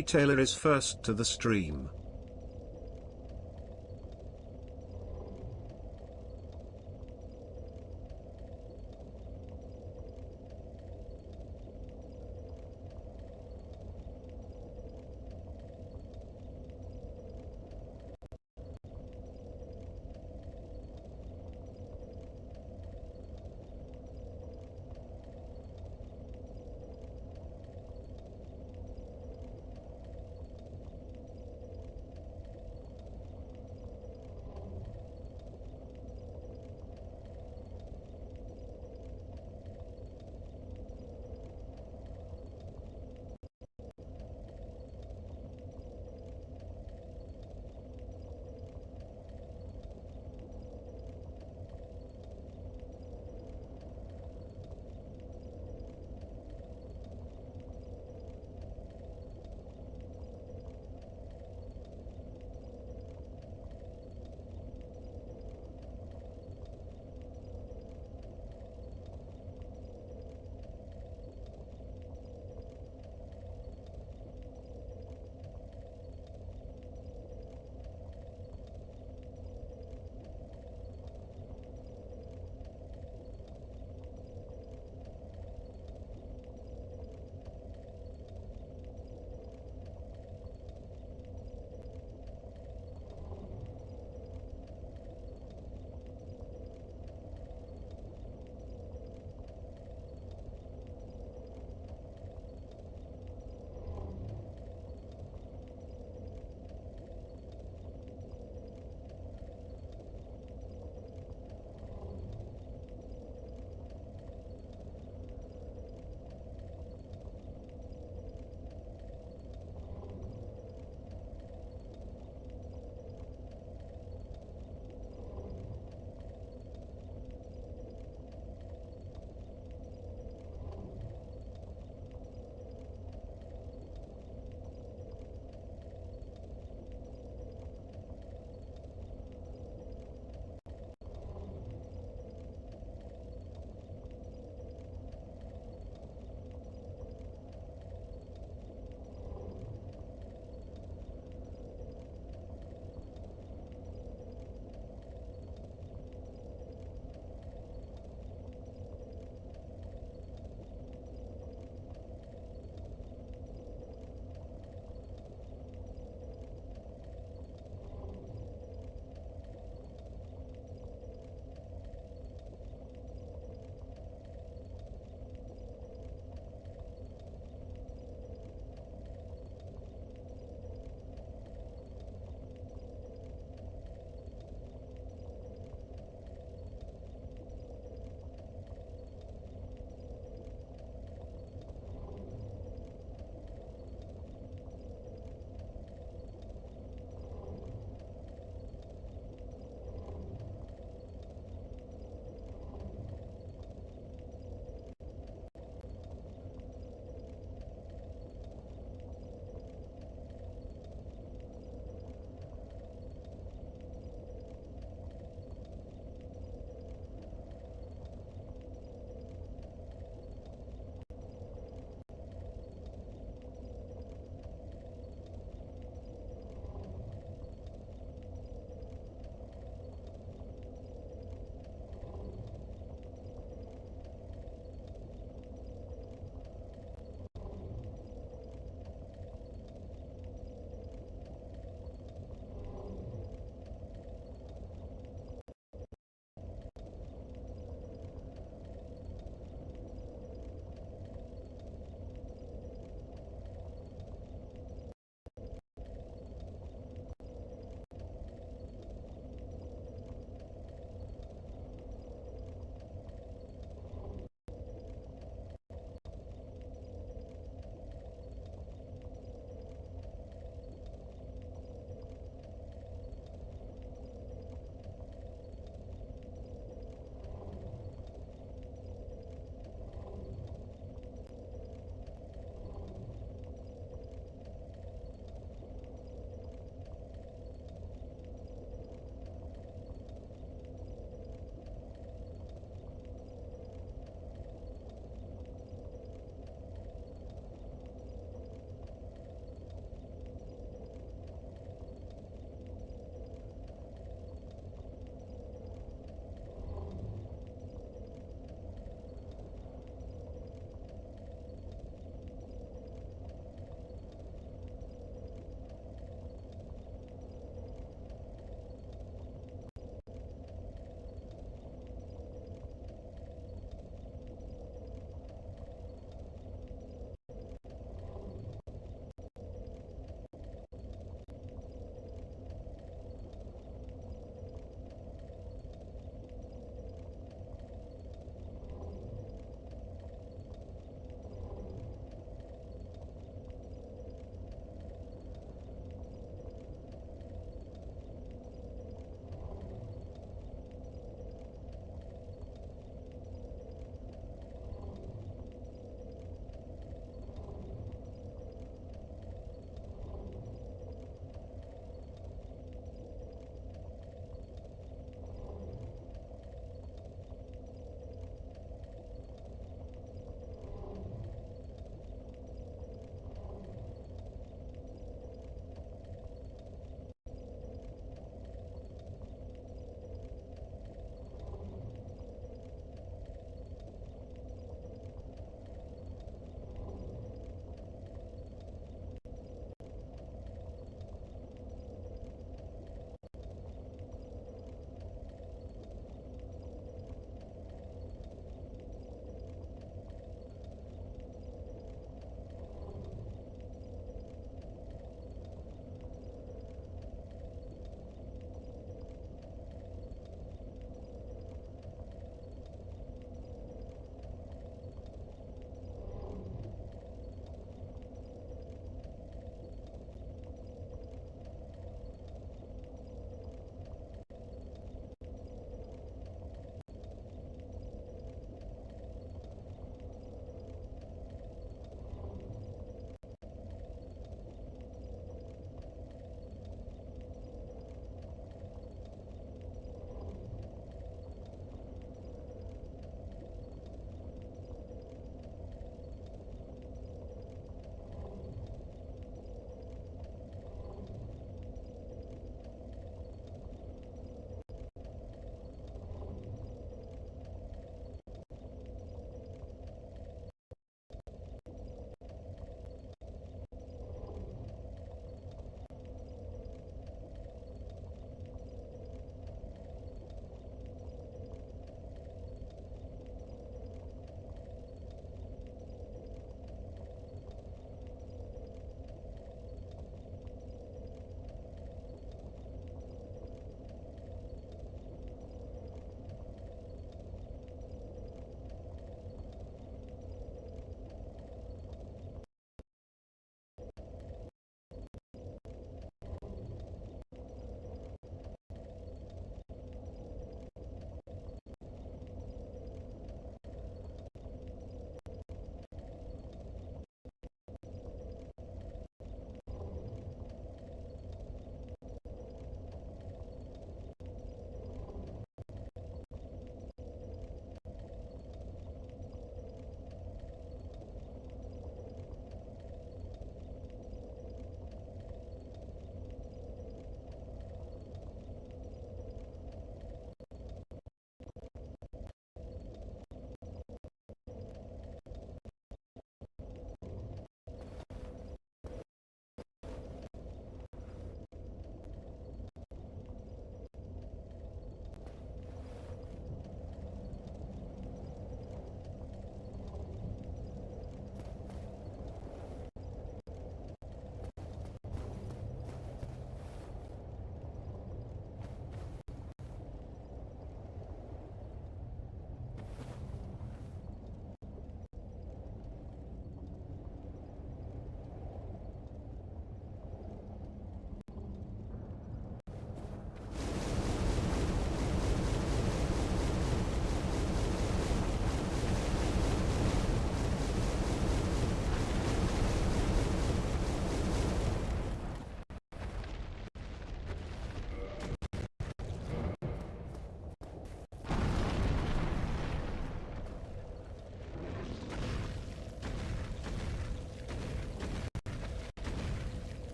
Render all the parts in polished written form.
Taylor is first to the stream.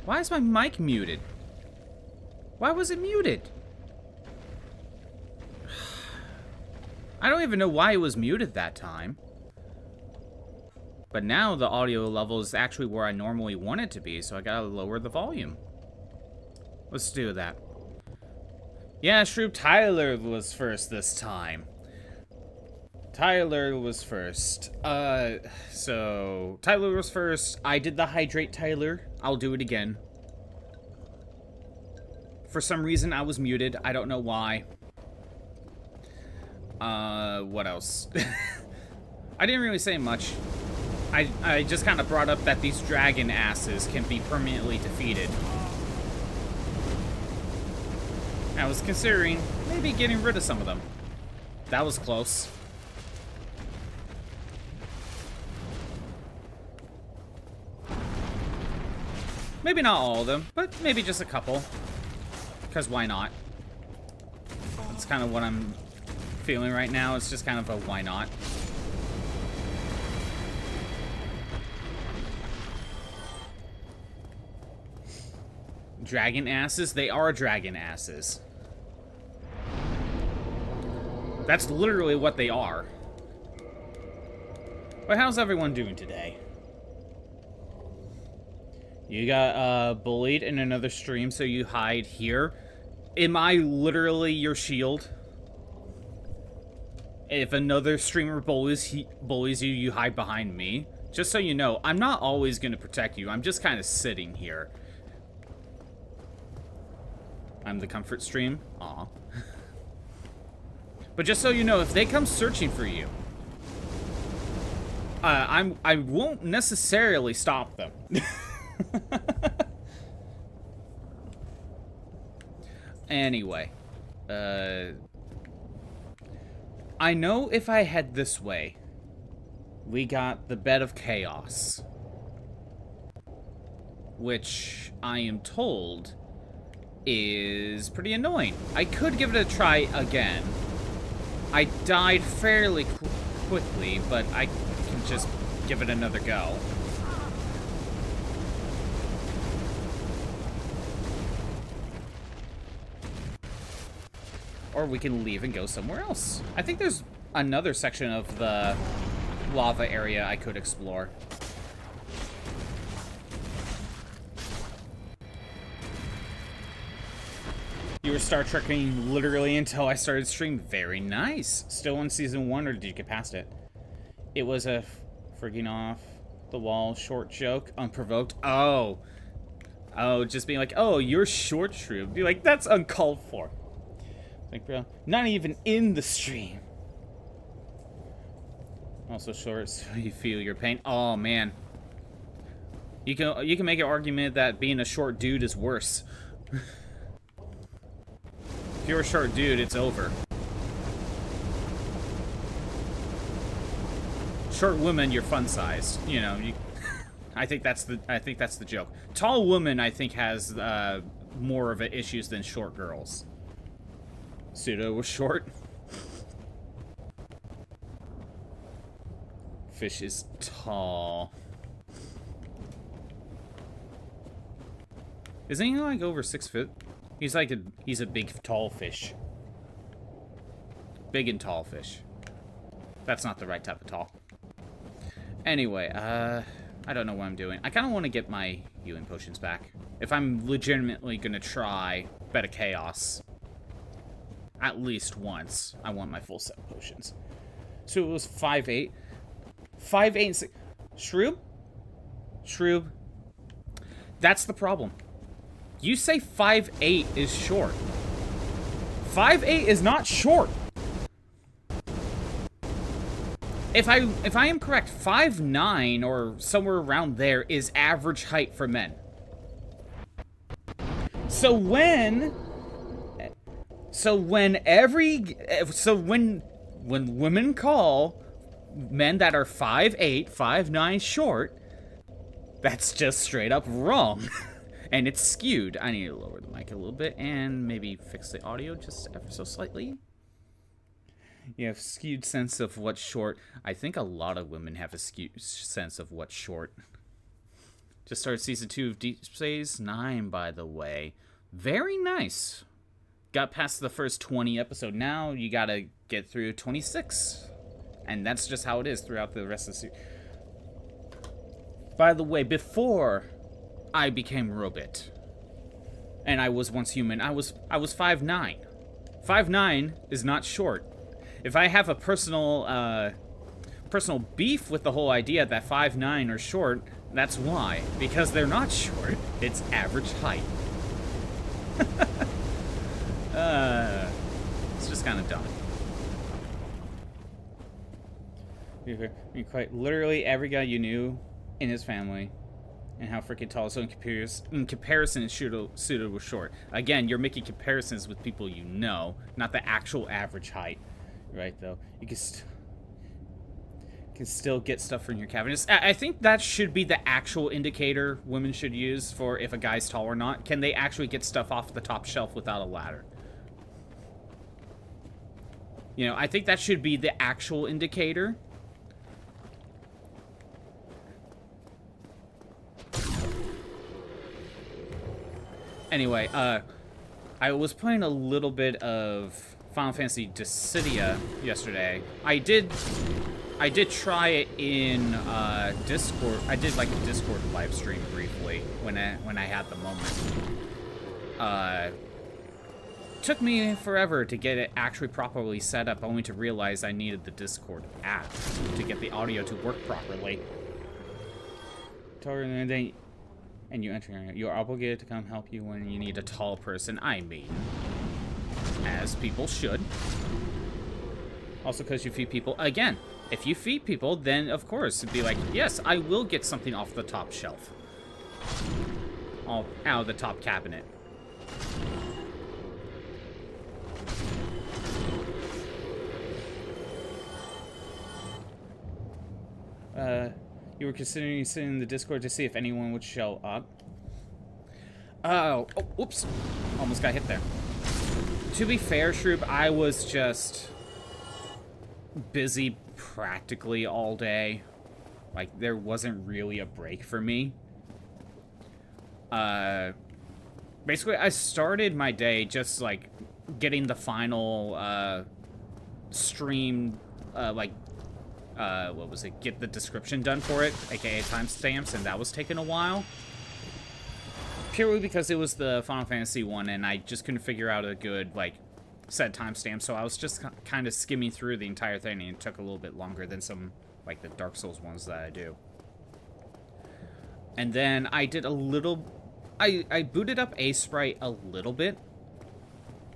Why is my mic muted? Why was it muted? I don't even know why it was muted that time. But now the audio level is actually where I normally want it to be, so I gotta lower the volume. Let's do that. Yeah, Shroop, Tyler was first this time. Tyler was first. So Tyler was first. I did the hydrate Tyler. I'll do it again. For some reason, I was muted. I don't know why. What else? I didn't really say much. I just kind of brought up that these dragon asses can be permanently defeated. I was considering maybe getting rid of some of them. That was close. Maybe not all of them, but maybe just a couple. Because why not? That's kind of what I'm feeling right now. It's just kind of a why not. Dragon asses? They are dragon asses. That's literally what they are. But how's everyone doing today? You got bullied in another stream, so you hide here. Am I literally your shield? If another streamer bullies you, you hide behind me. Just so you know, I'm not always going to protect you. I'm just kind of sitting here. I'm the comfort stream. Aw. But just so you know, if they come searching for you, I won't necessarily stop them. Anyway, I know if I head this way, we got the Bed of Chaos, which I am told is pretty annoying. I could give it a try again. I died fairly quickly, but I can just give it another go. Or we can leave and go somewhere else. I think there's another section of the lava area I could explore. You were Star Trekking literally until I started streaming. Very nice. Still on season 1, or did you get past it? It was a frigging off the wall short joke, unprovoked. Oh, just being like, oh, you're short, Shrew. Be like, that's uncalled for. Like, bro, not even in the stream. Also short, so you feel your pain. Oh man, you can make an argument that being a short dude is worse. If you're a short dude, it's over. Short women, you're fun sized. You know, I think that's the joke. Tall woman, I think, has more of a issues than short girls. Pseudo was short. Fish is tall. Isn't he like over 6 foot? He's a big tall fish. Big and tall fish. That's not the right type of tall. Anyway, I don't know what I'm doing. I kind of want to get my healing potions back. If I'm legitimately gonna try Bed of Chaos. At least once. I want my full set of potions. So it was 5'8". 5'8" and 6. Shroob? Shroob. That's the problem. You say 5'8" is short. 5'8" is not short. If I am correct, 5'9" or somewhere around there is average height for men. So when women call men that are 5'8", 5'9" short, that's just straight up wrong. And it's skewed. I need to lower the mic a little bit and maybe fix the audio just ever so slightly. You have skewed sense of what's short. I think a lot of women have a skewed sense of what's short. Just started season 2 of Deep Space Nine, by the way. Very nice. Got past the first 20 episode. Now you gotta get through 26. And that's just how it is throughout the rest of the series. By the way, before I became Robit, and I was once human, I was 5'9". 5'9" is not short. If I have a personal beef with the whole idea that 5'9" are short, that's why. Because they're not short. It's average height. It's just kind of dumb. Quite literally every guy you knew in his family, and how freaking tall. So in comparison, Suda was short. Again, you're making comparisons with people you know, not the actual average height, right? Though you can still get stuff from your cabinets. I think that should be the actual indicator women should use for if a guy's tall or not. Can they actually get stuff off the top shelf without a ladder? You know, I think that should be the actual indicator. Anyway, I was playing a little bit of Final Fantasy Dissidia yesterday. I did try it in Discord. I did like a Discord live stream briefly when I had the moment. Took me forever to get it actually properly set up, only to realize I needed the Discord app to get the audio to work properly. And you enter, you're obligated to come help you when you need a tall person. I mean, as people should. Also, because you feed people. Again, if you feed people, then of course it'd be like, yes, I will get something off the top shelf, all out of the top cabinet. You were considering sitting in the Discord to see if anyone would show up. Oh, oops. Almost got hit there. To be fair, Shroop, I was just busy practically all day. Like, there wasn't really a break for me. Basically, I started my day just, like, getting the final, stream, what was it? Get the description done for it, aka timestamps, and that was taking a while. Purely because it was the Final Fantasy one, and I just couldn't figure out a good, like, set timestamp, so I was just kind of skimming through the entire thing, and it took a little bit longer than some, like, the Dark Souls ones that I do. And then I did a little... I booted up a sprite a little bit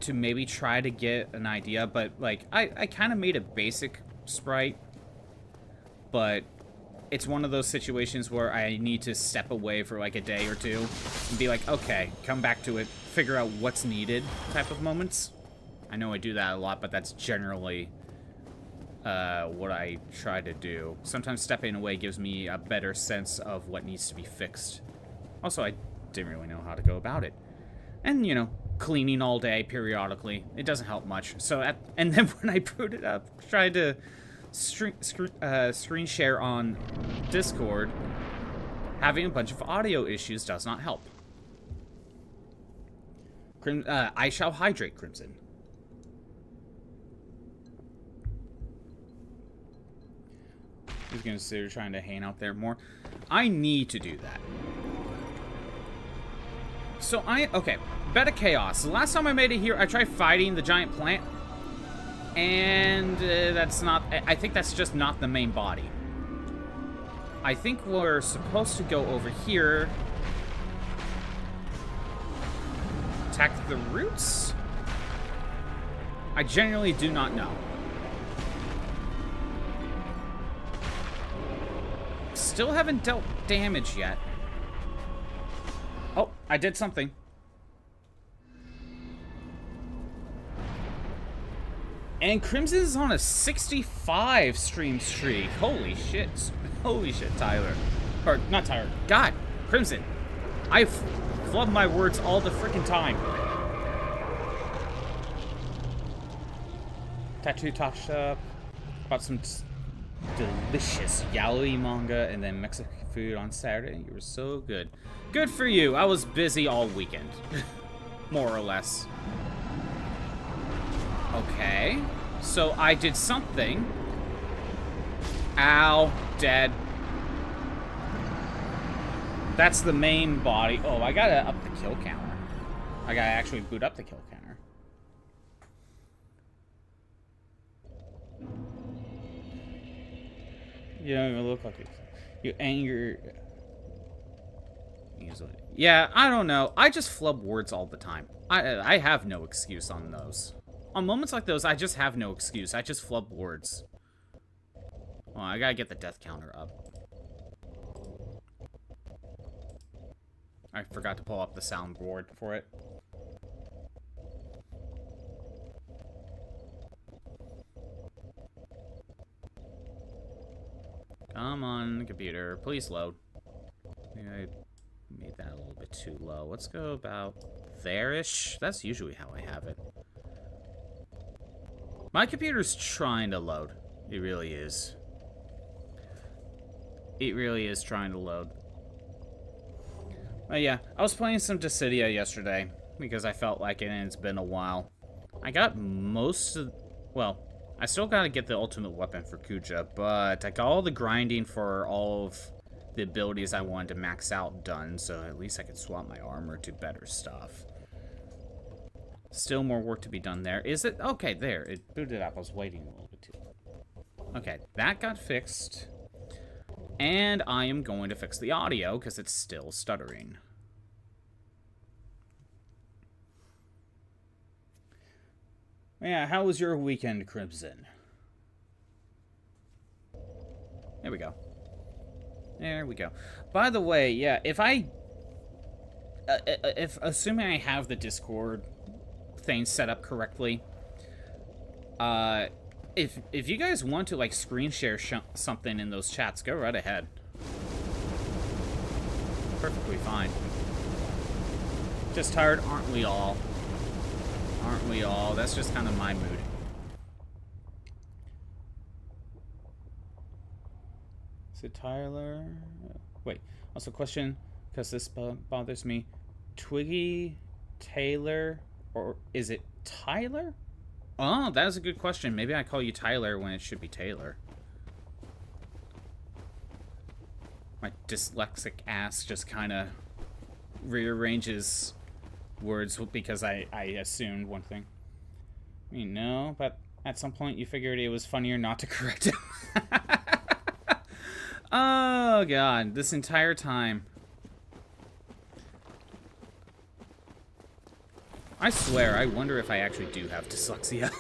to maybe try to get an idea, but, like, I kind of made a basic sprite. But it's one of those situations where I need to step away for like a day or two and be like, okay, come back to it, figure out what's needed type of moments. I know I do that a lot, but that's generally what I try to do. Sometimes stepping away gives me a better sense of what needs to be fixed. Also, I didn't really know how to go about it. And, you know, cleaning all day periodically, it doesn't help much. So, and then when I booted up, tried to screen share on Discord, having a bunch of audio issues does not help. I shall hydrate, Crimson. He's gonna consider trying to hang out there more. I need to do that. So okay, Beta Chaos. The last time I made it here, I tried fighting the giant plant. And that's not... I think that's just not the main body. I think we're supposed to go over here. Attack the roots? I genuinely do not know. Still haven't dealt damage yet. Oh, I did something. And Crimson is on a 65 stream streak. Holy shit. Holy shit, Tyler. Or, not Tyler. God, Crimson. I flub my words all the freaking time. Tattoo touched up. Bought some delicious yaoi manga and then Mexican food on Saturday. You were so good. Good for you. I was busy all weekend. More or less. Okay. So I did something. Ow. Dead. That's the main body. Oh, I gotta up the kill counter. I gotta actually boot up the kill counter. You don't even look like it. You anger easily. Yeah, I don't know. I just flub words all the time. I have no excuse on those. On moments like those, I just have no excuse. I just flub words. Well, I gotta get the death counter up. I forgot to pull up the soundboard for it. Come on, computer. Please load. I made that a little bit too low. Let's go about there-ish. That's usually how I have it. My computer's trying to load. It really is. It really is trying to load. But yeah, I was playing some Dissidia yesterday because I felt like it and it's been a while. I got most of... Well, I still gotta get the ultimate weapon for Kuja, but I got all the grinding for all of the abilities I wanted to max out done, so at least I could swap my armor to better stuff. Still more work to be done there. Is it? Okay, there. It booted up. I was waiting a little bit too long. Okay, that got fixed. And I am going to fix the audio because it's still stuttering. Yeah, how was your weekend, Crimson? There we go. There we go. By the way, yeah, if assuming I have the Discord thing set up correctly, if you guys want to like screen share something in those chats, go right ahead. Perfectly fine. Just tired, aren't we all? Aren't we all? That's just kind of my mood. Is it Tyler? Wait. Also, question, because this bothers me. Twiggy, Taylor, or is it Tyler? Oh, that is a good question. Maybe I call you Tyler when it should be Taylor. My dyslexic ass just kind of rearranges words because I assumed one thing. I mean, no, but at some point you figured it was funnier not to correct him. Oh, God. This entire time. I swear, I wonder if I actually do have dyslexia.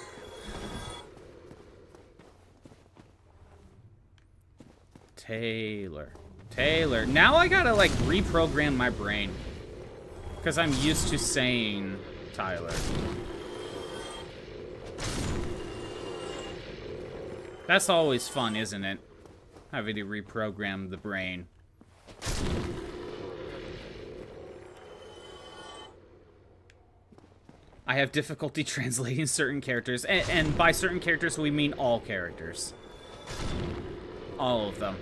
Taylor. Taylor. Now I gotta, like, reprogram my brain. Because I'm used to saying Tyler. That's always fun, isn't it? Having to reprogram the brain. I have difficulty translating certain characters, and by certain characters we mean all characters. All of them.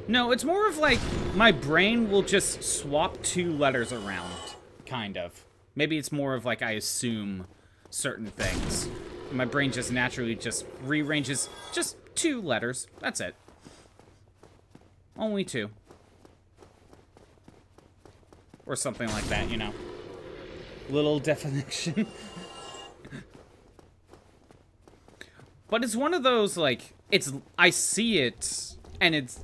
No, it's more of like my brain will just swap two letters around, kind of. Maybe it's more of like I assume certain things. My brain just naturally just rearranges just two letters. That's it. Only two. Or something like that, you know. Little definition. But it's one of those, like, I see it, and it's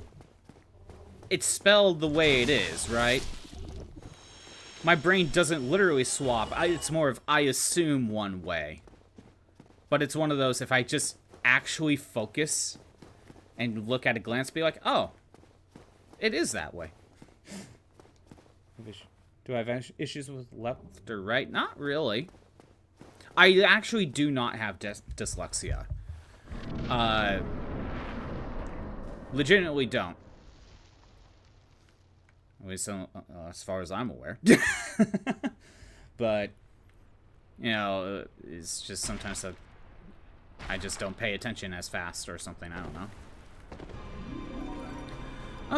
spelled the way it is, right? My brain doesn't literally swap. It's more of I assume one way. But it's one of those, if I just actually focus and look at a glance, be like, oh, it is that way. Do I have issues with left or right? Not really. I actually do not have dyslexia. Legitimately don't. At least as far as I'm aware. But, you know, it's just sometimes I just don't pay attention as fast or something. I don't know.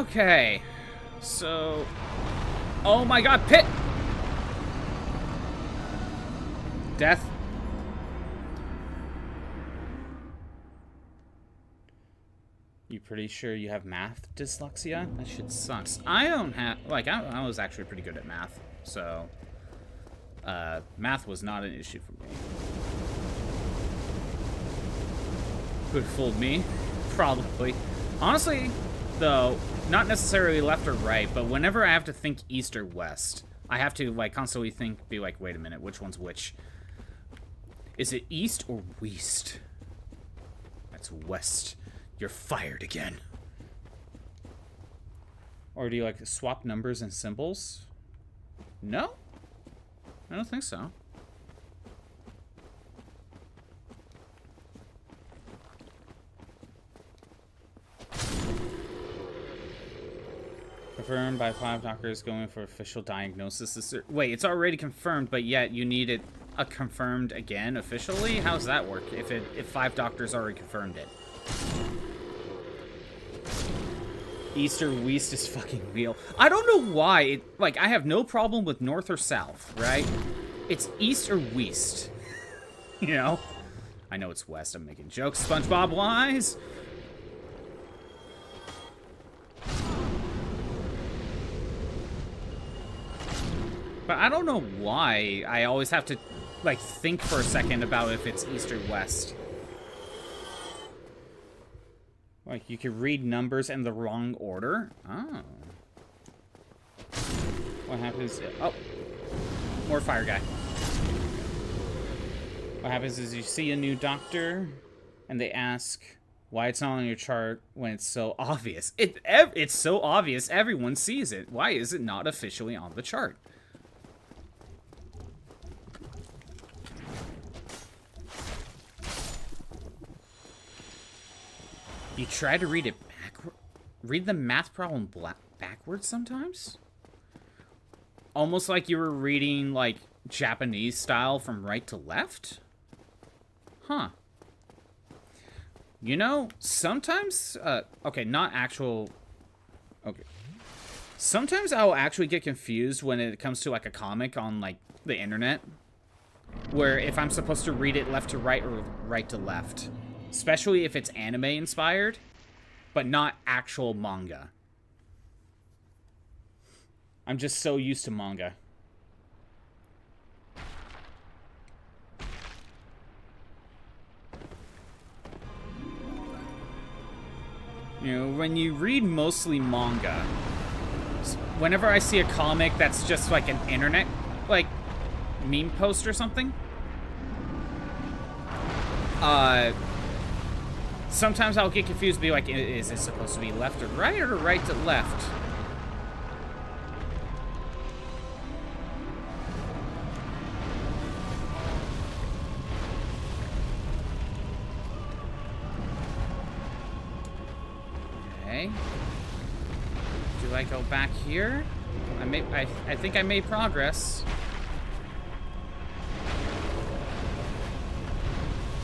Okay. So... Oh my god, Pit! Death. You pretty sure you have math dyslexia? That shit sucks. I don't have... Like, I was actually pretty good at math. So... math was not an issue for me. Could have fooled me. Probably. Honestly, though, not necessarily left or right, but whenever I have to think east or west, I have to, like, constantly think, be like, wait a minute, which one's which? Is it east or west? That's west. You're fired again. Or do you, like, swap numbers and symbols? No? I don't think so. Confirmed by 5 doctors going for official diagnosis. Wait, it's already confirmed, but yet you need it confirmed again officially? How does that work if 5 doctors already confirmed it? East or west is fucking real. I don't know why. Like, I have no problem with north or south, right? It's east or west. You know? I know it's west. I'm making jokes. SpongeBob wise. But I don't know why I always have to, like, think for a second about if it's east or west. Like, you can read numbers in the wrong order? Oh. What happens? Oh. More fire guy. What happens is you see a new doctor, and they ask why it's not on your chart when it's so obvious. It's so obvious, everyone sees it. Why is it not officially on the chart? You try to read it read the math problem backwards sometimes? Almost like you were reading, like, Japanese style from right to left? Huh. You know, sometimes, okay, not actual, okay. Sometimes I'll actually get confused when it comes to, like, a comic on, like, the internet. Where if I'm supposed to read it left to right or right to left. Especially if it's anime inspired, but not actual manga. I'm just so used to manga. You know, when you read mostly manga, whenever I see a comic that's just like an internet, like, meme post or something, sometimes I'll get confused, be like, is it supposed to be left or right to left? Okay. Do I go back here? I think I made progress.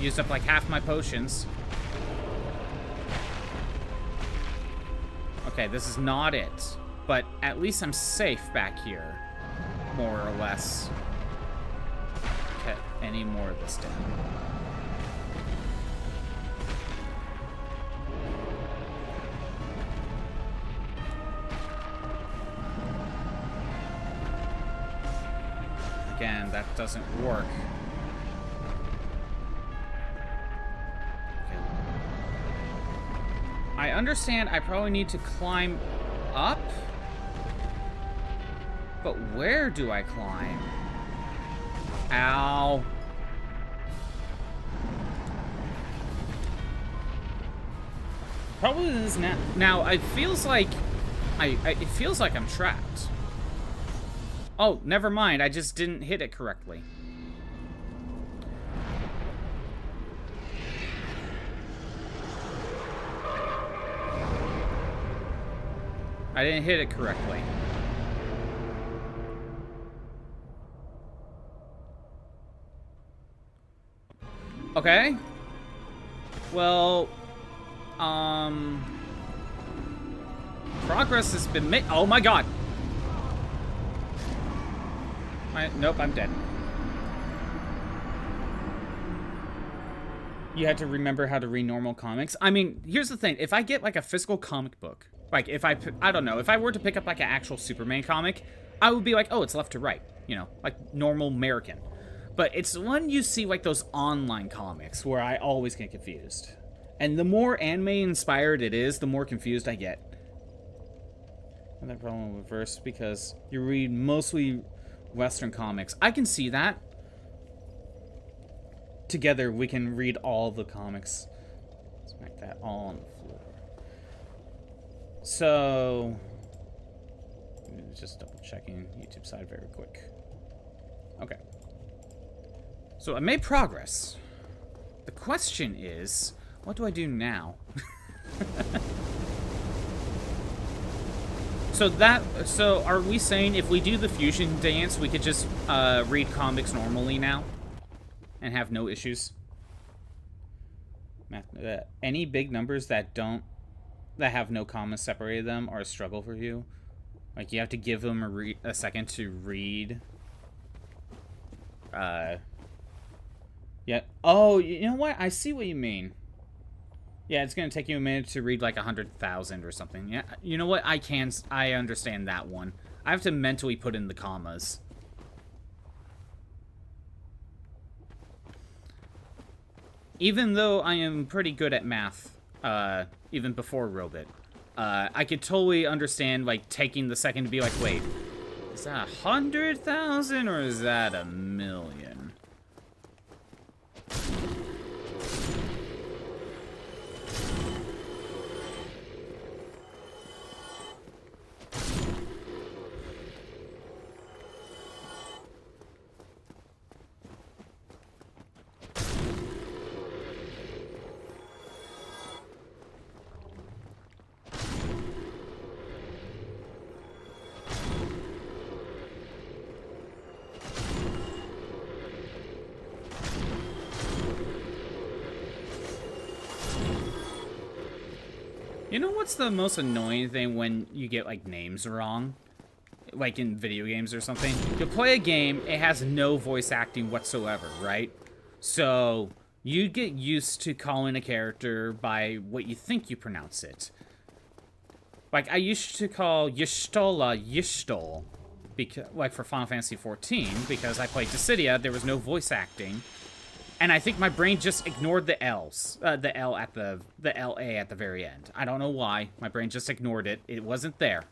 Used up like half my potions. Okay, this is not it. But at least I'm safe back here. More or less. Okay, any more of this down. Again, that doesn't work. I understand I probably need to climb up, but where do I climb? Ow. Probably is now. Now it feels like it feels like I'm trapped. Oh, never mind. I just didn't hit it correctly. I didn't hit it correctly. Okay. Well, progress has been made. Oh my god. Nope, I'm dead. You had to remember how to read normal comics. I mean, here's the thing. If I get, like, a physical comic book, like, if I don't know, if I were to pick up, like, an actual Superman comic, I would be like, oh, it's left to right, you know, like normal American. But it's when you see, like, those online comics where I always get confused. And the more anime-inspired it is, the more confused I get. And that problem with reverse because you read mostly Western comics. I can see that. Together, we can read all the comics. Smack that all on the floor. So, just double checking YouTube side very quick. Okay. So I made progress. The question is, what do I do now? So are we saying if we do the fusion dance, we could just read comics normally now? And have no issues? Any big numbers that have no commas separated them are a struggle for you? Like, you have to give them a second to read. Yeah. Oh, you know what? I see what you mean. Yeah, it's gonna take you a minute to read like 100,000 or something. Yeah, you know what? I understand that one. I have to mentally put in the commas. Even though I am pretty good at math, even before Robit, I could totally understand, like, taking the second to be like, wait, is that 100,000 or is that 1,000,000? You know what's the most annoying thing when you get, like, names wrong? Like in video games or something? You play a game, it has no voice acting whatsoever, right? So, you get used to calling a character by what you think you pronounce it. Like, I used to call Y'shtola Y'shtol, because, like, for Final Fantasy XIV, because I played Dissidia, there was no voice acting. And I think my brain just ignored the L's, the L at the LA at the very end. I don't know why. My brain just ignored it. It wasn't there.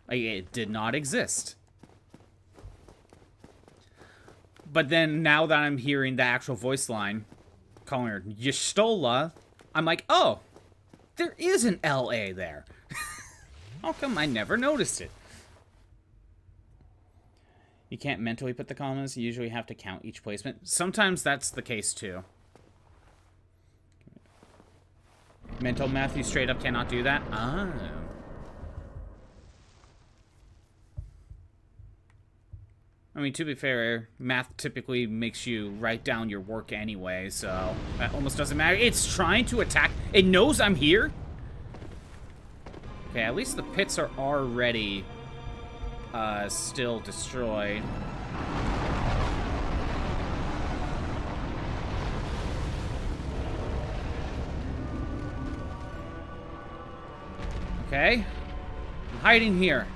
It did not exist. But then now that I'm hearing the actual voice line, calling her Y'shtola, I'm like, oh, there is an LA there. How come I never noticed it? You can't mentally put the commas. You usually have to count each placement. Sometimes that's the case, too. Mental math, you straight up cannot do that? Oh. I mean, to be fair, math typically makes you write down your work anyway, so that almost doesn't matter. It's trying to attack. It knows I'm here. Okay, at least the pits are already... still destroyed. Okay. I'm hiding here.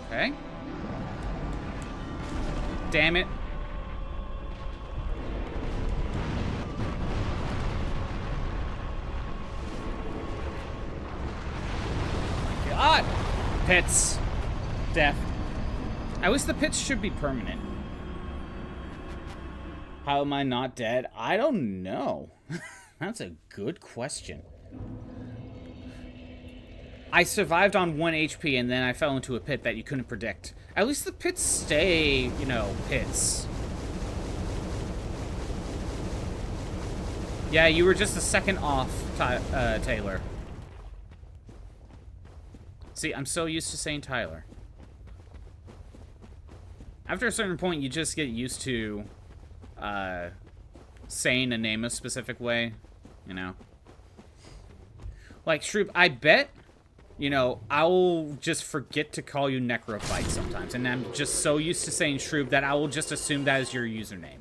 Okay. Damn it. God! Pits. Death. At least the pits should be permanent. How am I not dead? I don't know. That's a good question. I survived on 1 HP and then I fell into a pit that you couldn't predict. At least the pits stay, you know, pits. Yeah, you were just a second off, Taylor. See, I'm so used to saying Tyler. After a certain point, you just get used to saying a name a specific way, you know? Like, Shroop, I bet, you know, I'll just forget to call you Necrophyte sometimes. And I'm just so used to saying Shroop that I will just assume that is your username.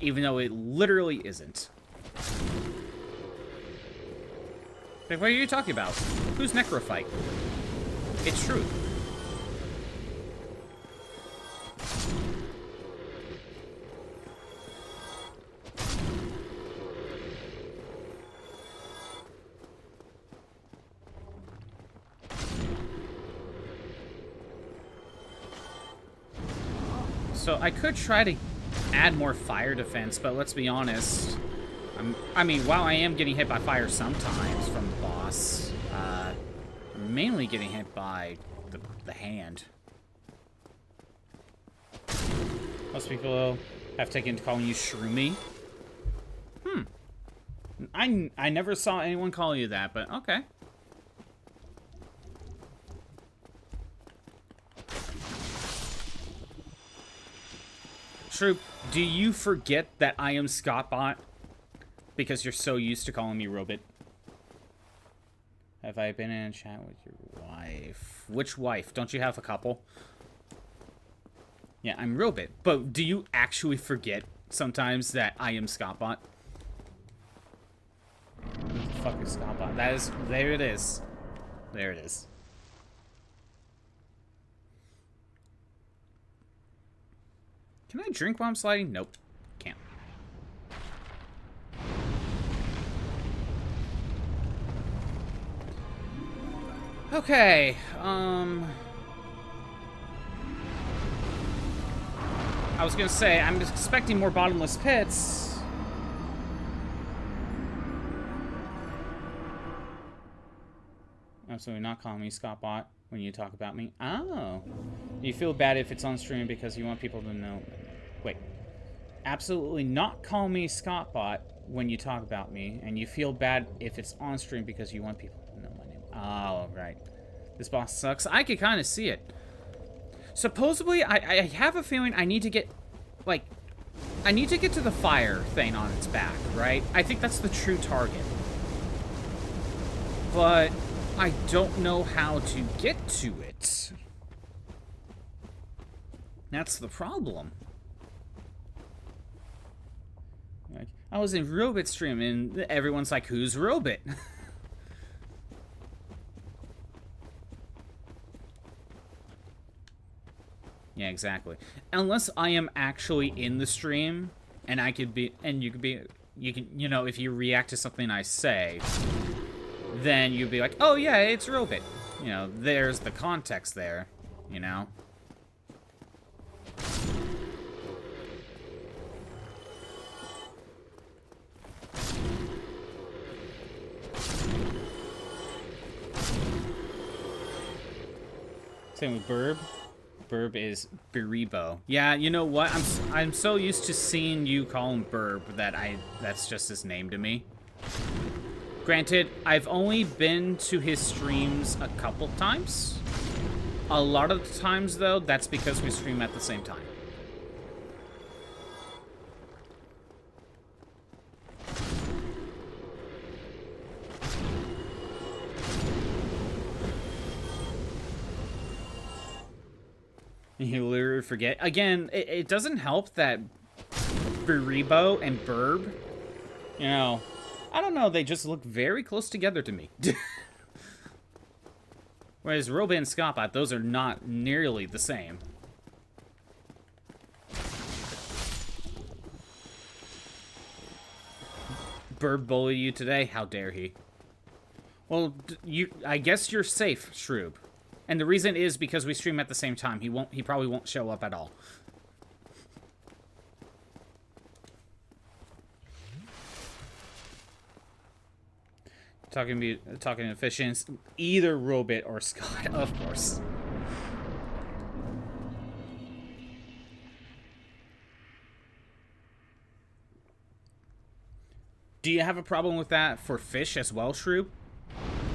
Even though it literally isn't. Like, what are you talking about? Who's Necrophyte? It's Shroop. So I could try to add more fire defense, but let's be honest. I mean, while I am getting hit by fire sometimes from the boss, I'm mainly getting hit by the hand. Most people have taken to calling you Shroomy. I never saw anyone call you that, but okay. Shroop, do you forget that I am Scottbot? Because you're so used to calling me Robot. Have I been in a chat with your wife? Which wife? Don't you have a couple? Yeah, I'm Robot. But do you actually forget sometimes that I am Scottbot? Who the fuck is Scottbot? That is... There it is. There it is. Can I drink while I'm sliding? Nope. Can't. Okay, I was gonna say, I'm expecting more bottomless pits. Absolutely not calling me Scottbot when you talk about me. Oh. You feel bad if it's on stream because you want people to know. Wait. Absolutely not call me Scottbot when you talk about me, and you feel bad if it's on stream because you want people to know my name. Oh, right. This boss sucks. I could kind of see it. Supposedly, I have a feeling I need to get, like, I need to get to the fire thing on its back, right? I think that's the true target. But I don't know how to get to it. That's the problem. Like, I was in Robot stream and everyone's like, who's Robot? Yeah, exactly. Unless I am actually in the stream and I could be, and you could be, you can, you know, if you react to something I say, then you'd be like, oh yeah, it's Robot. You know, there's the context there, you know? Same with Burb. Burb is Beribo. Yeah, you know what? I'm so used to seeing you call him Burb that that's just his name to me. Granted, I've only been to his streams a couple times. A lot of the times, though, that's because we stream at the same time. You literally forget. Again, it doesn't help that Beribo and Burb, you know, I don't know, they just look very close together to me. Whereas Robot and Scottbot, those are not nearly the same. Burb bullied you today? How dare he? Well, I guess you're safe, Shroob. And the reason is because we stream at the same time. He probably won't show up at all. Talking efficiency, either Robot or Scott, of course. Do you have a problem with that for Fish as well, Shroob?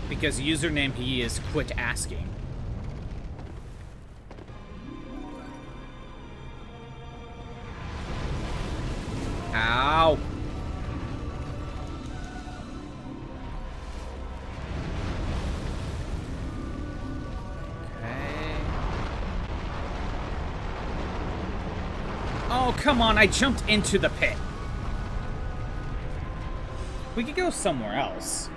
Because username he is quit asking. Ow! Okay. Oh, come on, I jumped into the pit. We could go somewhere else.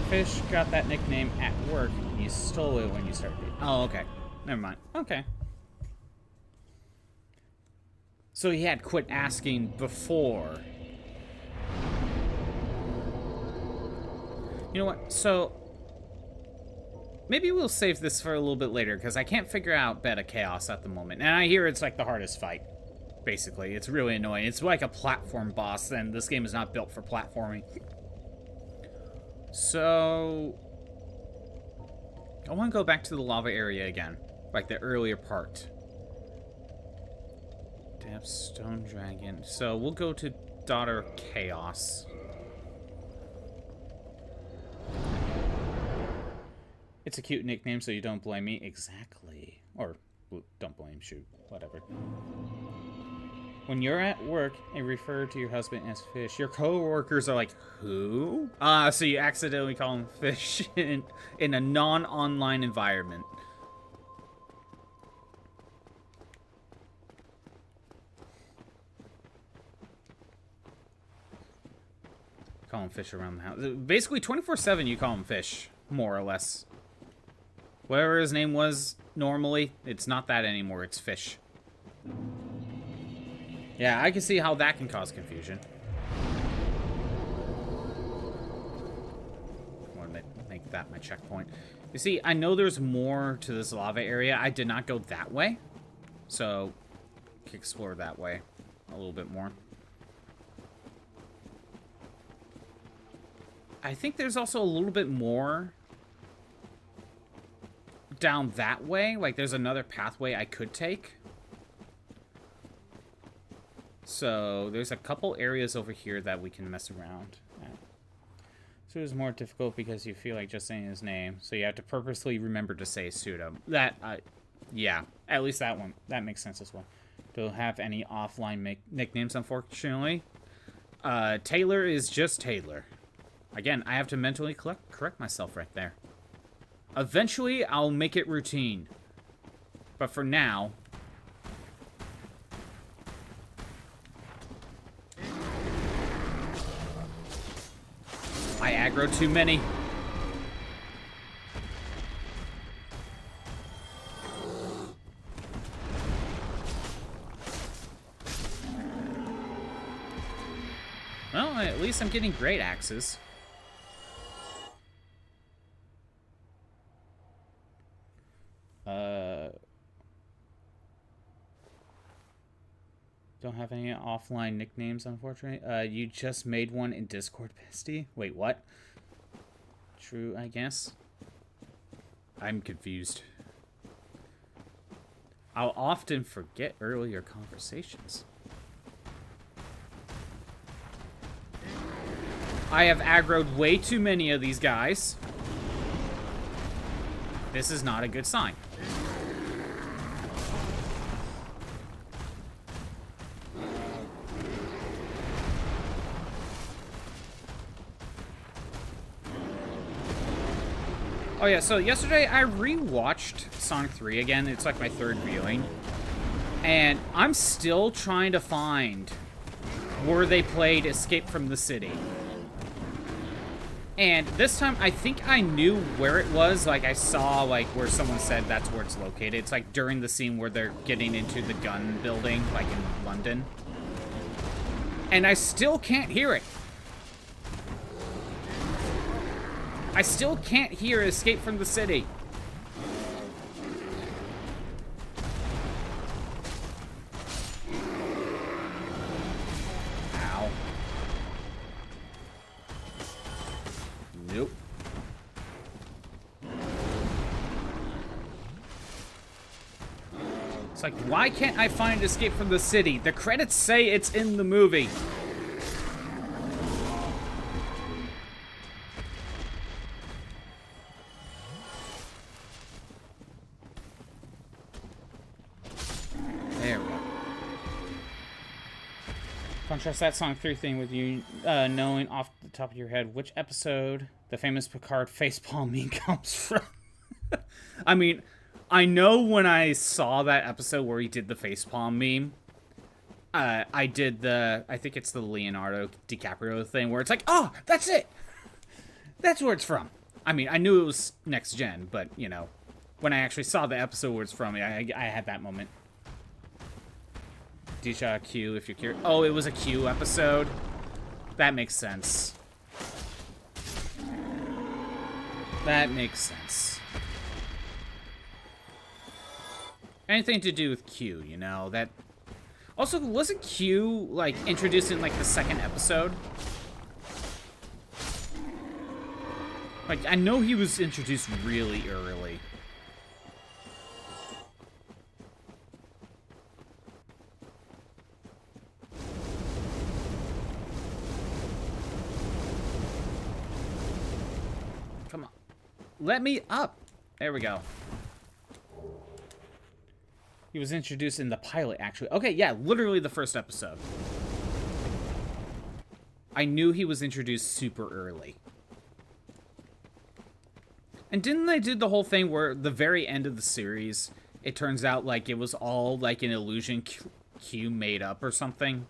Fish got that nickname at work. You stole it when you started. Oh, okay. Never mind. Okay. So he had quit asking before. You know what? So maybe we'll save this for a little bit later because I can't figure out Beta Chaos at the moment. And I hear it's like the hardest fight. Basically, it's really annoying. It's like a platform boss, and this game is not built for platforming. So I want to go back to the lava area again, like the earlier part. Depth Stone Dragon. So we'll go to Daughter Chaos. It's a cute nickname, so you don't blame me. Exactly. Or don't blame, shoot, whatever. When you're at work and refer to your husband as Fish, your co-workers are like, who? So you accidentally call him Fish in a non-online environment. Call him Fish around the house. Basically, 24/7 you call him Fish, more or less. Whatever his name was normally, it's not that anymore, it's Fish. Yeah, I can see how that can cause confusion. I want to make that my checkpoint. You see, I know there's more to this lava area. I did not go that way. So, explore that way a little bit more. I think there's also a little bit more down that way. Like, there's another pathway I could take. So, there's a couple areas over here that we can mess around at. So, it's more difficult because you feel like just saying his name. So, you have to purposely remember to say pseudo. That, yeah. At least that one. That makes sense as well. Don't have any offline nicknames, unfortunately. Taylor is just Taylor. Again, I have to mentally correct myself right there. Eventually, I'll make it routine. But for now... I aggro too many. Well, at least I'm getting great axes. Don't have any offline nicknames, unfortunately. You just made one in Discord, bestie? Wait, what? True, I guess. I'm confused. I'll often forget earlier conversations. I have aggroed way too many of these guys. This is not a good sign. Oh yeah, so yesterday I rewatched Sonic 3 again. It's like my third viewing. And I'm still trying to find where they played Escape from the City. And this time, I think I knew where it was. Like, I saw, like, where someone said that's where it's located. It's, like, during the scene where they're getting into the gun building, like, in London. And I still can't hear it. I still can't hear Escape from the City. Ow. Nope. It's like, why can't I find Escape from the City? The credits say it's in the movie. There we go. Contrast that Sonic 3 thing with you knowing off the top of your head which episode the famous Picard facepalm meme comes from. I mean, I know when I saw that episode where he did the facepalm meme, I think it's the Leonardo DiCaprio thing where it's like, oh, that's it. That's where it's from. I mean, I knew it was next gen, but, you know, when I actually saw the episode where it's from, I had that moment. D-Shot Q, if you're curious. Oh, it was a Q episode? That makes sense. That makes sense. Anything to do with Q, you know, that... Also, wasn't Q, like, introduced in, like, the second episode? Like, I know he was introduced really early. Come on. Let me up. There we go. He was introduced in the pilot, actually. Okay, yeah, literally the first episode. I knew he was introduced super early. And didn't they do the whole thing where the very end of the series, it turns out like it was all like an illusion Q made up or something?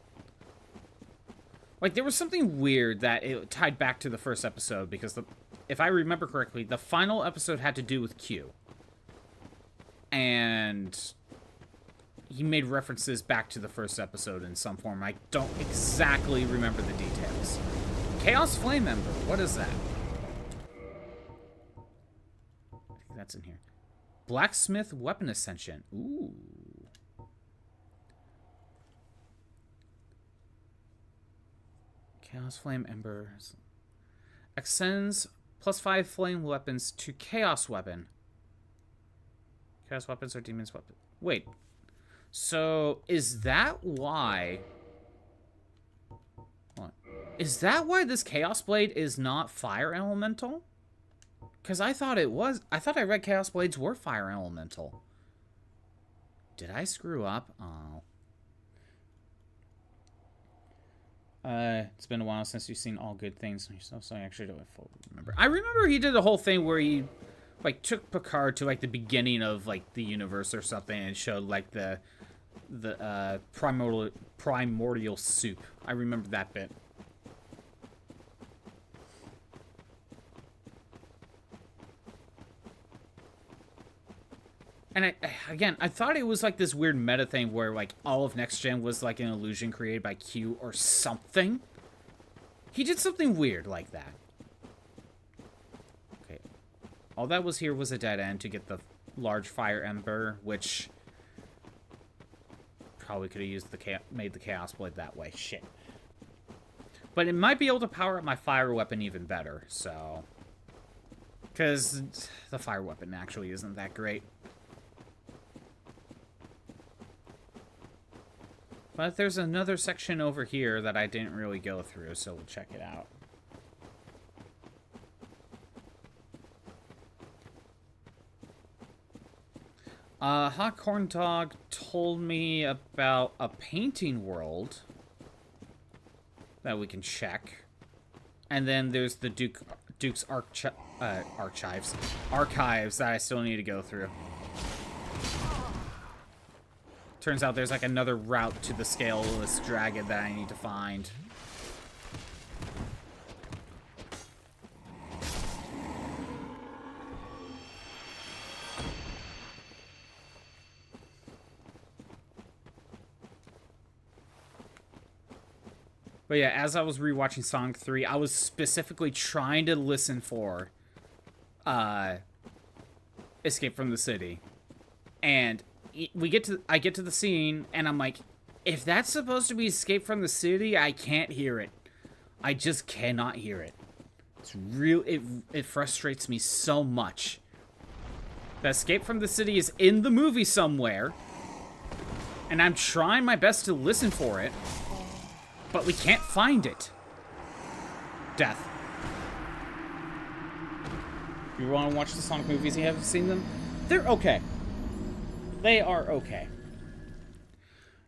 Like there was something weird that it tied back to the first episode because if I remember correctly, the final episode had to do with Q. And he made references back to the first episode in some form. I don't exactly remember the details. Chaos Flame Ember, what is that? That's in here. Blacksmith Weapon Ascension. Ooh. Chaos Flame Embers. Extends +5 flame weapons to Chaos Weapon. Chaos weapons are demons weapon. Wait. So, is that why... What? Is that why this Chaos Blade is not fire elemental? Because I thought it was... I thought I read Chaos Blades were fire elemental. Did I screw up? Oh. It's been a while since you've seen All Good Things on yourself, so I actually don't fully remember. I remember he did a whole thing where he, like, took Picard to, like, the beginning of, like, the universe or something and showed, like, the primordial soup. I remember that bit. And I thought it was like this weird meta thing where like all of Next Gen was like an illusion created by Q or something. He did something weird like that. Okay. All that was here was a dead end to get the large fire ember, which probably could have used made the Chaos Blade that way. Shit. But it might be able to power up my fire weapon even better, so... Because the fire weapon actually isn't that great. But there's another section over here that I didn't really go through, so we'll check it out. Hot Corn Dog told me about a painting world that we can check. And then there's the Duke's archives that I still need to go through. Turns out there's like another route to the Scaleless Dragon that I need to find. But yeah, as I was rewatching Sonic 3, I was specifically trying to listen for Escape from the City. And I get to the scene, and I'm like, if that's supposed to be Escape from the City, I can't hear it. I just cannot hear it. It's real. It frustrates me so much. The Escape from the City is in the movie somewhere, and I'm trying my best to listen for it, but we can't find it. Death. You want to watch the Sonic movies? You haven't seen them? They're okay. They are okay.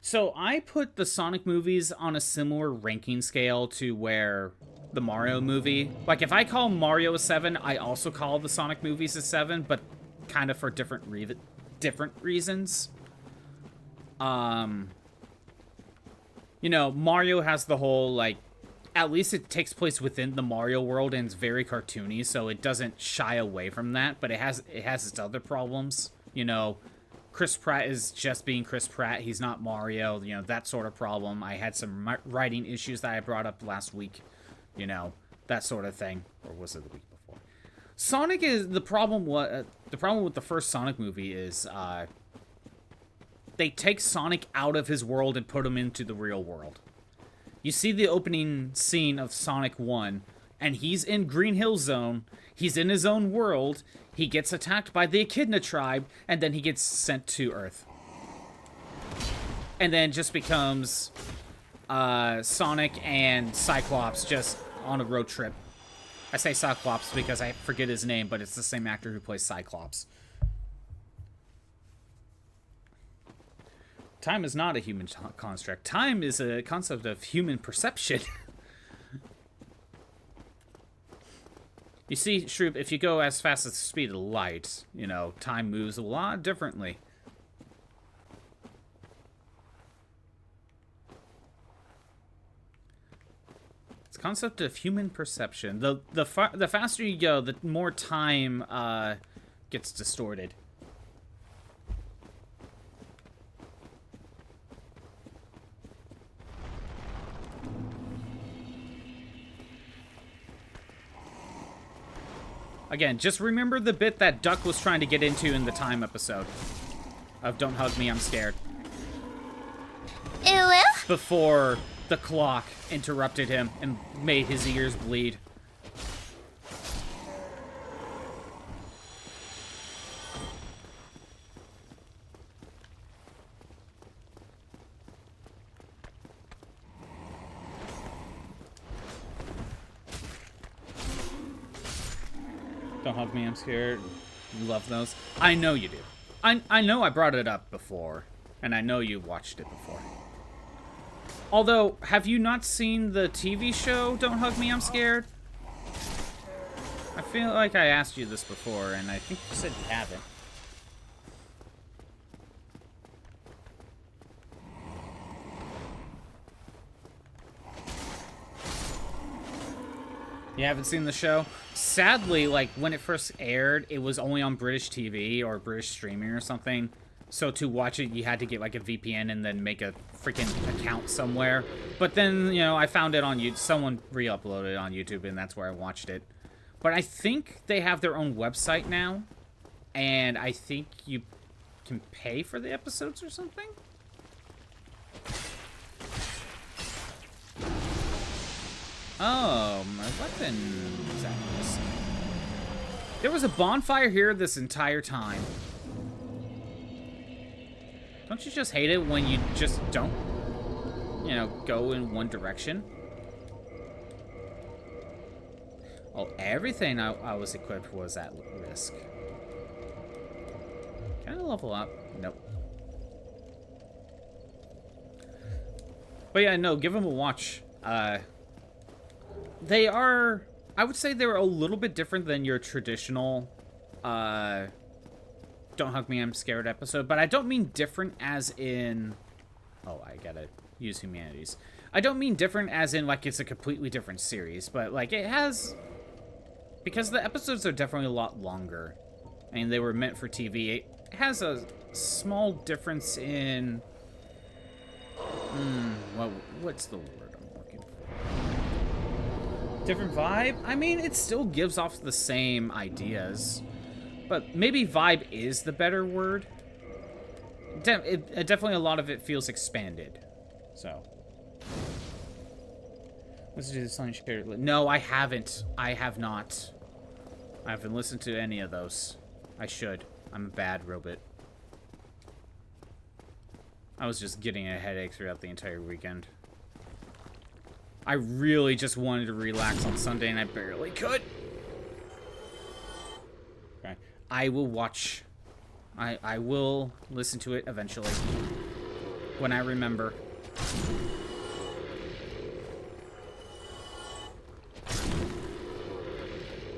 So I put the Sonic movies on a similar ranking scale to where the Mario movie... Like, if I call Mario a 7, I also call the Sonic movies a 7, but kind of for different reasons. You know, Mario has the whole, like... At least it takes place within the Mario world and it's very cartoony, so it doesn't shy away from that, but it has its other problems. You know, Chris Pratt is just being Chris Pratt. He's not Mario, you know, that sort of problem. I had some writing issues that I brought up last week, you know, that sort of thing. Or was it the week before? Sonic is... The problem with the first Sonic movie is, they take Sonic out of his world and put him into the real world. You see the opening scene of Sonic 1, and he's in Green Hill Zone, he's in his own world, he gets attacked by the Echidna tribe, and then he gets sent to Earth. And then just becomes Sonic and Cyclops just on a road trip. I say Cyclops because I forget his name, but it's the same actor who plays Cyclops. Time is not a human construct. Time is a concept of human perception. You see, Shroop, if you go as fast as the speed of light, you know, time moves a lot differently. It's a concept of human perception. The faster you go, the more time gets distorted. Again, just remember the bit that Duck was trying to get into in the Time episode of Don't Hug Me, I'm Scared. Ew. Before the clock interrupted him and made his ears bleed. Don't hug me, I'm scared. You love those. I know you do. I know I brought it up before, and I know you watched it before. Although, have you not seen the TV show Don't Hug Me, I'm Scared? I feel like I asked you this before, and I think you said you haven't. You haven't seen the show? Sadly, like, when it first aired, it was only on British TV or British streaming or something. So to watch it, you had to get, like, a VPN and then make a freaking account somewhere. But then, you know, I found it on YouTube. Someone re-uploaded it on YouTube, and that's where I watched it. But I think they have their own website now. And I think you can pay for the episodes or something? Oh, my weapon is at risk. There was a bonfire here this entire time. Don't you just hate it when you just don't, you know, go in one direction? Oh, everything I was equipped was at risk. Can I level up? Nope. But yeah, no, give them a watch. They are, I would say they're a little bit different than your traditional, Don't Hug Me, I'm Scared episode, but I don't mean different as in, oh, I gotta use humanities. I don't mean different as in, like, it's a completely different series, but, like, it has, because the episodes are definitely a lot longer, and they were meant for TV, it has a small difference in, what's the word I'm looking for? Different vibe? I mean, it still gives off the same ideas, but maybe vibe is the better word. Definitely a lot of it feels expanded, so. Let's do the Sunny Spirit. No, I haven't. I have not. I haven't listened to any of those. I should. I'm a bad robot. I was just getting a headache throughout the entire weekend. I really just wanted to relax on Sunday, and I barely could. Okay. I will watch. I will listen to it eventually. when I remember.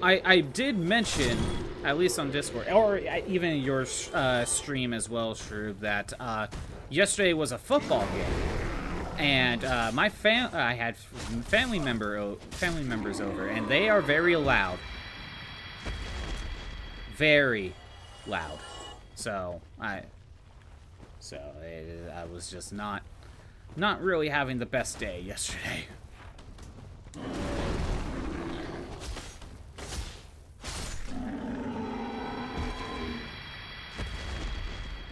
I did mention, at least on Discord, or even in your stream as well, Shroob, that yesterday was a football game, and I had family members over, and they are very loud, very loud. So I was just not really having the best day yesterday.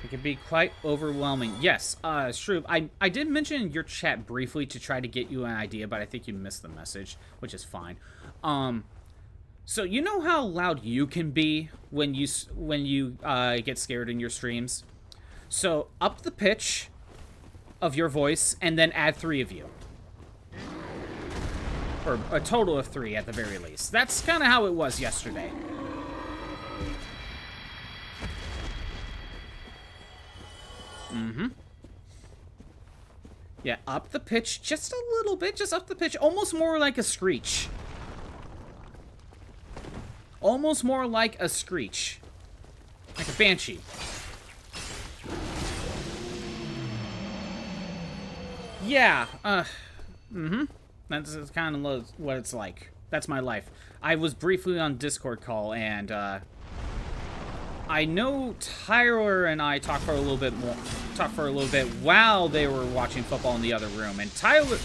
It can be quite overwhelming. Yes, Shroob, I did mention in your chat briefly to try to get you an idea, but I think you missed the message, which is fine. So you know how loud you can be when you get scared in your streams? So up the pitch of your voice and then add 3 of you. Or a total of 3 at the very least. That's kind of how it was yesterday. Yeah, up the pitch just a little bit, just up the pitch, almost more like a screech. Almost more like a screech. Like a banshee. Yeah, That's kind of what it's like. That's my life. I was briefly on Discord call, and, I know Tyler and I talked for a little bit while they were watching football in the other room, and Tyler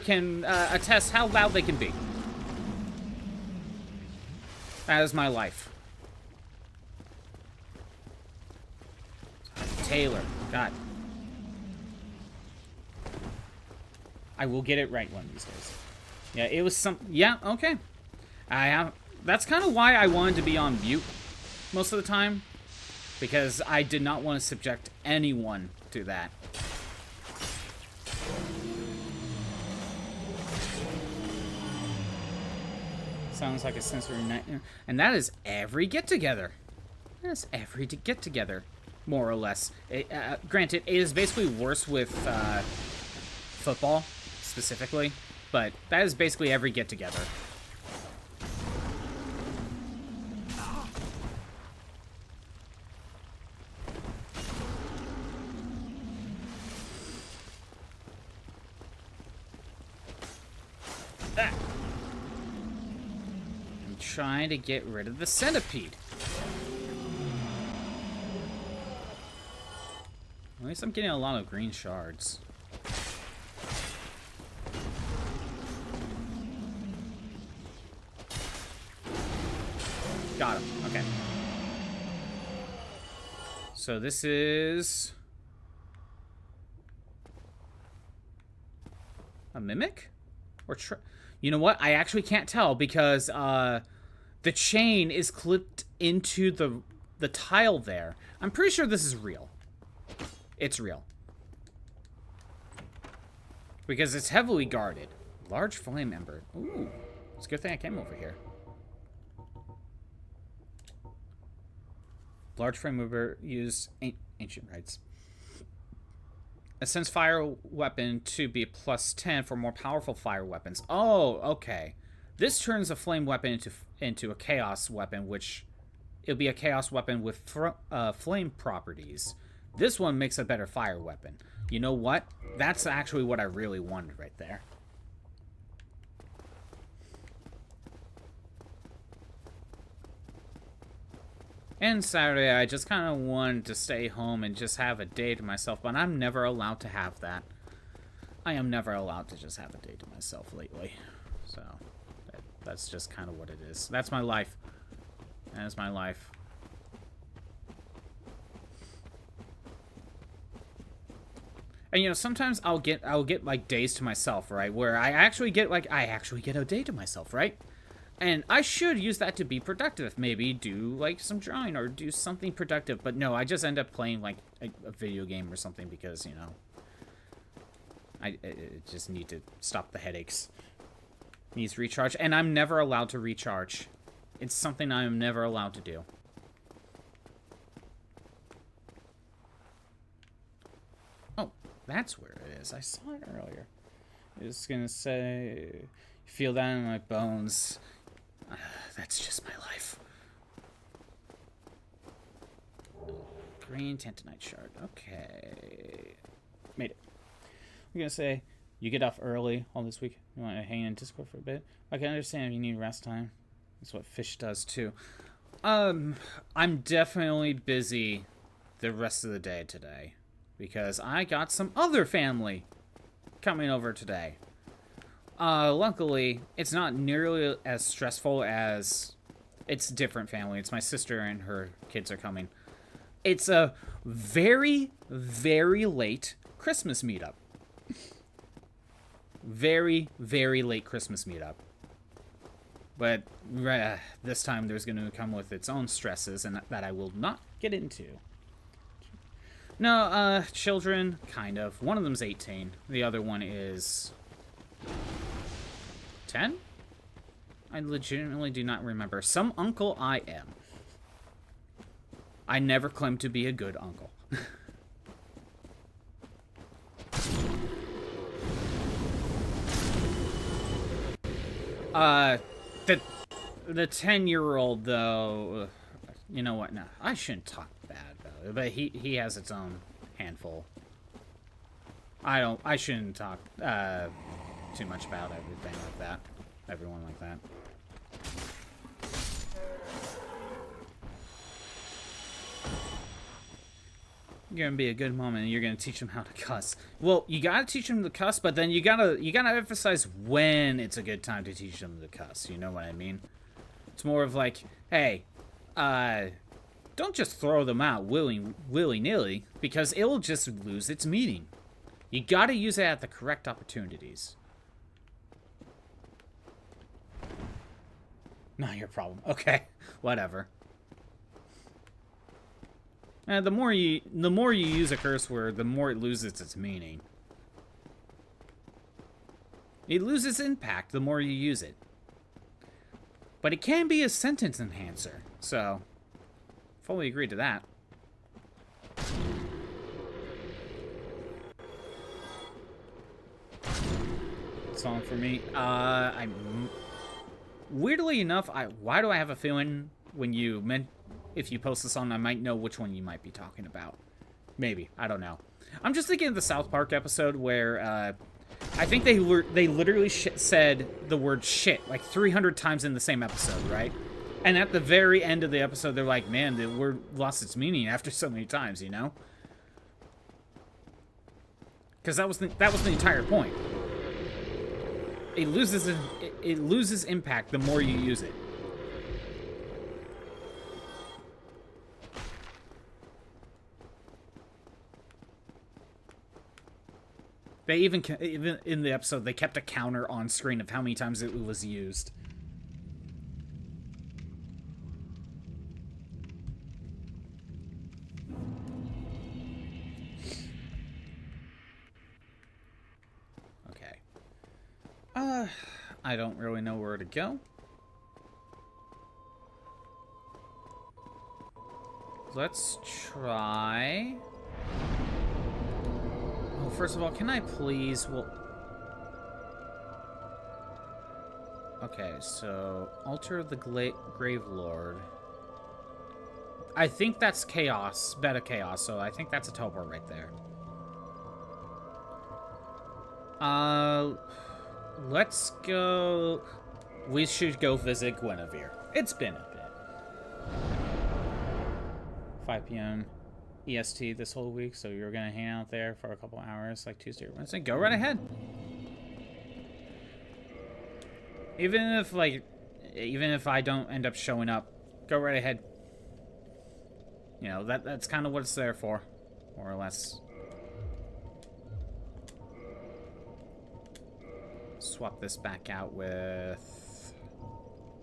can attest how loud they can be. That is my life. Taylor, God. I will get it right one of these days. Yeah, it was yeah, okay. That's kind of why I wanted to be on mute most of the time, because I did not want to subject anyone to that. Sounds like a sensory nightmare. And that is every get-together. That's every get-together, more or less. Granted, it is basically worse with football, specifically, but that is basically every get-together. Trying to get rid of the centipede. At least I'm getting a lot of green shards. Got him. Okay. So this is a mimic? Or you know what? I actually can't tell because the chain is clipped into the tile there. I'm pretty sure this is real. It's real. Because it's heavily guarded. Large flame ember. Ooh. It's a good thing I came over here. Large flame ember used ancient rites. Ascends fire weapon to be +10 for more powerful fire weapons. Oh, okay. This turns a flame weapon into a chaos weapon, which it'll be a chaos weapon with flame properties. This one makes a better fire weapon. You know what? That's actually what I really wanted right there. And Saturday, I just kind of wanted to stay home and just have a day to myself, but I'm never allowed to have that. I am never allowed to just have a day to myself lately. So, that's just kind of what it is. That's my life. That is my life. And you know, sometimes I'll get like days to myself, right? Where I actually get a day to myself, right? And I should use that to be productive. Maybe do, like, some drawing or do something productive. But no, I just end up playing, like, a video game or something because, you know, I just need to stop the headaches. Needs recharge. And I'm never allowed to recharge. It's something I am never allowed to do. That's where it is. I saw it earlier. It's gonna say, feel that in my bones. That's just my life. Green tantanite shard. Okay. Made it. I'm gonna say, you get off early all this week. You want to hang in Discord for a bit? I can understand if you need rest time. That's what Fish does too. I'm definitely busy the rest of the day today because I got some other family coming over today. Luckily, it's not nearly as stressful as it's a different family. It's my sister and her kids are coming. It's a very, very late Christmas meetup. Very, very late Christmas meetup. But this time there's going to come with its own stresses and that I will not get into. No, children, kind of. One of them's 18. The other one is 10? I legitimately do not remember. Some uncle I am. I never claimed to be a good uncle. The 10-year-old though, you know what? No, I shouldn't talk bad about it, but he has its own handful. I shouldn't talk too much about everything like that. Everyone like that. You're gonna be a good mom and you're gonna teach them how to cuss. Well, you gotta teach them to cuss, but then you gotta emphasize when it's a good time to teach them to cuss. You know what I mean? It's more of like, hey, don't just throw them out willy-nilly because it'll just lose its meaning. You gotta use it at the correct opportunities. Not your problem. Okay, whatever. The more you use a curse word, the more it loses its meaning. It loses impact the more you use it. But it can be a sentence enhancer, so fully agree to that. Song for me. Weirdly enough, why do I have a feeling if you post the song, I might know which one you might be talking about. Maybe. I don't know. I'm just thinking of the South Park episode where, I think they literally said the word shit like 300 times in the same episode, right? And at the very end of the episode, they're like, man, the word lost its meaning after so many times, you know? Because that was the entire point. It loses impact the more you use it. They even in the episode, they kept a counter on screen of how many times it was used. Okay. I don't really know where to go. Let's try... First of all, can I please... Well... Okay, so... Altar of the Grave Lord. I think that's Chaos. Beta Chaos, so I think that's a teleport right there. Let's go... We should go visit Guinevere. It's been a bit. 5 p.m. EST this whole week, so you're gonna hang out there for a couple hours, like Tuesday or Wednesday. Go right ahead. Even if I don't end up showing up, go right ahead. You know, that's kind of what it's there for, more or less. Swap this back out with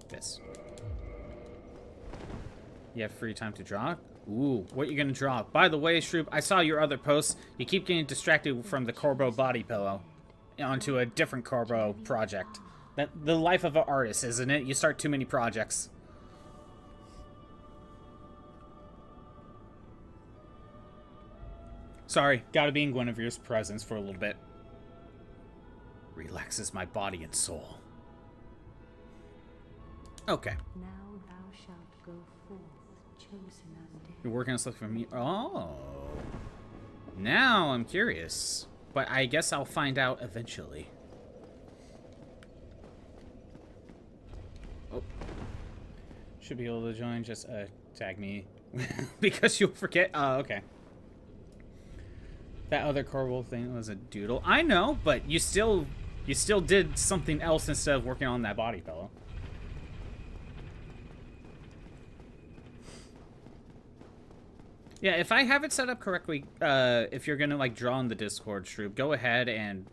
this. You have free time to draw? Ooh, what you gonna draw? By the way, Shroop, I saw your other posts. You keep getting distracted from the Corbo body pillow onto a different Corbo project. The life of an artist, isn't it? You start too many projects. Sorry, gotta be in Guinevere's presence for a little bit. Relaxes my body and soul. Okay. Now thou shalt go forth, chosen unto You're working on stuff for me. Oh. Now I'm curious. But I guess I'll find out eventually. Oh. Should be able to join. Just tag me. Because you'll forget. Oh, okay. That other Corval thing was a doodle. I know, but you still did something else instead of working on that body pillow. Yeah, if I have it set up correctly, if you're gonna like draw in the Discord, Shroob, go ahead and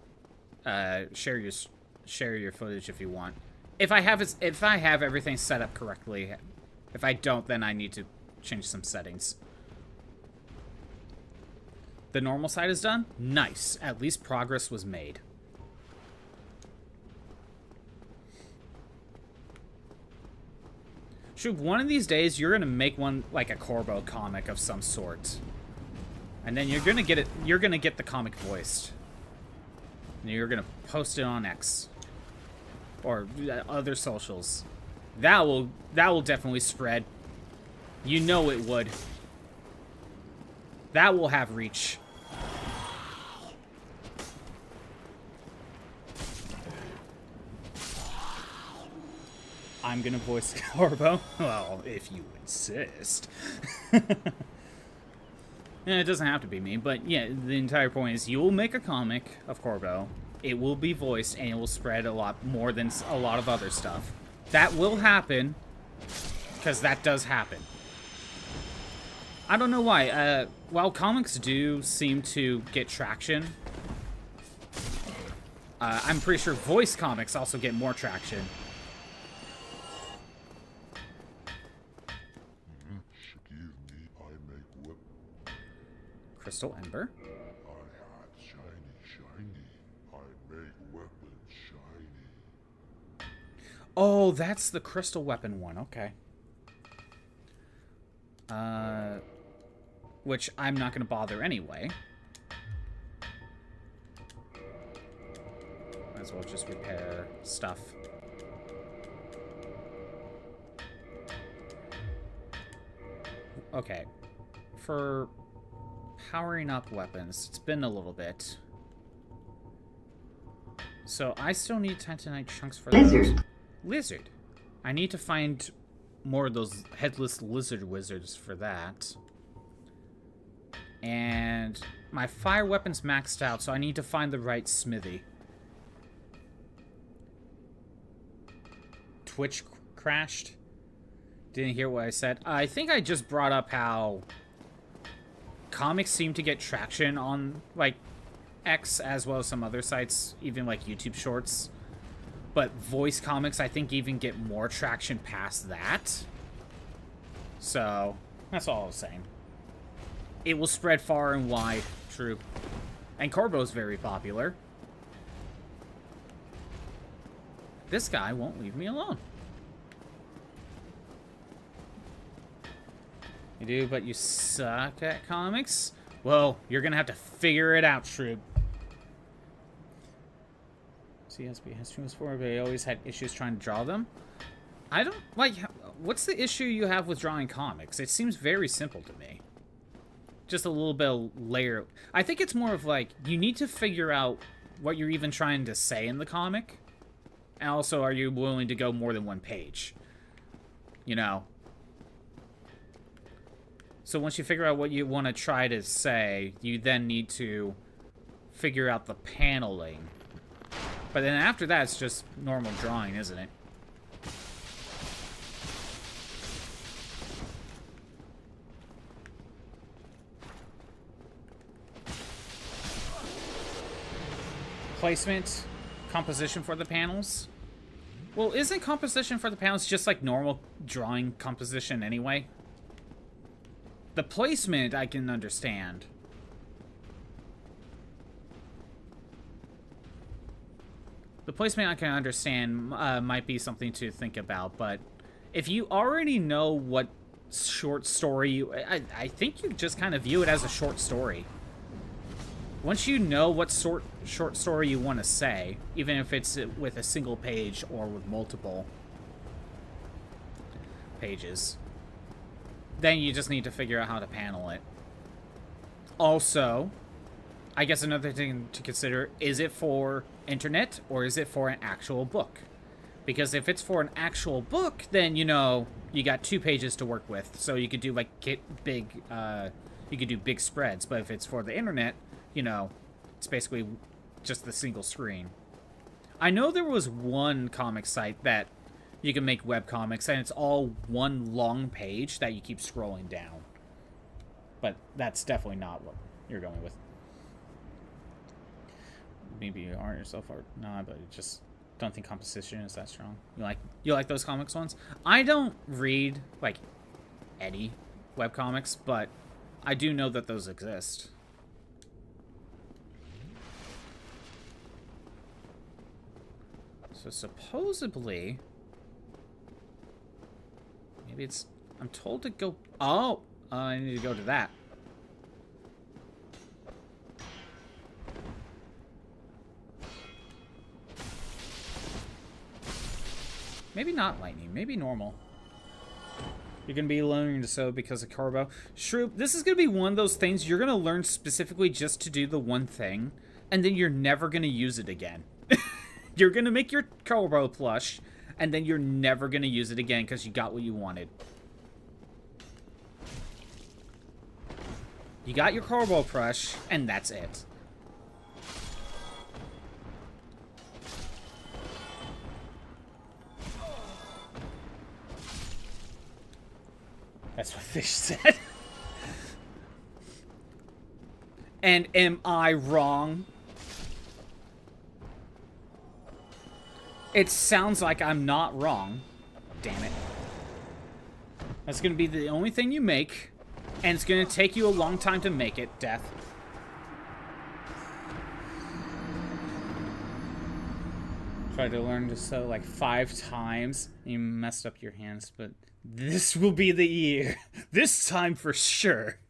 share your footage if you want. If I have everything set up correctly. If I don't, then I need to change some settings. The normal side is done? Nice. At least progress was made. Shroob, one of these days you're gonna make one like a Corbo comic of some sort. And then you're gonna get it, you're gonna get the comic voiced. And you're gonna post it on X. Or other socials. That will definitely spread. You know it would. That will have reach. I'm gonna voice Corbo. Well, if you insist. Yeah, it doesn't have to be me, but yeah, the entire point is you will make a comic of Corbo. It will be voiced, and it will spread a lot more than a lot of other stuff. That will happen, because that does happen. I don't know why. While comics do seem to get traction, I'm pretty sure voice comics also get more traction. Crystal Ember. Oh, that's the crystal weapon one. Okay. Which I'm not going to bother anyway. Might as well just repair stuff. Okay. For powering up weapons, it's been a little bit. So I still need Titanite chunks for that. Lizard. I need to find more of those headless lizard wizards for that. And my fire weapon's maxed out, so I need to find the right smithy. Twitch crashed. Didn't hear what I said. I think I just brought up how comics seem to get traction on, like, X as well as some other sites, even like YouTube Shorts. But voice comics, I think, even get more traction past that. So, that's all I was saying. It will spread far and wide, true. And Corbo's very popular. This guy won't leave me alone. You do, but you suck at comics? Well, you're gonna have to figure it out, Shroob. CSB history was for, but I always had issues trying to draw them. I don't, like, what's the issue you have with drawing comics? It seems very simple to me. Just a little bit of layer. I think it's more of like, you need to figure out what you're even trying to say in the comic. And also, are you willing to go more than one page? You know? So once you figure out what you want to try to say, you then need to figure out the paneling. But then after that, it's just normal drawing, isn't it? Placement, composition for the panels. Well, isn't composition for the panels just like normal drawing composition anyway? The placement I can understand. The placement I can understand might be something to think about, but if you already know what short story I think you just kind of view it as a short story. Once you know what short story you want to say, even if it's with a single page or with multiple pages, then you just need to figure out how to panel it. Also, I guess another thing to consider, is it for internet or is it for an actual book? Because if it's for an actual book, then, you know, you got 2 pages to work with. So you could do, like, you could do big spreads. But if it's for the internet, you know, it's basically just the single screen. I know there was one comic site that you can make webcomics, and it's all one long page that you keep scrolling down. But that's definitely not what you're going with. Maybe you aren't yourself or not, but it just... don't think composition is that strong. You like those comics ones? I don't read, like, any webcomics, but I do know that those exist. So supposedly, maybe it's, I'm told to go, oh, I need to go to that. Maybe not lightning, maybe normal. You're going to be learning to sew because of Carbo. Shroop, this is going to be one of those things you're going to learn specifically just to do the one thing, and then you're never going to use it again. You're going to make your Carbo plush, and then you're never going to use it again because you got what you wanted. You got your Carbo plush, and that's it. That's what Fish said. And am I wrong? It sounds like I'm not wrong. Damn it. That's going to be the only thing you make. And it's going to take you a long time to make it, Death. Tried to learn to sew like 5 times. You messed up your hands, but... this will be the year. This time for sure.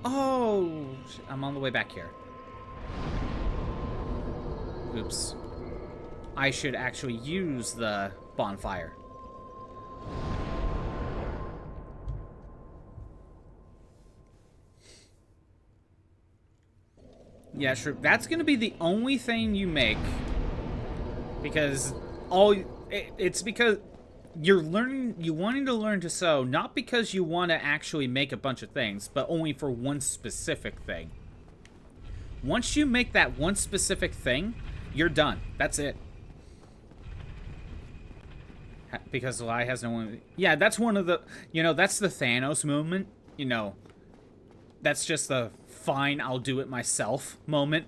Oh, I'm on the way back here. Oops. I should actually use the bonfire. Yeah, sure. That's going to be the only thing you make. Because it's because you're wanting to learn to sew, not because you want to actually make a bunch of things, but only for one specific thing. Once you make that one specific thing, you're done. That's it. Because the lie has no one... yeah, that's one of the... you know, that's the Thanos moment. You know, that's just the fine, I'll do it myself moment.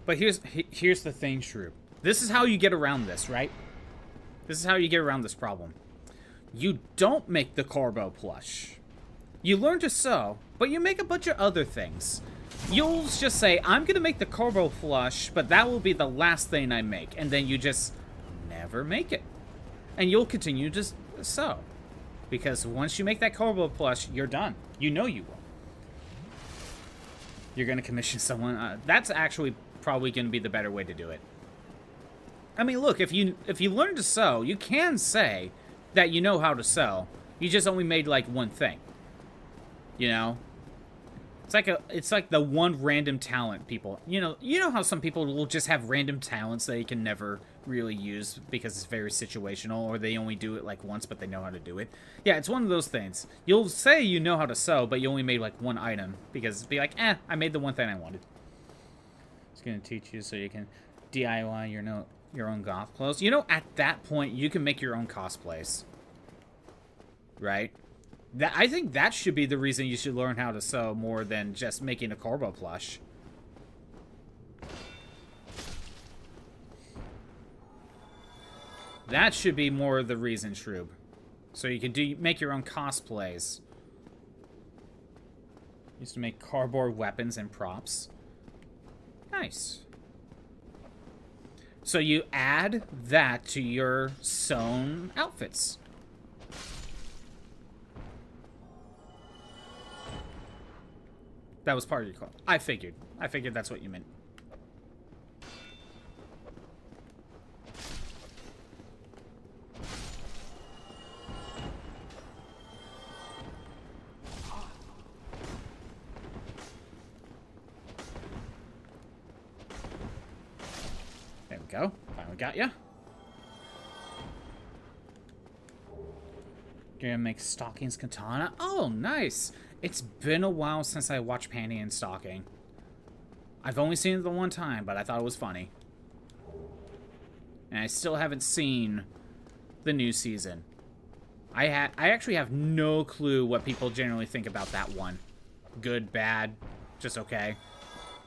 But here's the thing, Shrew. This is how you get around this, right? This is how you get around this problem. You don't make the Carbo plush. You learn to sew, but you make a bunch of other things. You'll just say, I'm going to make the Carbo plush, but that will be the last thing I make. And then you just never make it. And you'll continue to sew. Because once you make that Carbo plush, you're done. You know you will. You're going to commission someone. That's actually probably going to be the better way to do it. I mean, look, if you learn to sew, you can say that you know how to sew. You just only made like one thing. You know? It's like the one random talent people. You know how some people will just have random talents they can never really use because it's very situational, or they only do it like once but they know how to do it. Yeah, it's one of those things. You'll say you know how to sew, but you only made like one item because it'd be like, I made the one thing I wanted. It's gonna teach you so you can DIY your own goth clothes. You know, at that point you can make your own cosplays. Right? I think that should be the reason you should learn how to sew more than just making a Carbo plush. That should be more of the reason, Shroob. So you can make your own cosplays. Used to make cardboard weapons and props. Nice. So you add that to your sewn outfits. That was part of your call. I figured that's what you meant. There we go. Finally got ya. Gonna make stockings katana. Oh, nice. It's been a while since I watched Panty and Stocking. I've only seen it the one time, but I thought it was funny. And I still haven't seen the new season. I actually have no clue what people generally think about that one. Good, bad, just okay.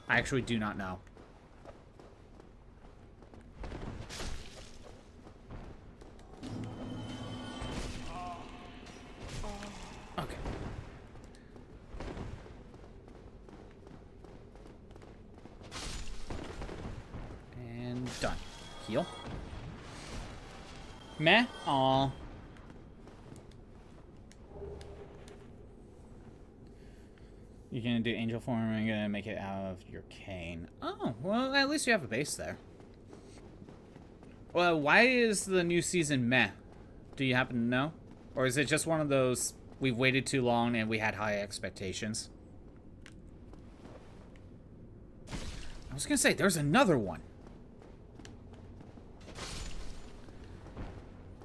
I actually do not know. Okay. And done. Heal. Meh. Aw. You're gonna do angel form and you're gonna make it out of your cane. Oh, well, at least you have a base there. Well, why is the new season meh? Do you happen to know? Or is it just one of those, we've waited too long and we had high expectations? I was gonna say, there's another one.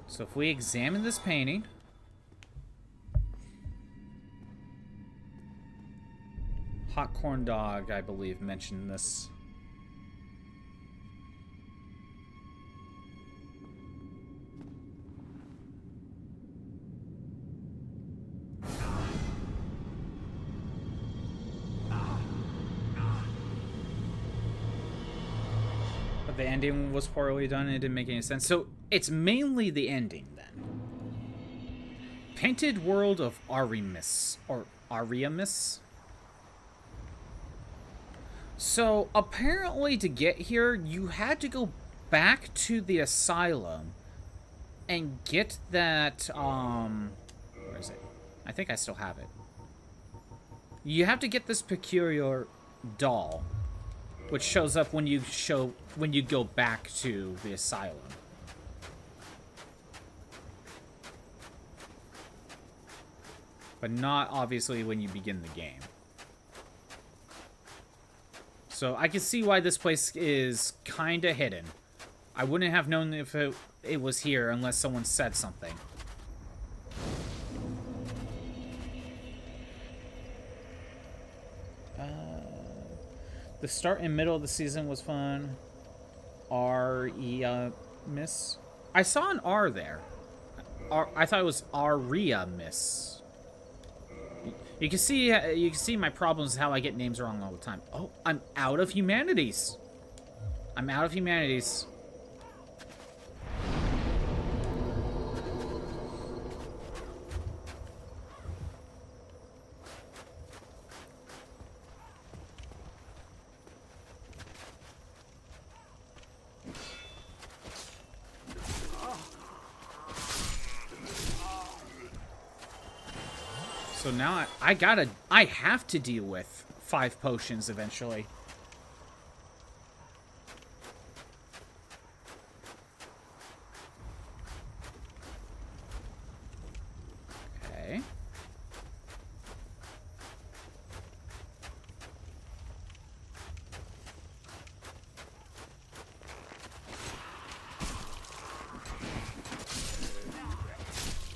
So if we examine this painting... Hot Corn Dog, I believe, mentioned this. But the ending was poorly done and it didn't make any sense. So it's mainly the ending then. Painted World of Ariamis. Or Ariamis? So, apparently to get here, you had to go back to the asylum and get that, where is it? I think I still have it. You have to get this peculiar doll, which shows up when you go back to the asylum. But not, obviously, when you begin the game. So I can see why this place is kind of hidden. I wouldn't have known if it was here unless someone said something. The start and middle of the season was fun. Ariamis. I saw an R there. I thought it was Ariamis. You can see my problems how I get names wrong all the time. Oh, I'm out of humanities. I'm out of humanities. So now I have to deal with 5 potions eventually. Okay.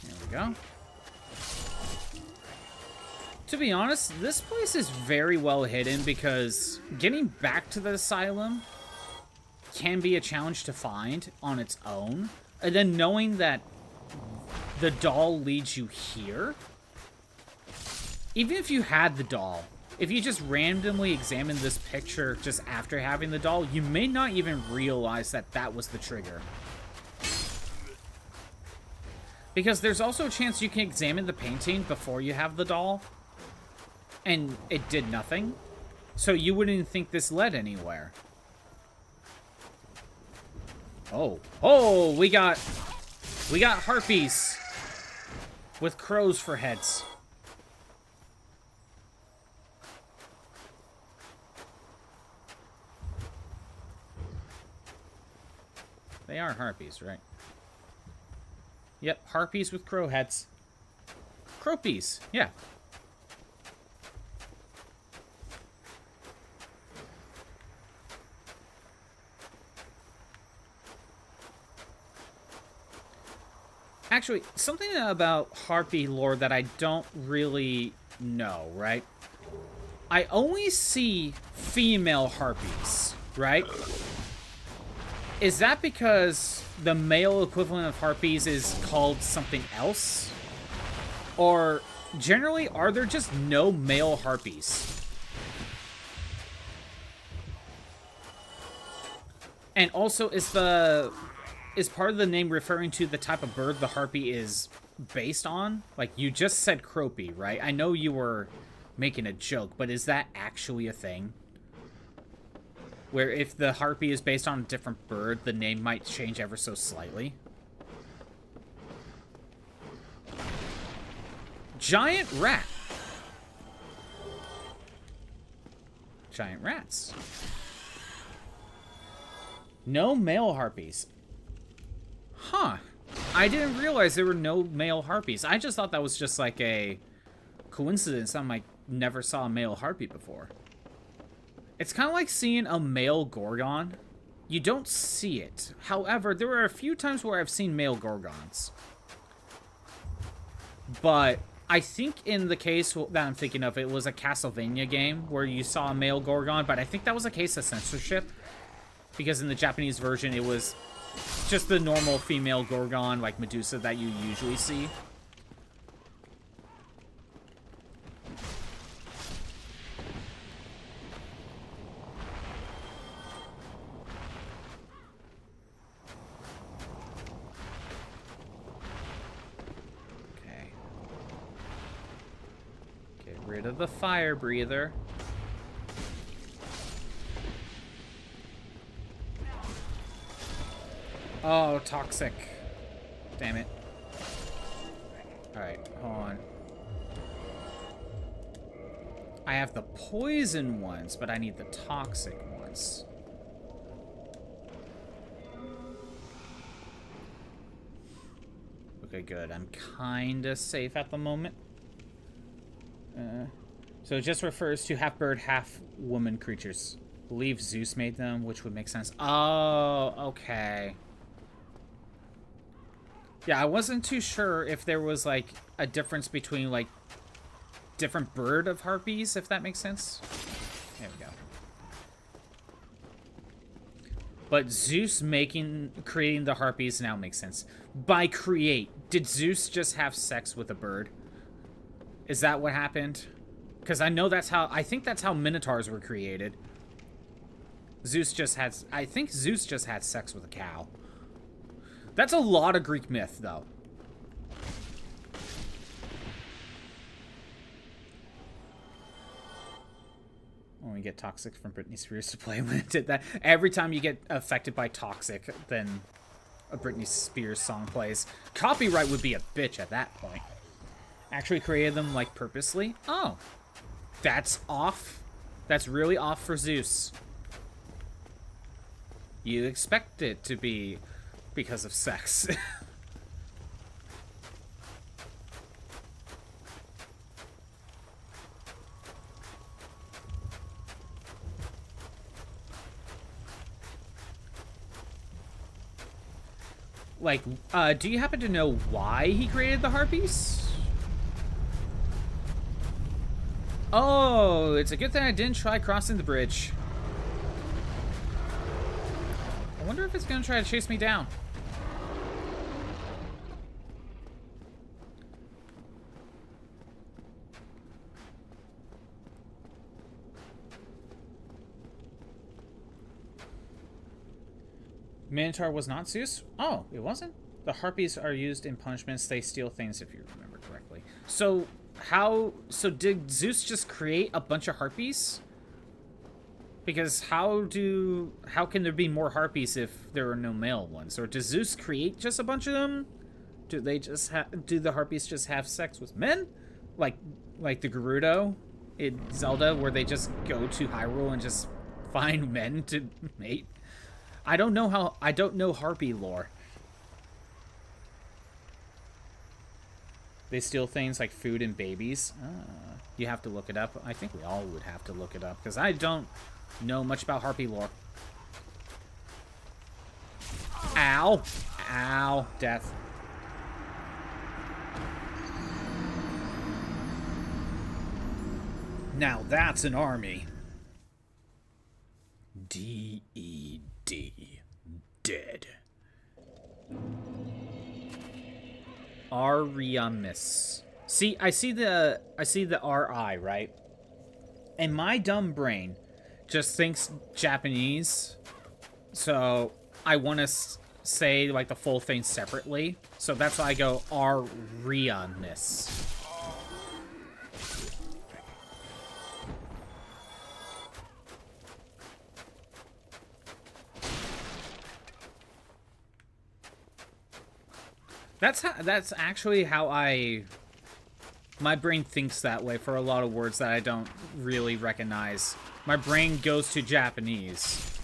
There we go. To be honest, this place is very well hidden because getting back to the asylum can be a challenge to find on its own. And then knowing that the doll leads you here, even if you had the doll, if you just randomly examined this picture just after having the doll, you may not even realize that that was the trigger. Because there's also a chance you can examine the painting before you have the doll. And it did nothing, so you wouldn't think this led anywhere. Oh, we got harpies with crows for heads. They are harpies, right? Yep, harpies with crow heads. Cropies, yeah. Actually, something about harpy lore that I don't really know, right? I only see female harpies, right? Is that because the male equivalent of harpies is called something else? Or, generally, are there just no male harpies? And also, is part of the name referring to the type of bird the harpy is based on? Like, you just said cropy, right? I know you were making a joke, but is that actually a thing? Where if the harpy is based on a different bird, the name might change ever so slightly. Giant rat. Giant rats. No male harpies. Huh. I didn't realize there were no male harpies. I just thought that was just like a coincidence. I might never saw a male harpy before. It's kind of like seeing a male Gorgon. You don't see it. However, there were a few times where I've seen male Gorgons. But I think in the case that I'm thinking of, it was a Castlevania game where you saw a male Gorgon, but I think that was a case of censorship. Because in the Japanese version, it was just the normal female Gorgon, like Medusa, that you usually see. Okay. Get rid of the fire breather. Oh, toxic. Damn it. Alright, hold on. I have the poison ones, but I need the toxic ones. Okay, good. I'm kinda safe at the moment. So it just refers to half-bird, half-woman creatures. I believe Zeus made them, which would make sense. Oh, okay. Yeah, I wasn't too sure if there was, like, a difference between, like, different bird of harpies, if that makes sense. There we go. But Zeus creating the harpies now makes sense. By create, did Zeus just have sex with a bird? Is that what happened? Because I know I think that's how minotaurs were created. I think Zeus just had sex with a cow. That's a lot of Greek myth, though. When we get toxic from Britney Spears to play when it did that. Every time you get affected by toxic, then a Britney Spears song plays. Copyright would be a bitch at that point. Actually created them, like, purposely? Oh. That's off. That's really off for Zeus. You expect it to be because of sex. Like, do you happen to know why he created the harpies? Oh, it's a good thing I didn't try crossing the bridge. I wonder if it's gonna try to chase me down. Minotaur was not Zeus? Oh, it wasn't? The harpies are used in punishments. They steal things, if you remember correctly. So, did Zeus just create a bunch of harpies? Because how can there be more harpies if there are no male ones? Or does Zeus create just a bunch of them? Do the harpies just have sex with men? Like the Gerudo in Zelda, where they just go to Hyrule and just find men to mate? I don't know harpy lore. They steal things like food and babies. You have to look it up. I think we all would have to look it up, because I don't know much about harpy lore. Ow. Ow. Death. Now that's an army. D-E-D. Dead. Ariamis. See, I see the R-I, right? And my dumb brain just thinks Japanese. So I want to say like the full thing separately. So that's why I go Ariamis. That's actually how my brain thinks that way for a lot of words that I don't really recognize. My brain goes to Japanese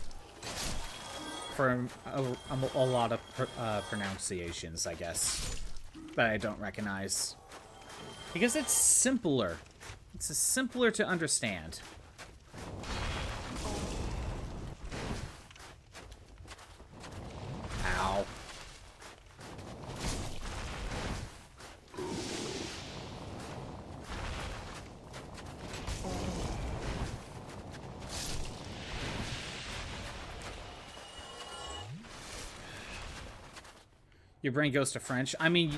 for a lot of pronunciations, I guess, that I don't recognize. Because it's simpler. It's simpler to understand. Ow. Your brain goes to French. I mean,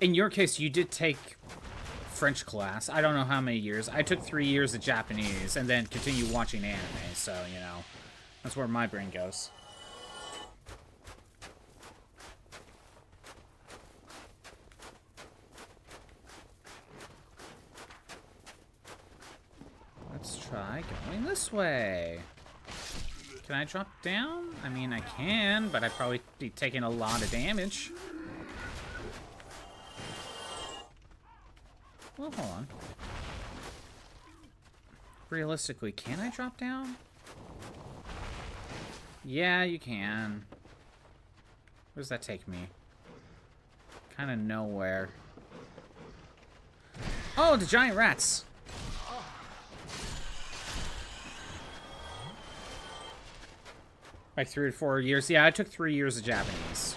in your case, you did take French class. I don't know how many years. I took 3 years of Japanese and then continued watching anime. So, you know, that's where my brain goes. Let's try going this way. Can I drop down? I mean, I can, but I'd probably be taking a lot of damage. Well, hold on. Realistically, can I drop down? Yeah, you can. Where does that take me? Kind of nowhere. Oh, the giant rats! Like 3 or 4 years. Yeah, I took 3 years of Japanese.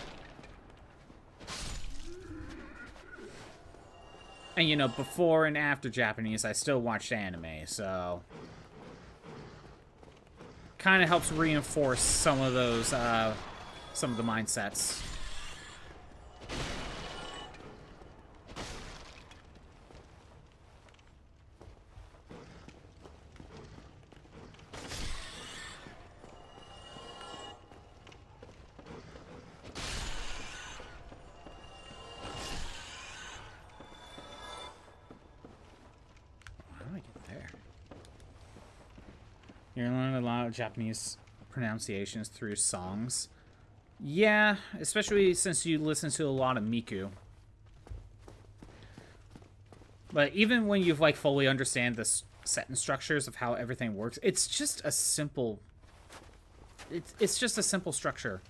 And, you know, before and after Japanese, I still watched anime, so... kind of helps reinforce some of those, some of the mindsets. You're learning a lot of Japanese pronunciations through songs. Yeah, especially since you listen to a lot of Miku. But even when you've like fully understand the sentence structures of how everything works, it's just a simple... It's just a simple structure.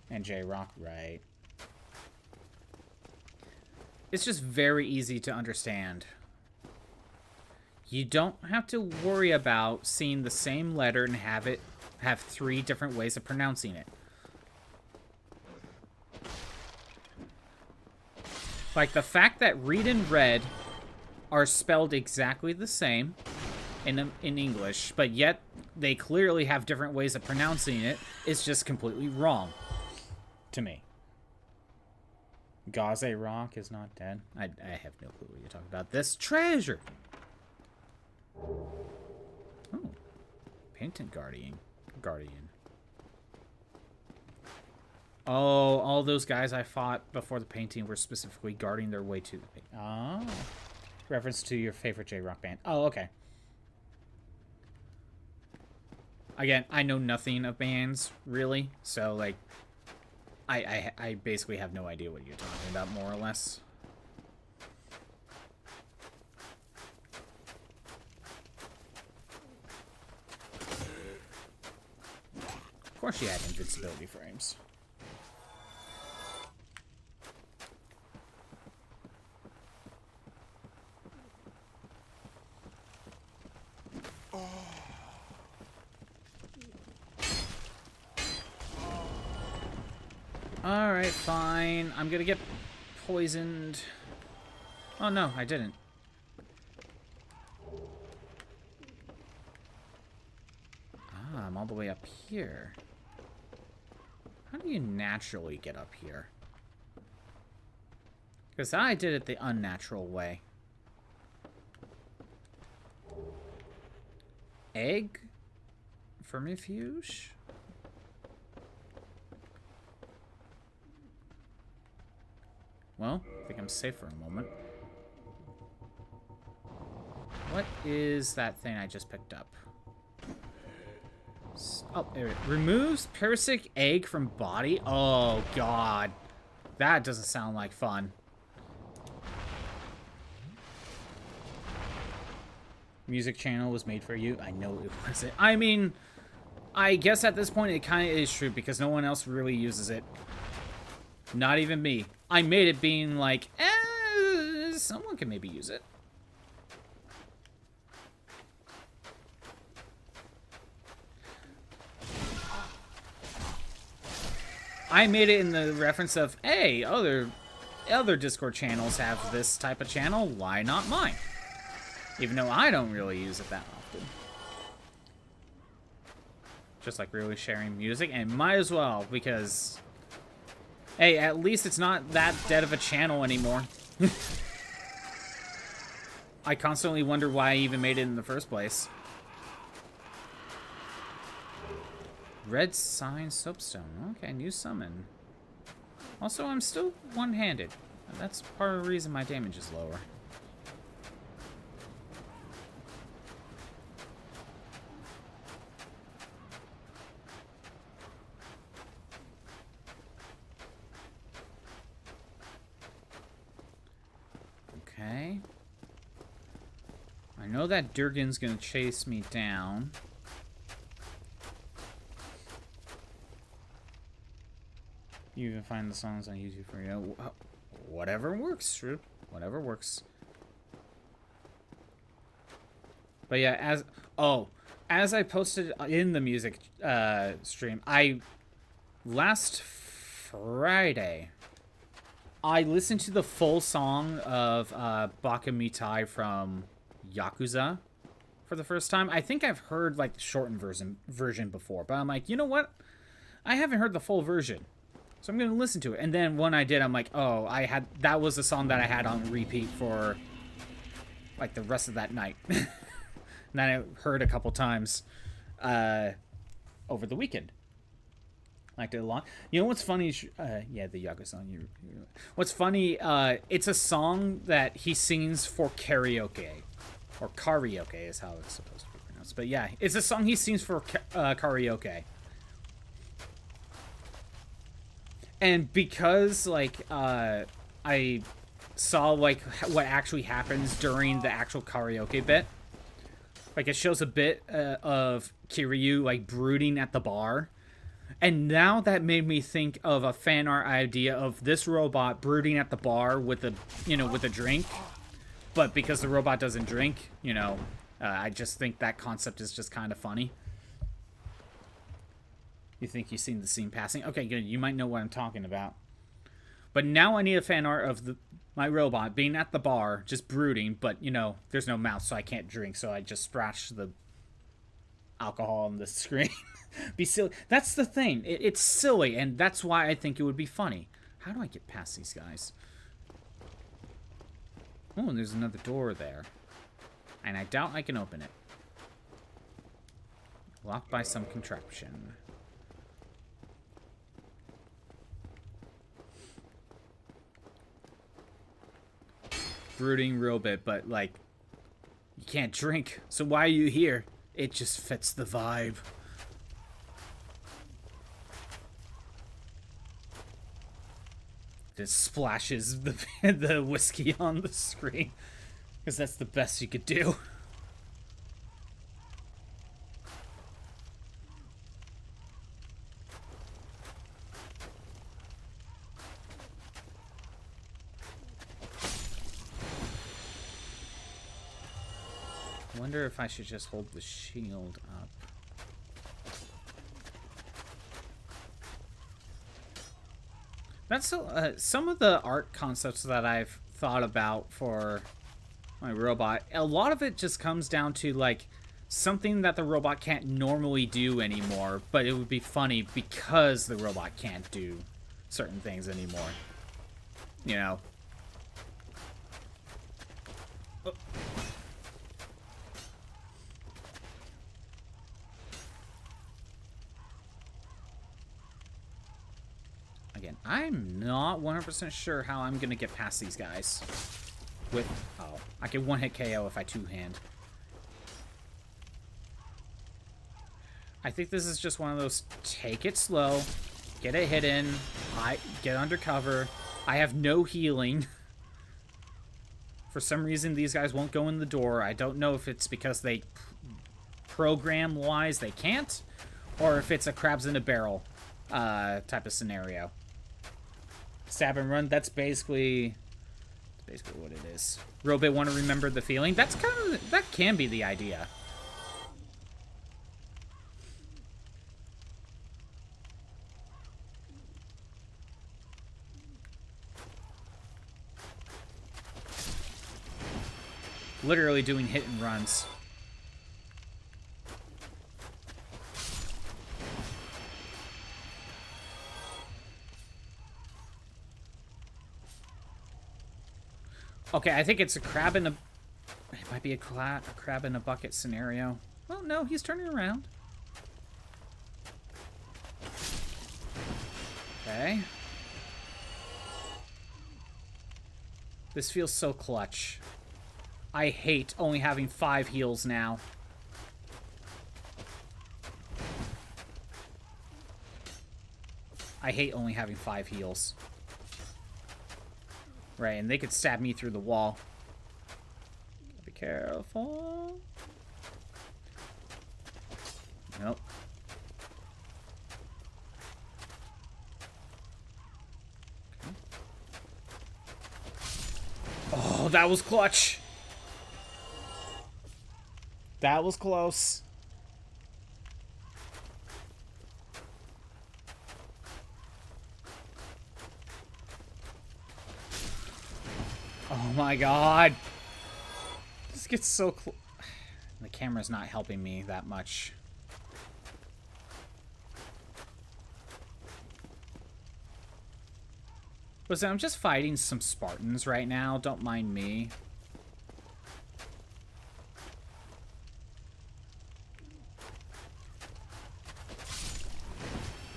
And J-Rock, right. It's just very easy to understand. You don't have to worry about seeing the same letter and have 3 different ways of pronouncing it. Like the fact that read and red are spelled exactly the same in English, but yet they clearly have different ways of pronouncing it is just completely wrong to me. Gaze Rock is not dead. I have no clue what you're talking about. This treasure. Oh, Painted Guardian. Oh, all those guys I fought before the painting were specifically guarding their way to the painting. Oh, reference to your favorite J-Rock band. Oh, okay. Again, I know nothing of bands, really, so, like, I basically have no idea what you're talking about, more or less. Of course she had invincibility frames. Alright, fine. I'm gonna get poisoned. Oh no, I didn't. Ah, I'm all the way up here. How do you naturally get up here? Because I did it the unnatural way. Egg? Vermifuge? Well, I think I'm safe for a moment. What is that thing I just picked up? Oh, there it is. Removes parasitic egg from body? Oh, God. That doesn't sound like fun. Music channel was made for you. I know it wasn't. I mean, I guess at this point it kind of is true because no one else really uses it. Not even me. I made it being like, someone can maybe use it. I made it in the reference of, hey, other Discord channels have this type of channel, why not mine? Even though I don't really use it that often. Just like really sharing music, and might as well, because... Hey, at least it's not that dead of a channel anymore. I constantly wonder why I even made it in the first place. Red Sign Soapstone. Okay, new summon. Also, I'm still one-handed. That's part of the reason my damage is lower. Okay. I know that Durgan's gonna chase me down. You can find the songs on YouTube for you. Whatever works, true. Whatever works. But yeah, as I posted in the music stream, last Friday, I listened to the full song of Baka Mitai from Yakuza for the first time. I think I've heard like the shortened version before, but I'm like, you know what? I haven't heard the full version. So I'm going to listen to it. And then when I did, I'm like, oh, that was the song that I had on repeat for like the rest of that night. And then I heard a couple times over the weekend. Liked it a lot. You know what's funny? Yeah, the Yakuza song. What's funny? It's a song that he sings for karaoke, or karaoke is how it's supposed to be pronounced. But yeah, it's a song he sings for karaoke. And because like I saw like what actually happens during the actual karaoke bit, like it shows a bit of Kiryu like brooding at the bar. And now that made me think of a fan art idea of this robot brooding at the bar with a, with a drink. But because the robot doesn't drink, I just think that concept is just kind of funny. You think you've seen the scene passing? Okay, good. You might know what I'm talking about. But now I need a fan art of my robot being at the bar, just brooding, but, there's no mouth, so I can't drink, so I just splash the alcohol on the screen. Be silly. That's the thing. It's silly, and that's why I think it would be funny. How do I get past these guys? Oh, and there's another door there. And I doubt I can open it. Locked by some contraption. Brooding real bit, but, like, you can't drink, so why are you here? It just fits the vibe. Just splashes the whiskey on the screen. Because that's the best you could do. I wonder if I should just hold the shield up. That's some of the art concepts that I've thought about for my robot. A lot of it just comes down to like something that the robot can't normally do anymore, but it would be funny because the robot can't do certain things anymore. You know? Oh. Again, I'm not 100% sure how I'm going to get past these guys. With... Oh, I can one-hit KO if I two-hand. I think this is just one of those take it slow, get a hit in, get under cover. I have no healing. For some reason, these guys won't go in the door. I don't know if it's because they program-wise they can't, or if it's a crabs in a barrel type of scenario. Stab and run, that's basically what it is. Robot want to remember the feeling. That can be the idea. Literally doing hit and runs. Okay, I think it's a crab in a... It might be a crab in a bucket scenario. Well, no, he's turning around. Okay. This feels so clutch. I hate only having 5 heals now. I hate only having 5 heals. Right, and they could stab me through the wall. Be careful. Nope. Okay. Oh, that was clutch. That was close. Oh my god. This gets so close. The camera's not helping me that much. Listen, I'm just fighting some Spartans right now. Don't mind me.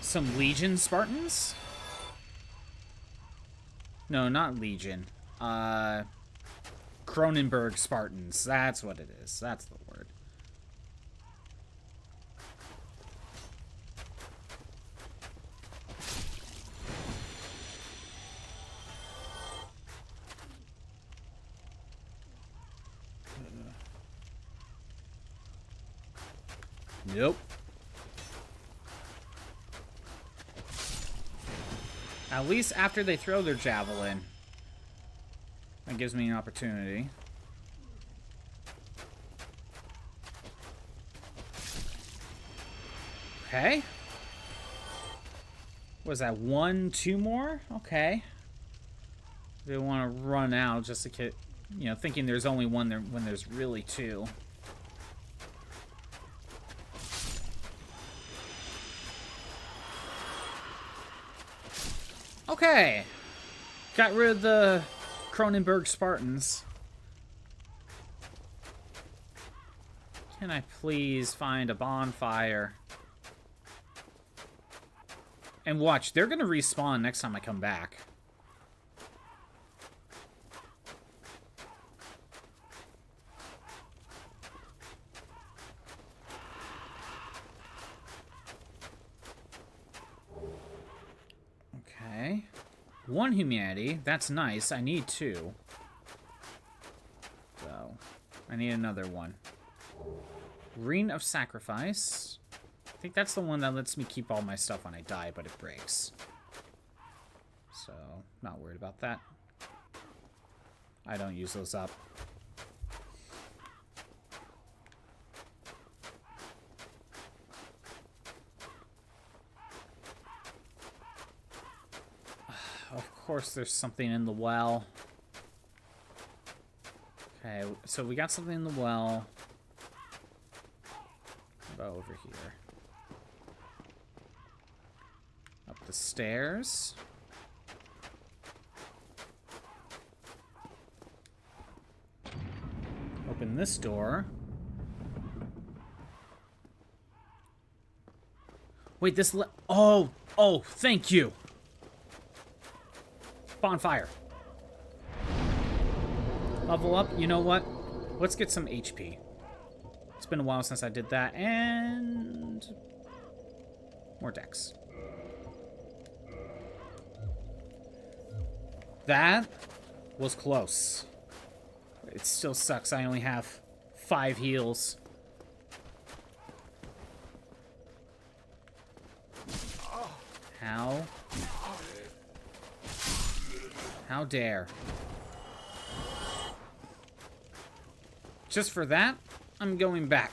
Some Legion Spartans? No, not Legion. Cronenberg Spartans. That's what it is. That's the word. Nope. At least after they throw their javelin. That gives me an opportunity. Okay. Was that 1, 2 more? Okay. They want to run out just to get, you know, thinking there's only one there when there's really 2. Okay. Got rid of the Cronenberg Spartans. Can I please find a bonfire? And watch, they're gonna respawn next time I come back. Okay. 1 humanity. That's nice. I need 2. So, I need another one. Ring of Sacrifice. I think that's the one that lets me keep all my stuff when I die, but it breaks. So, not worried about that. I don't use those up. Of course, there's something in the well. Okay, so we got something in the well. What about over here? Up the stairs. Open this door. Wait, this oh, thank you. Bonfire. Level up. You know what? Let's get some HP. It's been a while since I did that. And more dex. That was close. It still sucks. I only have 5 heals. How dare. Just for that, I'm going back.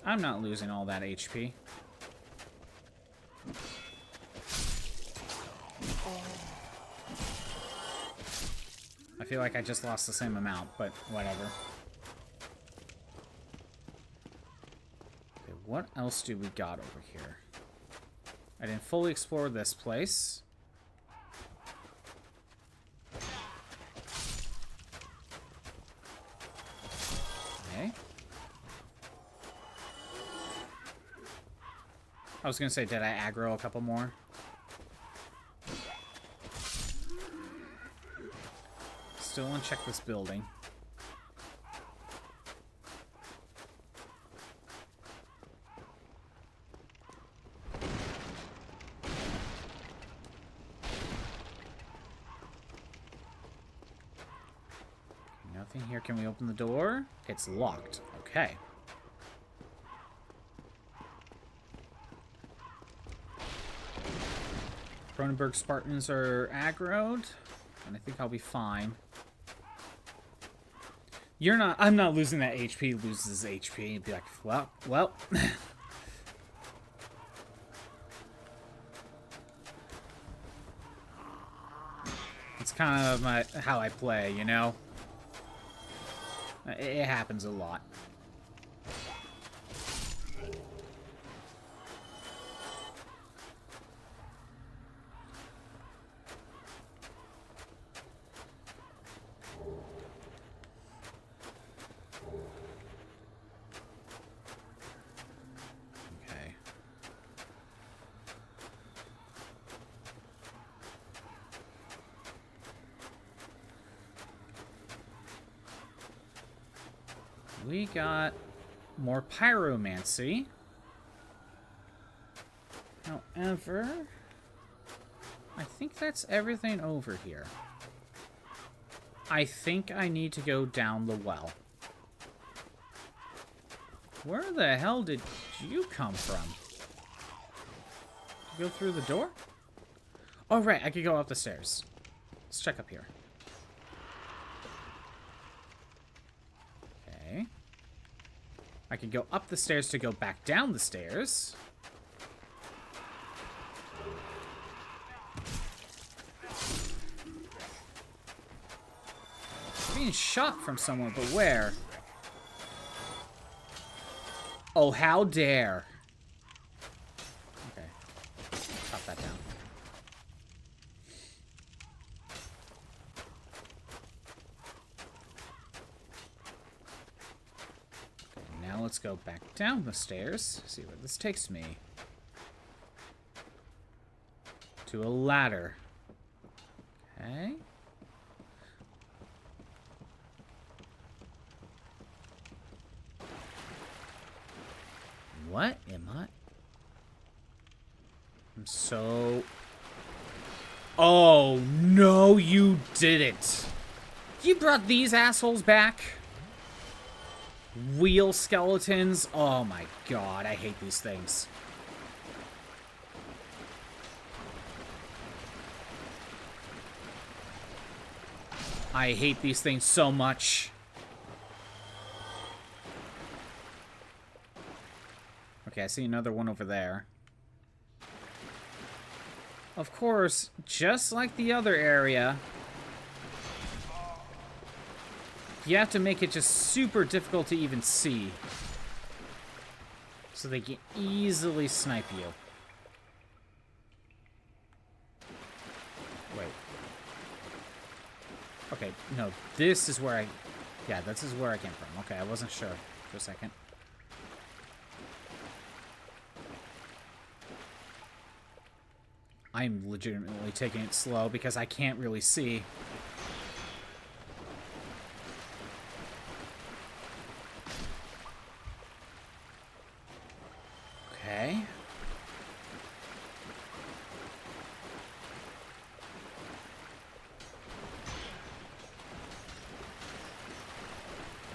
I'm not losing all that HP. I feel like I just lost the same amount, but whatever. Okay, what else do we got over here? I didn't fully explore this place. Okay. I was gonna say, did I aggro a couple more? Still want to check this building. Nothing here. Can we open the door? It's locked. Okay. Cronenberg Spartans are aggroed, and I think I'll be fine. You're not. I'm not losing that HP. Loses HP. Be like, well. It's kind of how I play, you know. It happens a lot. We got more pyromancy. However, I think that's everything over here. I think I need to go down the well. Where the hell did you come from? Did you go through the door? Oh, right, I could go up the stairs. Let's check up here. Okay. I could go up the stairs to go back down the stairs. I'm being shot from somewhere, but where? Oh, how dare. Okay. Chop that down. Okay, now let's go back down the stairs. See where this takes me. To a ladder. Okay. what am I? I'm so... Oh, no, you didn't. You brought these assholes back? Wheel skeletons? Oh my god, I hate these things. I hate these things so much. Okay, I see another one over there. Of course, just like the other area, you have to make it just super difficult to even see. So they can easily snipe you. Wait. Okay, no, this is where I... Yeah, this is where I came from. Okay, I wasn't sure for a second. I'm legitimately taking it slow because I can't really see. Okay.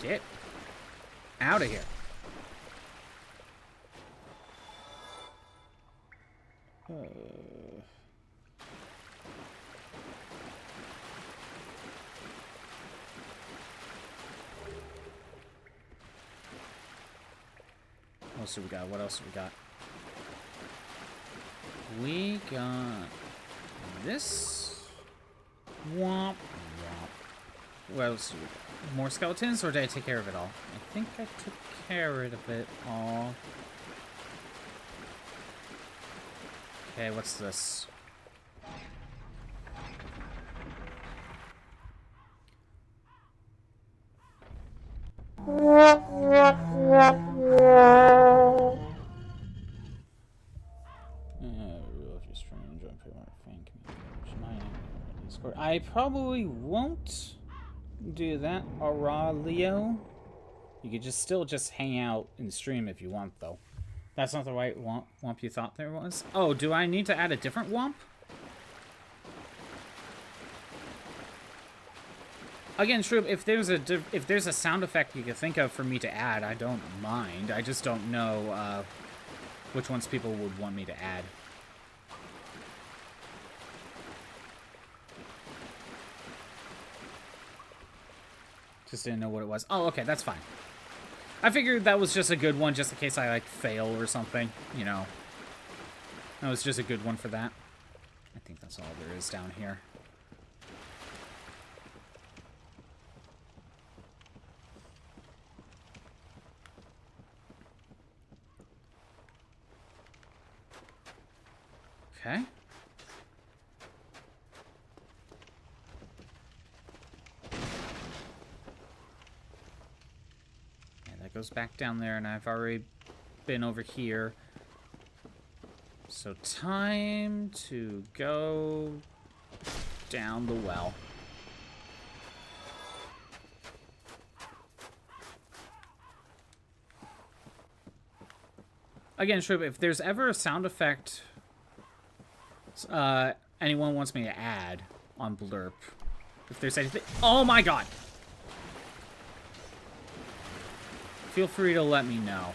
Get out of here. What else do we got? What else do we got? We got this. Womp, womp. What else do we got? More skeletons, or did I take care of it all? I think I took care of it all. Okay, what's this? I probably won't do that, Aurelio. You could just still just hang out and stream if you want, though. That's not the right womp you thought there was. Oh, do I need to add a different womp? Again, Shroom, if there's a sound effect you could think of for me to add, I don't mind. I just don't know which ones people would want me to add. Just didn't know what it was. Oh, okay, that's fine. I figured that was just a good one, just in case I, like, fail or something, you know. That was just a good one for that. I think that's all there is down here. Okay. Goes back down there, and I've already been over here. So time to go down the well. Again, Shrub, if there's ever a sound effect anyone wants me to add on Blurp, if there's anything... Oh my god! Feel free to let me know.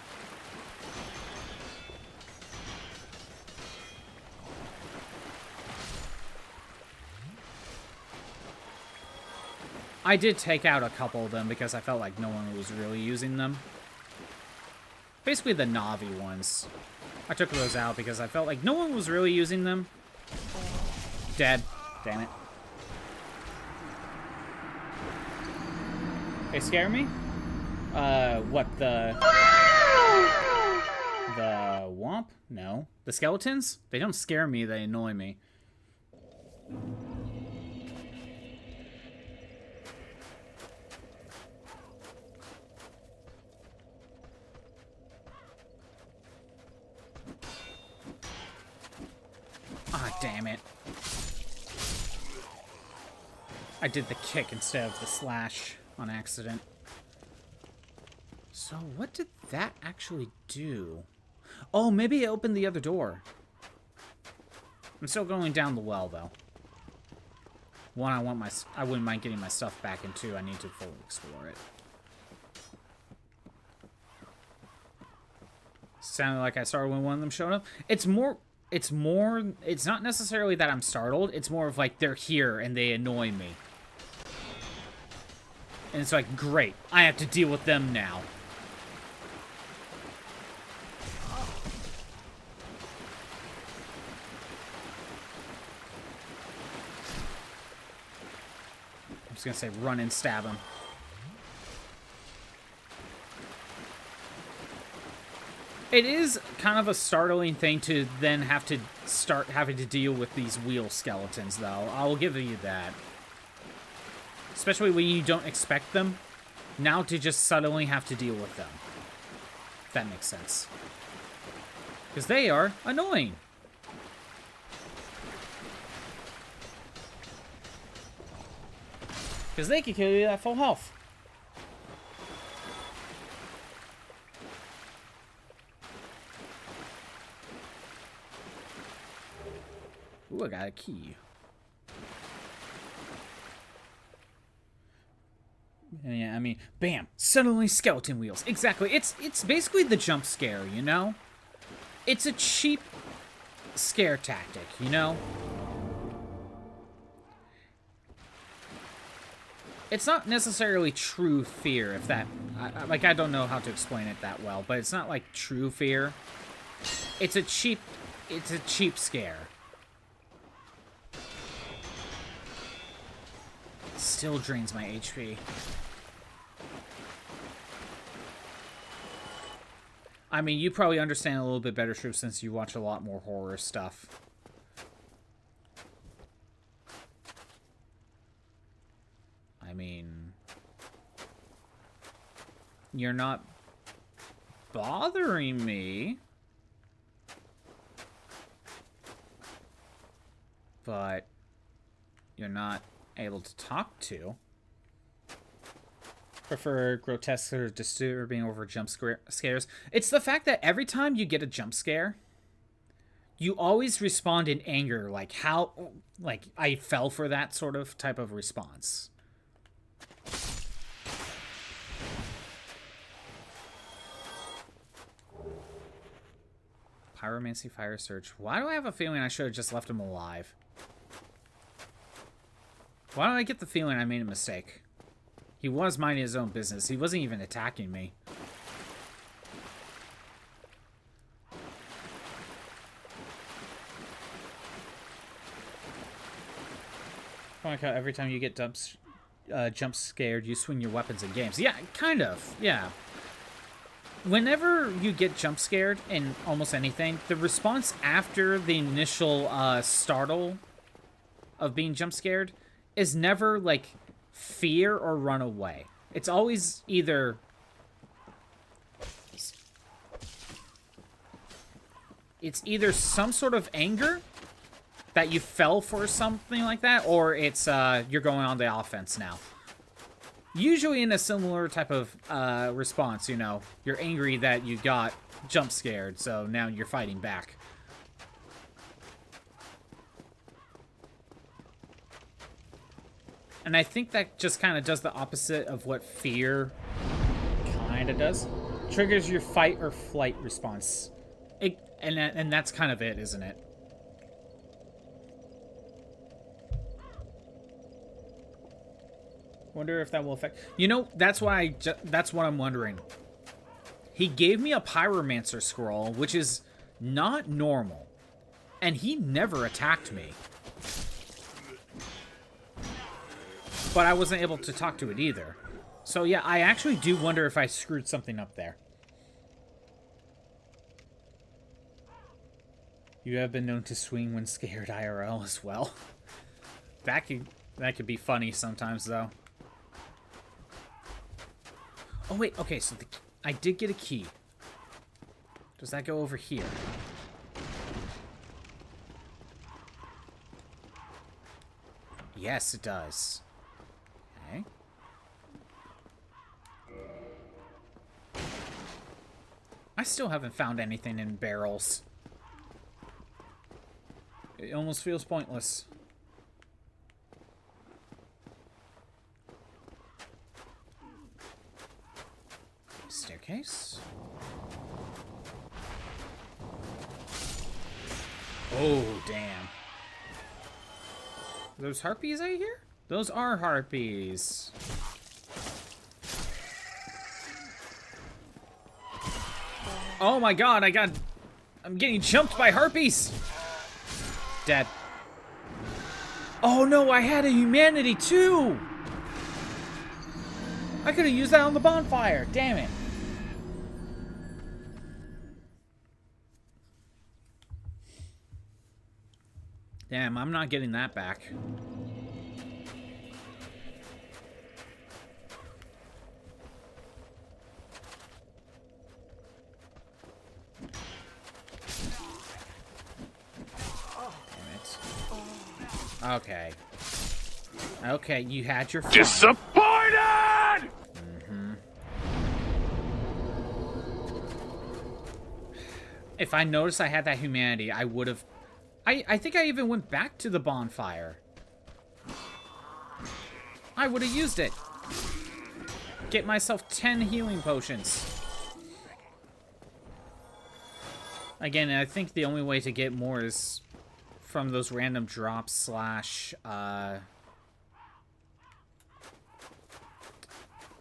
I did take out a couple of them because I felt like no one was really using them. Basically the Navi ones. I took those out because I felt like no one was really using them. Dead. Damn it. They scare me? What, the womp? No. The skeletons? They don't scare me, they annoy me. Ah, damn it. I did the kick instead of the slash on accident. So, what did that actually do? Oh, maybe I opened the other door. I'm still going down the well, though. One, I wouldn't mind getting my stuff back, and two, I need to fully explore it. Sounded like I startled when one of them showed up. It's not necessarily that I'm startled. It's more of like they're here and they annoy me. And it's like, great, I have to deal with them now. I'm just gonna say run and stab him. It is kind of a startling thing to then have to start having to deal with these wheel skeletons, though. I will give you that. Especially when you don't expect them. Now to just suddenly have to deal with them. If that makes sense. Because they are annoying. Because they can kill you at full health. Ooh, I got a key. Yeah, I mean, bam! Suddenly skeleton wheels. Exactly. It's basically the jump scare, you know? It's a cheap scare tactic, you know? It's not necessarily true fear, if that... I don't know how to explain it that well, but it's not like true fear. It's a cheap scare. Still drains my HP. I mean, you probably understand a little bit better, Shrew, since you watch a lot more horror stuff. I mean... You're not bothering me. But you're not able to talk to. Prefer grotesque or disturbing over jump scares. It's the fact that every time you get a jump scare, you always respond in anger, like I fell for that sort of type of response. Pyromancy, fire search. Why do I have a feeling I should have just left him alive? Why do I get the feeling I made a mistake? He was minding his own business. He wasn't even attacking me. Like how every time you get jump scared, you swing your weapons in games. Yeah, kind of. Yeah. Whenever you get jump scared in almost anything, the response after the initial startle of being jump scared is never like fear or run away. It's always either some sort of anger that you fell for something like that, or it's you're going on the offense now. Usually in a similar type of response, you know, you're angry that you got jump scared, so now you're fighting back. And I think that just kind of does the opposite of what fear kind of does. Triggers your fight or flight response. And that's kind of it, isn't it? Wonder if that will affect... You know, that's why that's what I'm wondering. He gave me a Pyromancer scroll, which is not normal. And he never attacked me. But I wasn't able to talk to it either. So yeah, I actually do wonder if I screwed something up there. You have been known to swing when scared IRL as well. That could be funny sometimes, though. Oh wait, okay, so I did get a key. Does that go over here? Yes, it does. I still haven't found anything in barrels. It almost feels pointless. Staircase. Oh, damn. Those harpies I hear? Those are harpies. Oh my god, I'm getting jumped by harpies. Dead. Oh no, I had a humanity too. I could have used that on the bonfire. Damn it. Damn, I'm not getting that back. Okay. Okay, you had your fun. Disappointed! If I noticed I had that humanity, I would have... I think I even went back to the bonfire. I would have used it. Get myself 10 healing potions. Again, I think the only way to get more is from those random drops slash,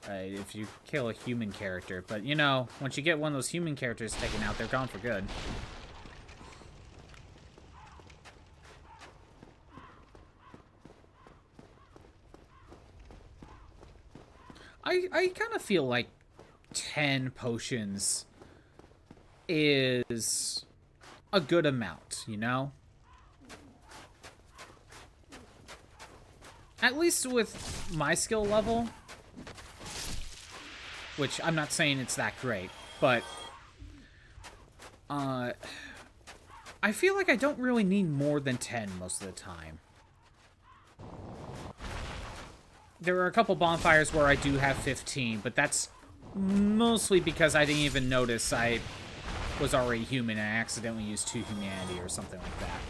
if you kill a human character. But, you know, once you get one of those human characters taken out, they're gone for good. I kind of feel like 10 potions is a good amount, you know? At least with my skill level, which I'm not saying it's that great, but I feel like I don't really need more than 10 most of the time. There are a couple bonfires where I do have 15, but that's mostly because I didn't even notice I was already human and I accidentally used 2 humanity or something like that.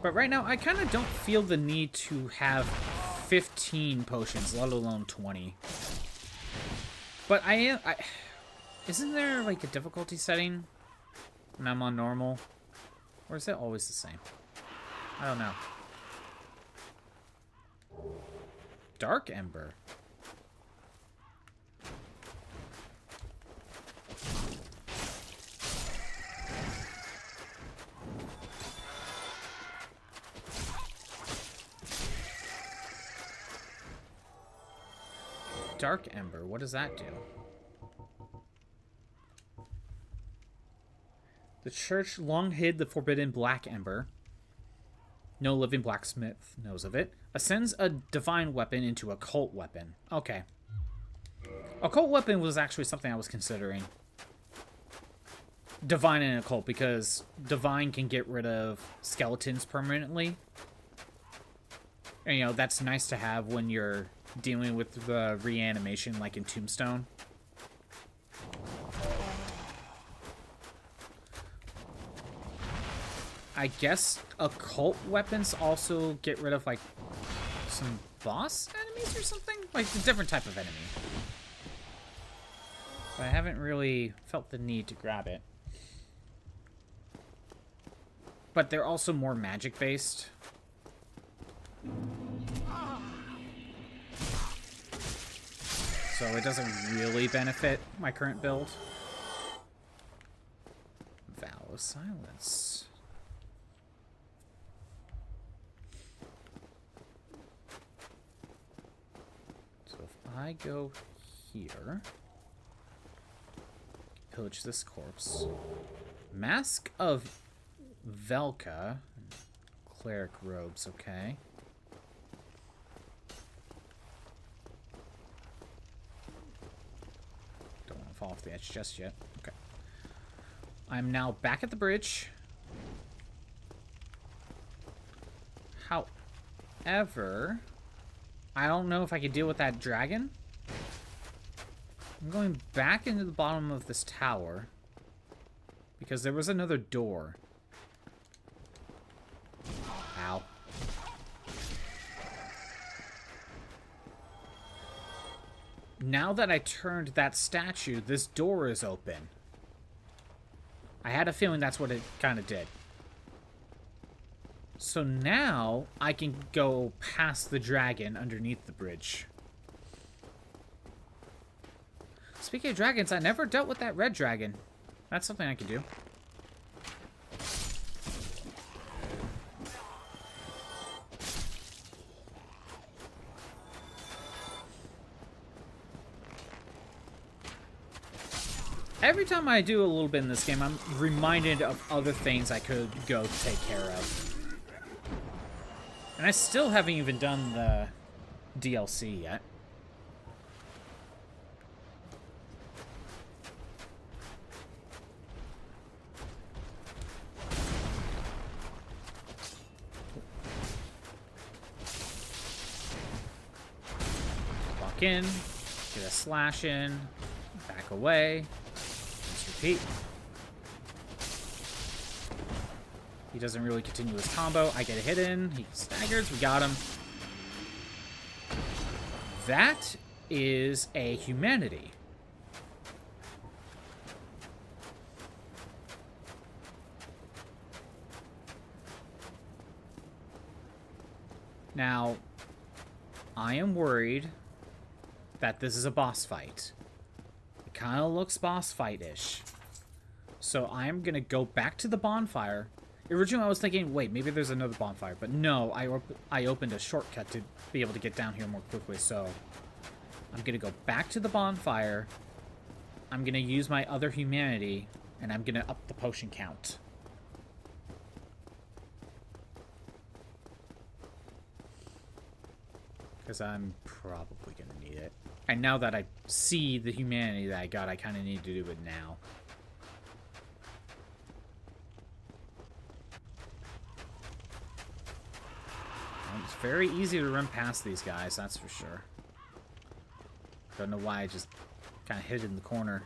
But right now, I kind of don't feel the need to have 15 potions, let alone 20. But isn't there like a difficulty setting when I'm on normal? Or is it always the same? I don't know. Dark Ember. Dark Ember, what does that do? The church long hid the forbidden Black Ember. No living blacksmith knows of it. Ascends a divine weapon into a cult weapon. Okay. A cult weapon was actually something I was considering. Divine and occult, because divine can get rid of skeletons permanently. And, you know, that's nice to have when you're dealing with the reanimation like in Tombstone. I guess occult weapons also get rid of, like, some boss enemies or something? Like, a different type of enemy. But I haven't really felt the need to grab it. But they're also more magic-based. So it doesn't really benefit my current build. Vow of Silence. So if I go here, pillage this corpse. Mask of Velka. Cleric robes, okay. Don't want to fall off the edge just yet. Okay. I'm now back at the bridge. How? However, I don't know if I could deal with that dragon. I'm going back into the bottom of this tower because there was another door. Ow. Now that I turned that statue, this door is open. I had a feeling that's what it kind of did. So now I can go past the dragon underneath the bridge. Speaking of dragons, I never dealt with that red dragon. That's something I can do. Every time I do a little bit in this game, I'm reminded of other things I could go take care of. And I still haven't even done the DLC yet. Walk in, get a slash in, back away. Repeat. He doesn't really continue his combo. I get a hit in. He staggers. We got him. That is a humanity. Now, I am worried that this is a boss fight. It kind of looks boss fight-ish. So I'm going to go back to the bonfire. Originally, I was thinking, wait, maybe there's another bonfire. But no, I opened a shortcut to be able to get down here more quickly. So I'm going to go back to the bonfire. I'm going to use my other humanity. And I'm going to up the potion count. Because I'm probably going to need it. And now that I see the humanity that I got, I kind of need to do it now. It's very easy to run past these guys, that's for sure. Don't know why I just kind of hid in the corner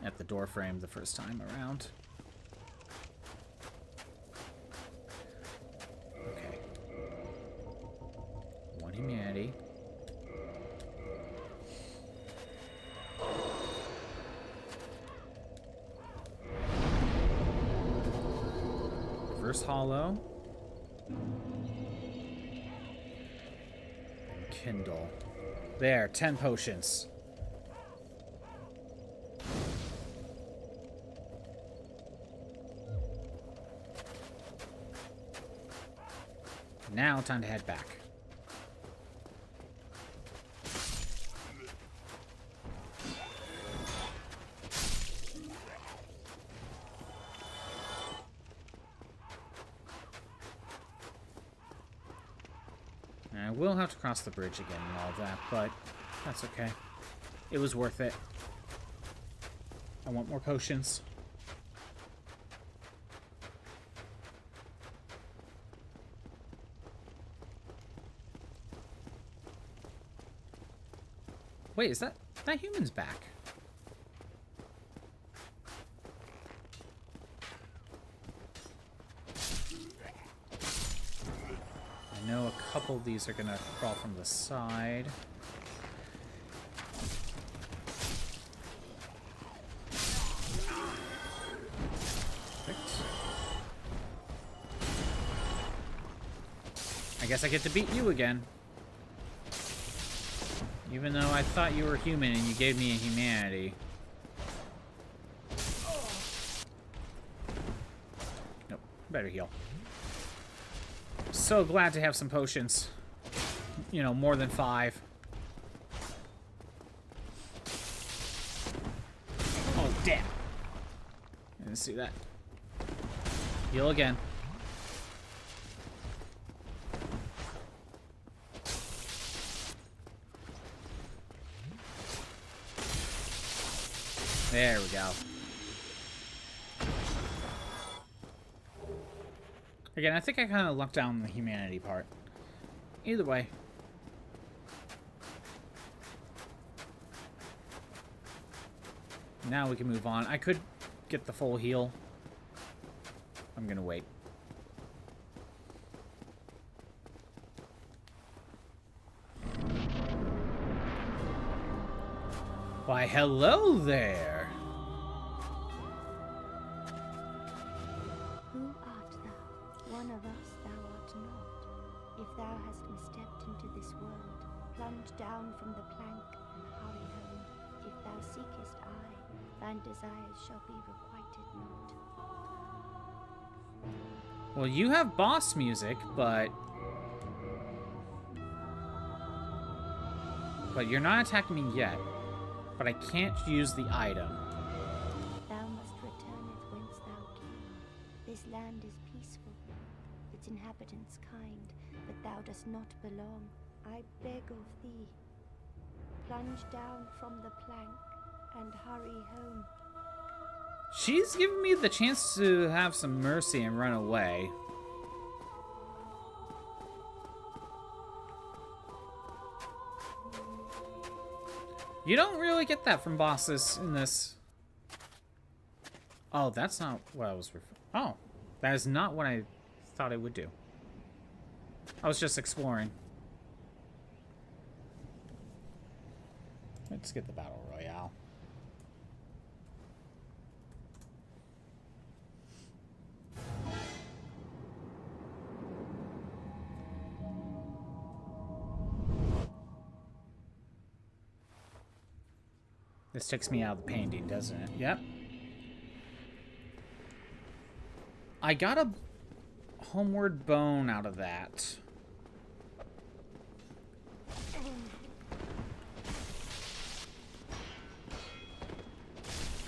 at the door frame the first time around. Okay. One humanity. Reverse hollow. Kindle. There, 10 potions. Now, time to head back. I will have to cross the bridge again and all of that, but that's okay. It was worth it. I want more potions. Wait, is that human's back? I know a couple of these are gonna crawl from the side. Perfect. I guess I get to beat you again. Even though I thought you were human and you gave me a humanity. Nope, better heal. So glad to have some potions. You know, more than 5. Oh, damn. I didn't see that. Heal again. There we go. Again, I think I kind of lucked down the humanity part. Either way. Now we can move on. I could get the full heal. I'm gonna wait. Why, hello there! Who art thou? One of us thou art not. If thou hast misstepped into this world, plunge down from the plank and hurry home. If thou seekest I, thine desires shall be requited not. Well, you have boss music, but you're not attacking me yet. But I can't use the item. Thou must returneth whence thou came. This land is peaceful, its inhabitants kind, but thou dost not belong. I beg of thee, plunge down from the plank and hurry home. She's giving me the chance to have some mercy and run away. You don't really get that from bosses in this. Oh, that's not what I was Oh, that is not what I thought I would do. I was just exploring. Let's get the Battle Royale. This takes me out of the painting, doesn't it? Yep. I got a homeward bone out of that.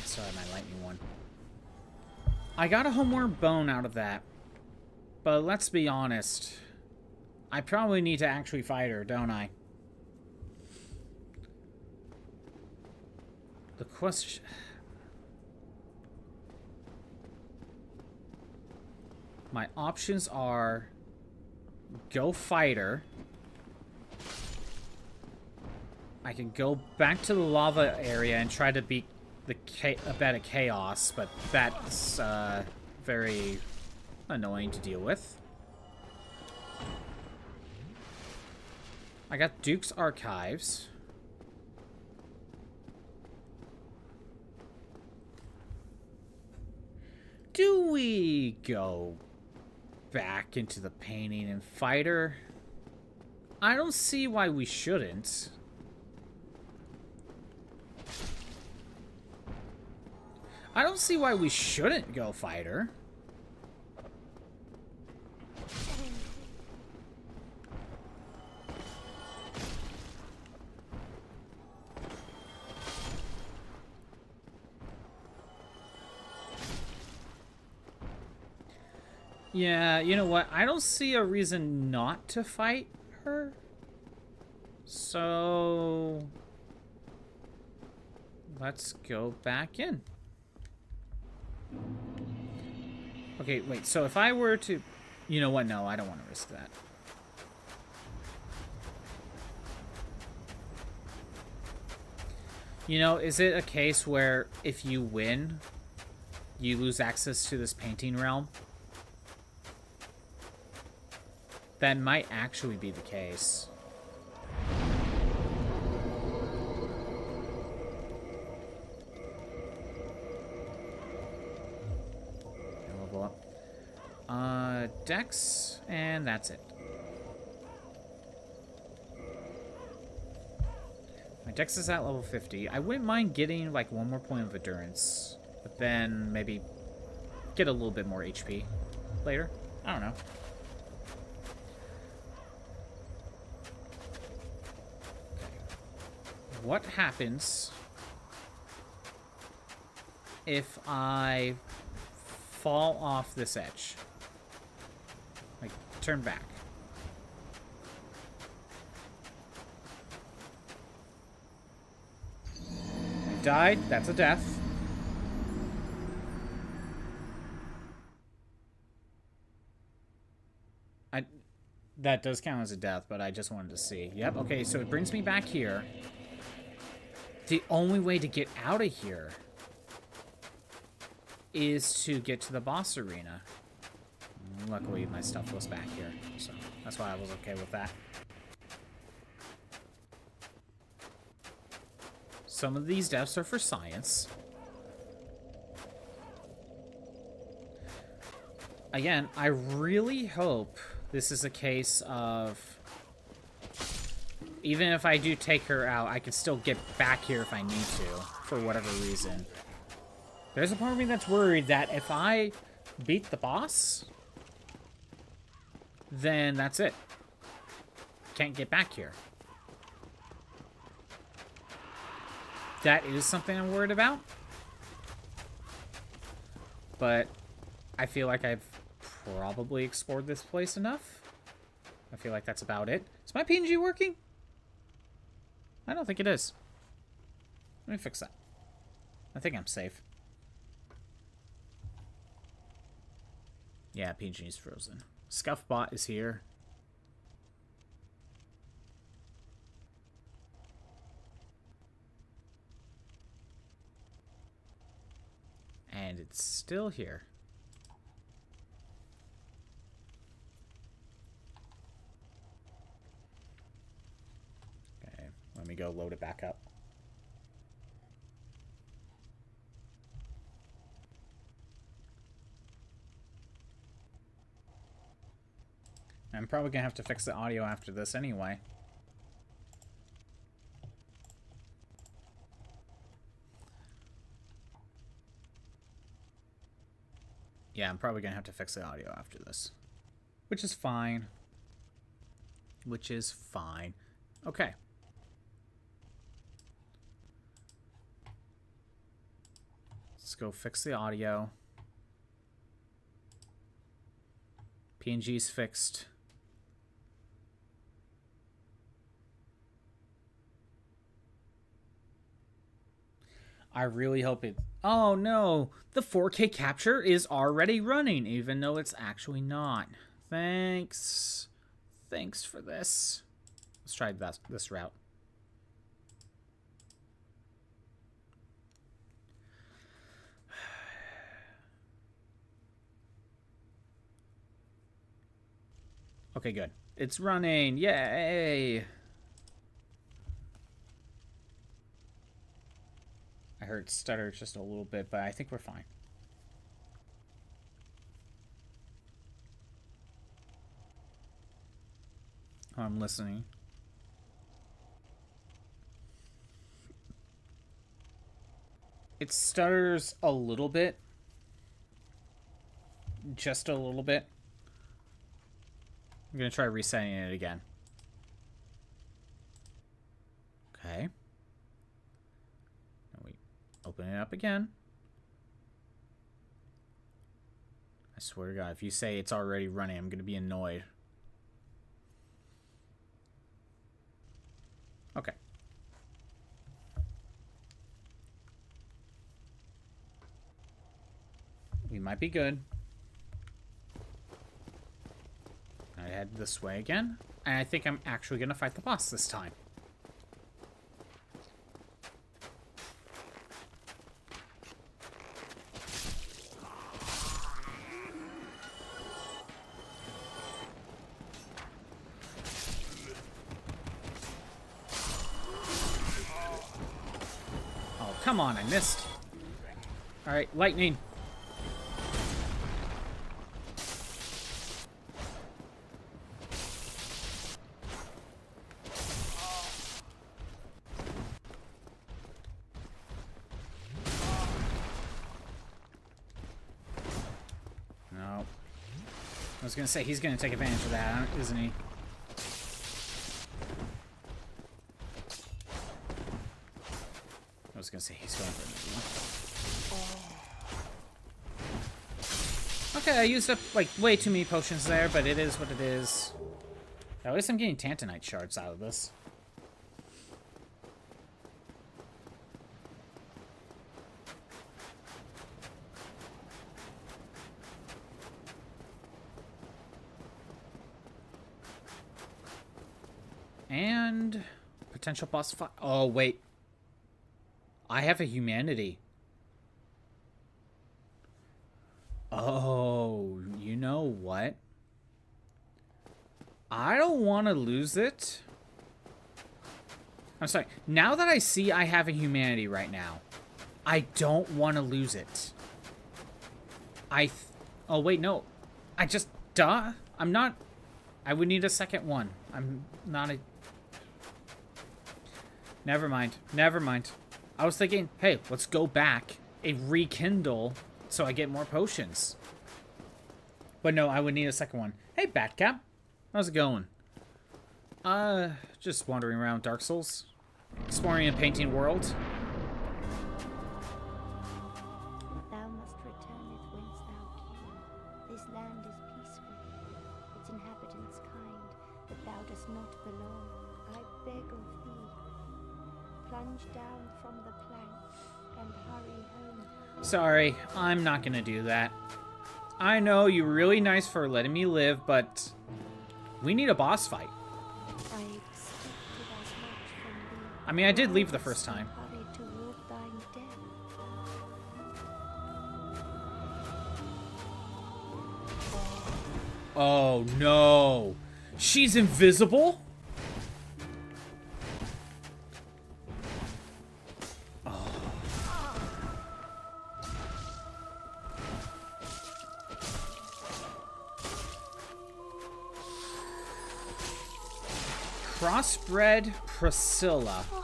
Sorry, my lightning one. I got a homeward bone out of that. But let's be honest. I probably need to actually fight her, don't I? The question... My options are... Go fight her. I can go back to the lava area and try to beat the a bed of chaos, but that's very annoying to deal with. I got Duke's Archives. Do we go back into the painting and fight her? I don't see why we shouldn't. I don't see why we shouldn't go fight her. Yeah, you know what? I don't see a reason not to fight her. So... let's go back in. Okay, wait, so if I were to... You know what? No, I don't want to risk that. You know, is it a case where if you win, you lose access to this painting realm? That might actually be the case. Level up. Dex, and that's it. My Dex is at level 50. I wouldn't mind getting like one more point of endurance, but then maybe get a little bit more HP later. I don't know. What happens if I fall off this edge? Like, turn back. I died. That's a death. That does count as a death, but I just wanted to see. Yep, okay, so it brings me back here. The only way to get out of here is to get to the boss arena. Luckily, my stuff was back here, so that's why I was okay with that. Some of these deaths are for science. Again, I really hope this is a case of... Even if I do take her out, I can still get back here if I need to, for whatever reason. There's a part of me that's worried that if I beat the boss, then that's it. Can't get back here. That is something I'm worried about. But I feel like I've probably explored this place enough. I feel like that's about it. Is my PNG working? I don't think it is. Let me fix that. I think I'm safe. Yeah, PNG is frozen. Scuffbot is here. And it's still here. Okay, let me go load it back up. I'm probably gonna have to fix the audio after this anyway. Yeah, I'm probably gonna have to fix the audio after this. Which is fine. Which is fine. Okay. Let's go fix the audio. PNG's fixed. I really hope it... Oh, no. The 4K capture is already running, even though it's actually not. Thanks. Thanks for this. Let's try this route. Okay, good. It's running. Yay! I heard stutter just a little bit, but I think we're fine. I'm listening. It stutters a little bit. Just a little bit. I'm going to try resetting it again. Okay. Now we open it up again. I swear to God, if you say it's already running, I'm going to be annoyed. Okay. We might be good. I head this way again. And I think I'm actually going to fight the boss this time. Oh, come on, I missed. Alright, lightning. I was gonna say, he's gonna take advantage of that, isn't he? I was gonna say, he's going for another one. Okay, I used up, like, way too many potions there, but it is what it is. At least I'm getting Tantanite shards out of this. And potential boss fight. Oh, wait. I have a humanity. Oh, you know what? I don't want to lose it. I'm sorry. Now that I see I have a humanity right now, I don't want to lose it. Oh, wait, no. I just... Duh. I'm not... I would need a second one. I'm not a... Never mind. Never mind. I was thinking, hey, let's go back and rekindle so I get more potions. But no, I would need a second one. Hey, Batcap. How's it going? Just wandering around Dark Souls. Exploring and painting world. Thou must returneth whence thou came. This land is peaceful, its inhabitants kind, but thou dost not belong. I beg of thee, plunge down from the plank and hurry home. Sorry, I'm not gonna do that. I know you're really nice for letting me live, but we need a boss fight. I expected as much from thee. I mean, I did leave the first time. Hurry toward thine death. Oh, no. She's invisible? Crossbred Priscilla. But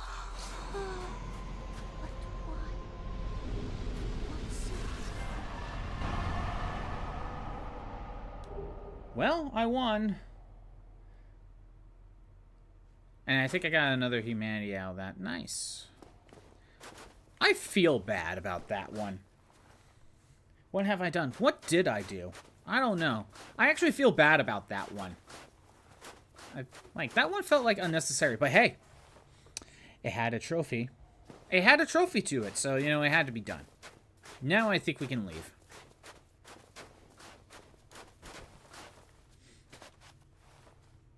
why? What's Well, I won. And I think I got another humanity out of that. Nice. I feel bad about that one. What have I done? What did I do? I don't know. I actually feel bad about that one. That one felt like unnecessary, but hey, it had a trophy. It had a trophy to it, so, you know, it had to be done. Now I think we can leave.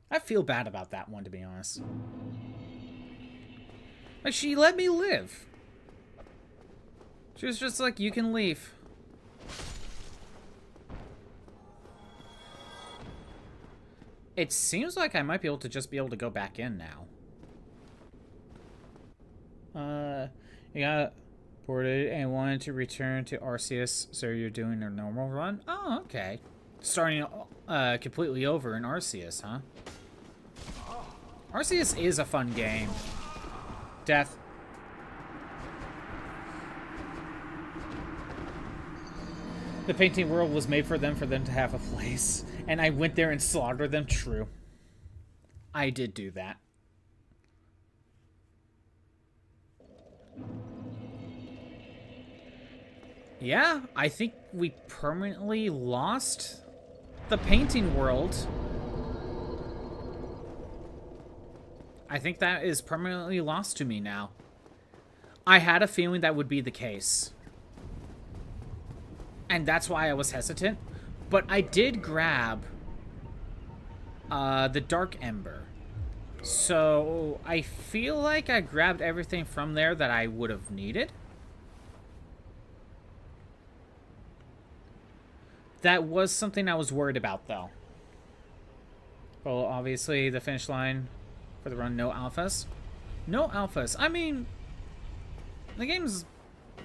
I feel bad about that one, to be honest. Like, she let me live. She was just like, you can leave. It seems like I might be able to just be able to go back in now. You got boarded and wanted to return to Arceus, so you're doing a normal run? Oh, okay. Starting completely over in Arceus, huh? Arceus is a fun game. Death. The painting world was made for them to have a place. And I went there and slaughtered them. True. I did do that. Yeah, I think we permanently lost the painting world. I think that is permanently lost to me now. I had a feeling that would be the case. And that's why I was hesitant. But I did grab the Dark Ember. So I feel like I grabbed everything from there that I would have needed. That was something I was worried about, though. Well, obviously, the finish line for the run, no alphas. No alphas. I mean, the game's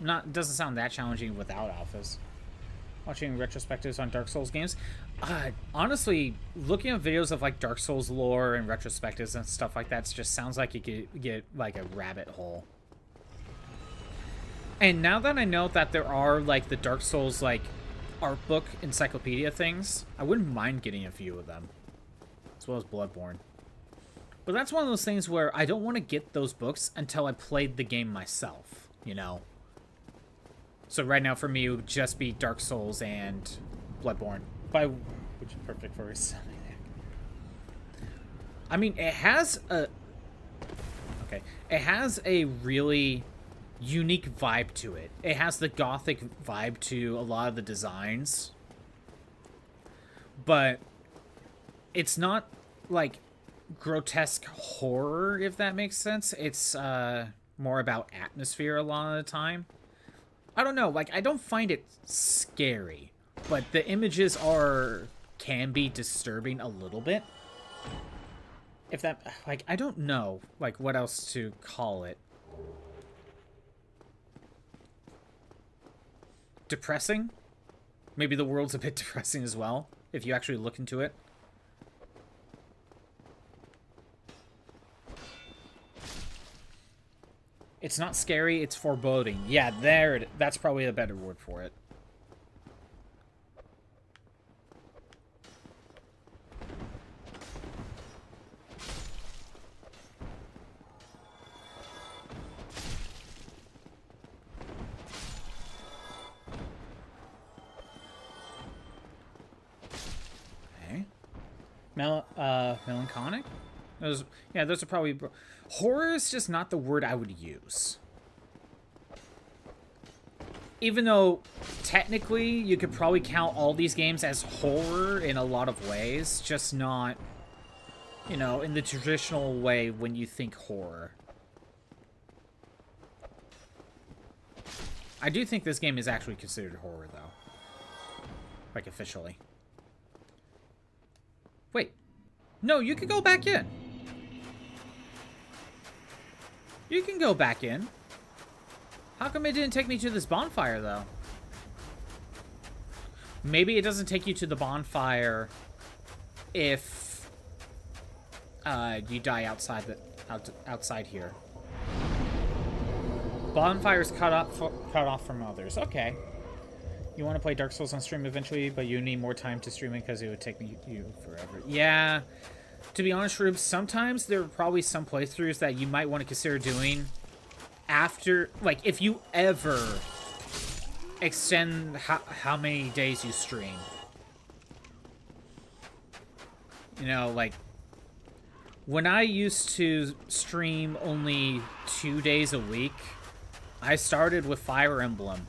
doesn't sound that challenging without alphas. Watching retrospectives on Dark Souls games. Honestly, looking at videos of like Dark Souls lore and retrospectives and stuff like that just sounds like you could get like a rabbit hole. And now that I know that there are like the Dark Souls like art book encyclopedia things, I wouldn't mind getting a few of them. As well as Bloodborne. But that's one of those things where I don't want to get those books until I played the game myself, you know? So right now for me, it would just be Dark Souls and Bloodborne, which is perfect for his. I mean, it has a really unique vibe to it. It has the gothic vibe to a lot of the designs, but it's not like grotesque horror, if that makes sense. It's more about atmosphere a lot of the time. I don't know, like, I don't find it scary, but the images can be disturbing a little bit. If that, like, I don't know, like, what else to call it. Depressing? Maybe the world's a bit depressing as well, if you actually look into it. It's not scary, it's foreboding. Yeah, that's probably a better word for it. Okay. Melancholic? Those are probably... Horror is just not the word I would use. Even though, technically, you could probably count all these games as horror in a lot of ways, just not, you know, in the traditional way when you think horror. I do think this game is actually considered horror, though. Like, officially. Wait. No, you can go back in. You can go back in. How come it didn't take me to this bonfire, though? Maybe it doesn't take you to the bonfire if you die outside here. Bonfire's cut off from others. Okay. You want to play Dark Souls on stream eventually, but you need more time to stream it because it would take you forever. Yeah. To be honest, Rube, sometimes there are probably some playthroughs that you might want to consider doing after, like, if you ever extend how many days you stream. You know, like, when I used to stream only 2 days a week, I started with Fire Emblem.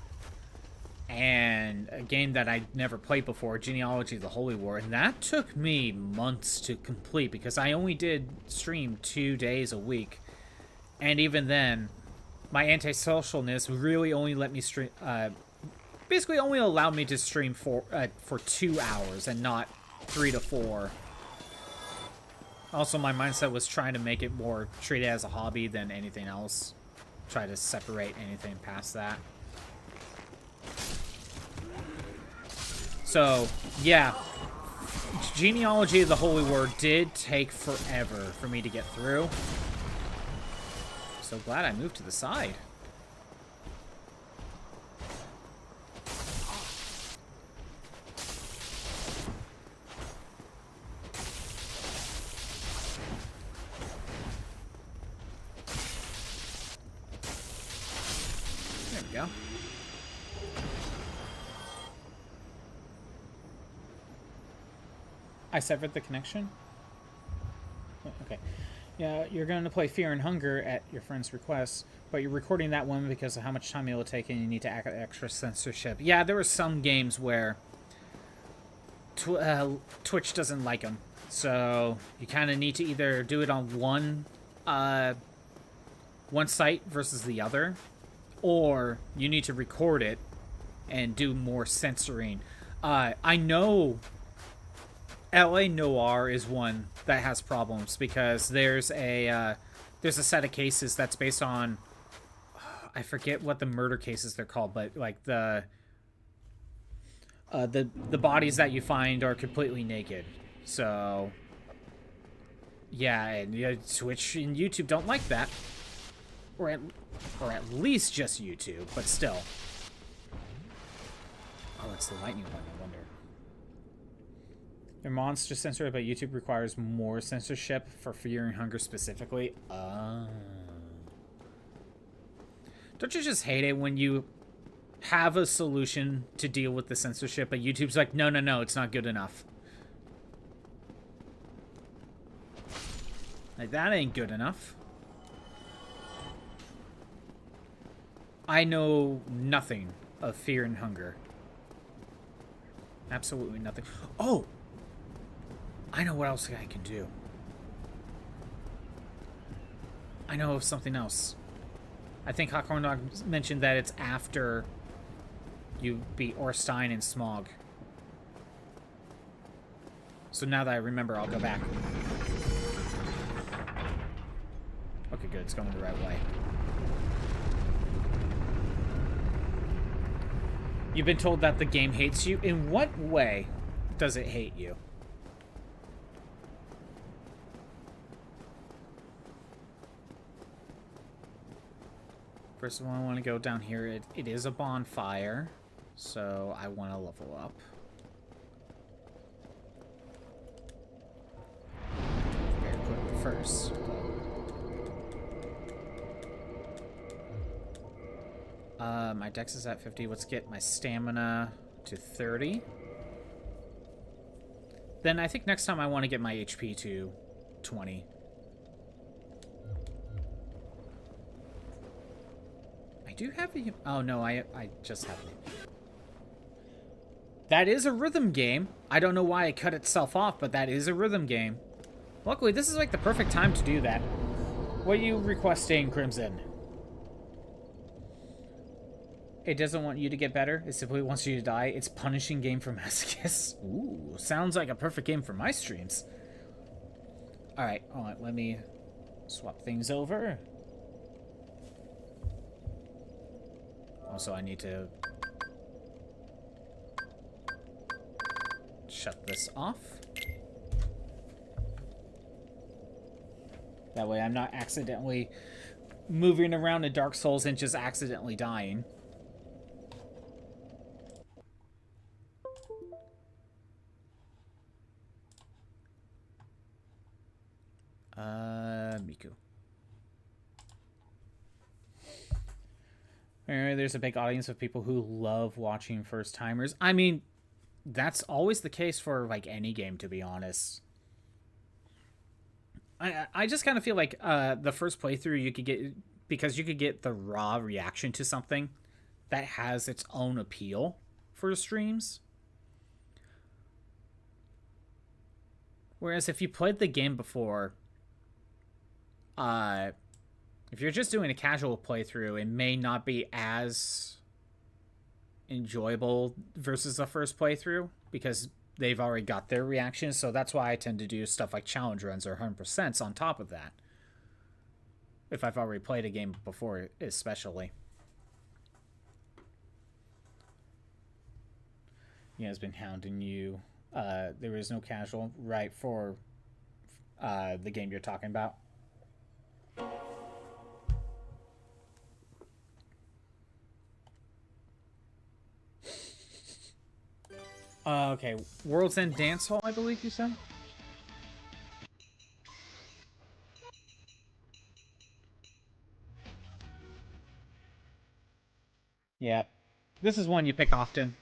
And a game that I'd never played before, Genealogy of the Holy War, and that took me months to complete because I only did stream 2 days a week. And even then, my antisocialness really only let me stream, basically only allowed me to stream for 2 hours and not 3 to 4. Also, my mindset was trying to make it more treat it as a hobby than anything else. Try to separate anything past that. So, yeah, Genealogy of the Holy War did take forever for me to get through. So glad I moved to the side. There we go. I severed the connection? Okay. Yeah, you're going to play Fear and Hunger at your friend's request, but you're recording that one because of how much time it'll take and you need to add extra censorship. Yeah, there were some games where Twitch doesn't like them. So you kind of need to either do it on one site versus the other, or you need to record it and do more censoring. I know LA Noire is one that has problems because there's a set of cases that's based on I forget what the murder cases they're called, but like the bodies that you find are completely naked. So yeah, and Twitch and YouTube don't like that, or at least just YouTube, but still. Oh, it's the lightning one. I wonder. They're monster censored, but YouTube requires more censorship for Fear and Hunger specifically. Don't you just hate it when you have a solution to deal with the censorship, but YouTube's like, no, it's not good enough. Like, that ain't good enough. I know nothing of Fear and Hunger. Absolutely nothing. Oh! I know what else I can do. I know of something else. I think Hawkhorn Dog mentioned that it's after you beat Orstein and Smog. So now that I remember, I'll go back. Okay, good. It's going the right way. You've been told that the game hates you. In what way does it hate you? First of all, I want to go down here. It is a bonfire, so I want to level up. Better put it first. My dex is at 50. Let's get my stamina to 30. Then I think next time I want to get my HP to 20. I do have a... Oh, no, I just have it. That is a rhythm game. I don't know why it cut itself off, but that is a rhythm game. Luckily, this is like the perfect time to do that. What are you requesting, Crimson? It doesn't want you to get better. It simply wants you to die. It's punishing game for masochists. Ooh, sounds like a perfect game for my streams. Alright, let me swap things over. Also, I need to shut this off. That way I'm not accidentally moving around in Dark Souls and just accidentally dying. Miku. There's a big audience of people who love watching first-timers. I mean, that's always the case for, like, any game, to be honest. I just kind of feel like the first playthrough you could get... Because you could get the raw reaction to something that has its own appeal for streams. Whereas if you played the game before... if you're just doing a casual playthrough, it may not be as enjoyable versus the first playthrough because they've already got their reactions. So that's why I tend to do stuff like challenge runs or 100% on top of that. If I've already played a game before, especially. He has been hounding you. There is no casual, right, for the game you're talking about. Okay, World's End Dance Hall, I believe you said? Yeah. This is one you pick often.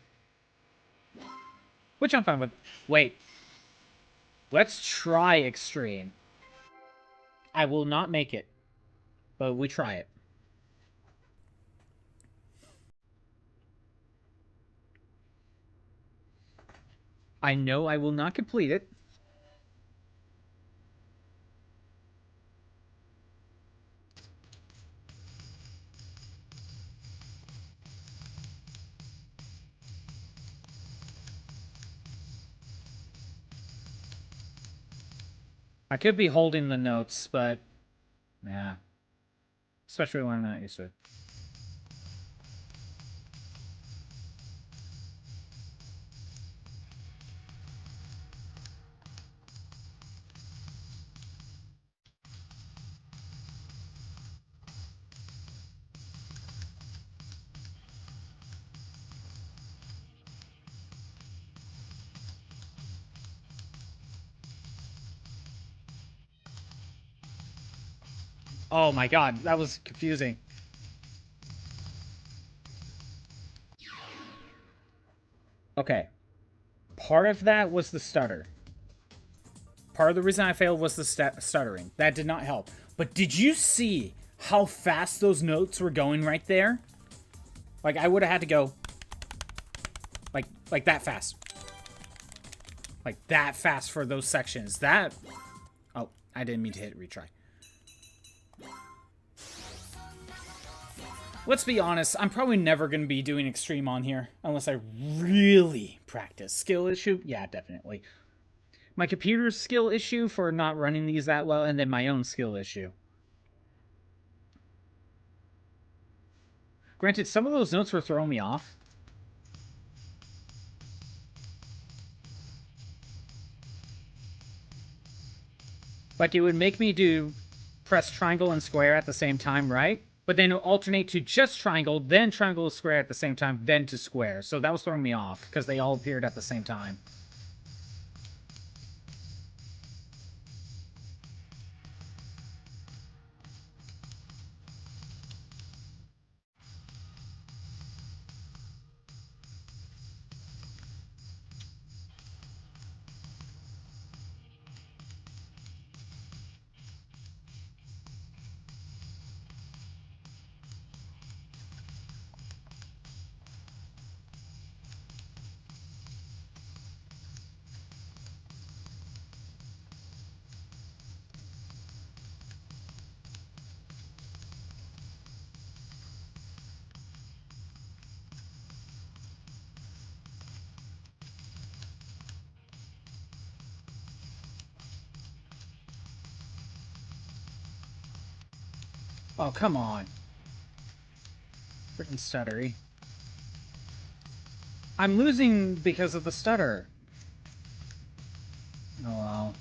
Which I'm fine with. Wait. Let's try Extreme. I will not make it, but we try it. I know I will not complete it. I could be holding the notes, but... yeah. Especially when I'm not used to it. Oh my god, that was confusing. Okay. Part of that was the stutter. Part of the reason I failed was the stuttering. That did not help. But did you see how fast those notes were going right there? Like, I would have had to go... Like that fast. Like, that fast for those sections. That... Oh, I didn't mean to hit retry. Let's be honest, I'm probably never going to be doing extreme on here unless I really practice. Skill issue? Yeah, definitely. My computer's skill issue for not running these that well, and then my own skill issue. Granted, some of those notes were throwing me off. Like, it would make me do press triangle and square at the same time, right? But then alternate to just triangle, then triangle to square at the same time, then to square. So that was throwing me off, because they all appeared at the same time. Oh, come on. Freaking stuttery. I'm losing because of the stutter. Oh, well.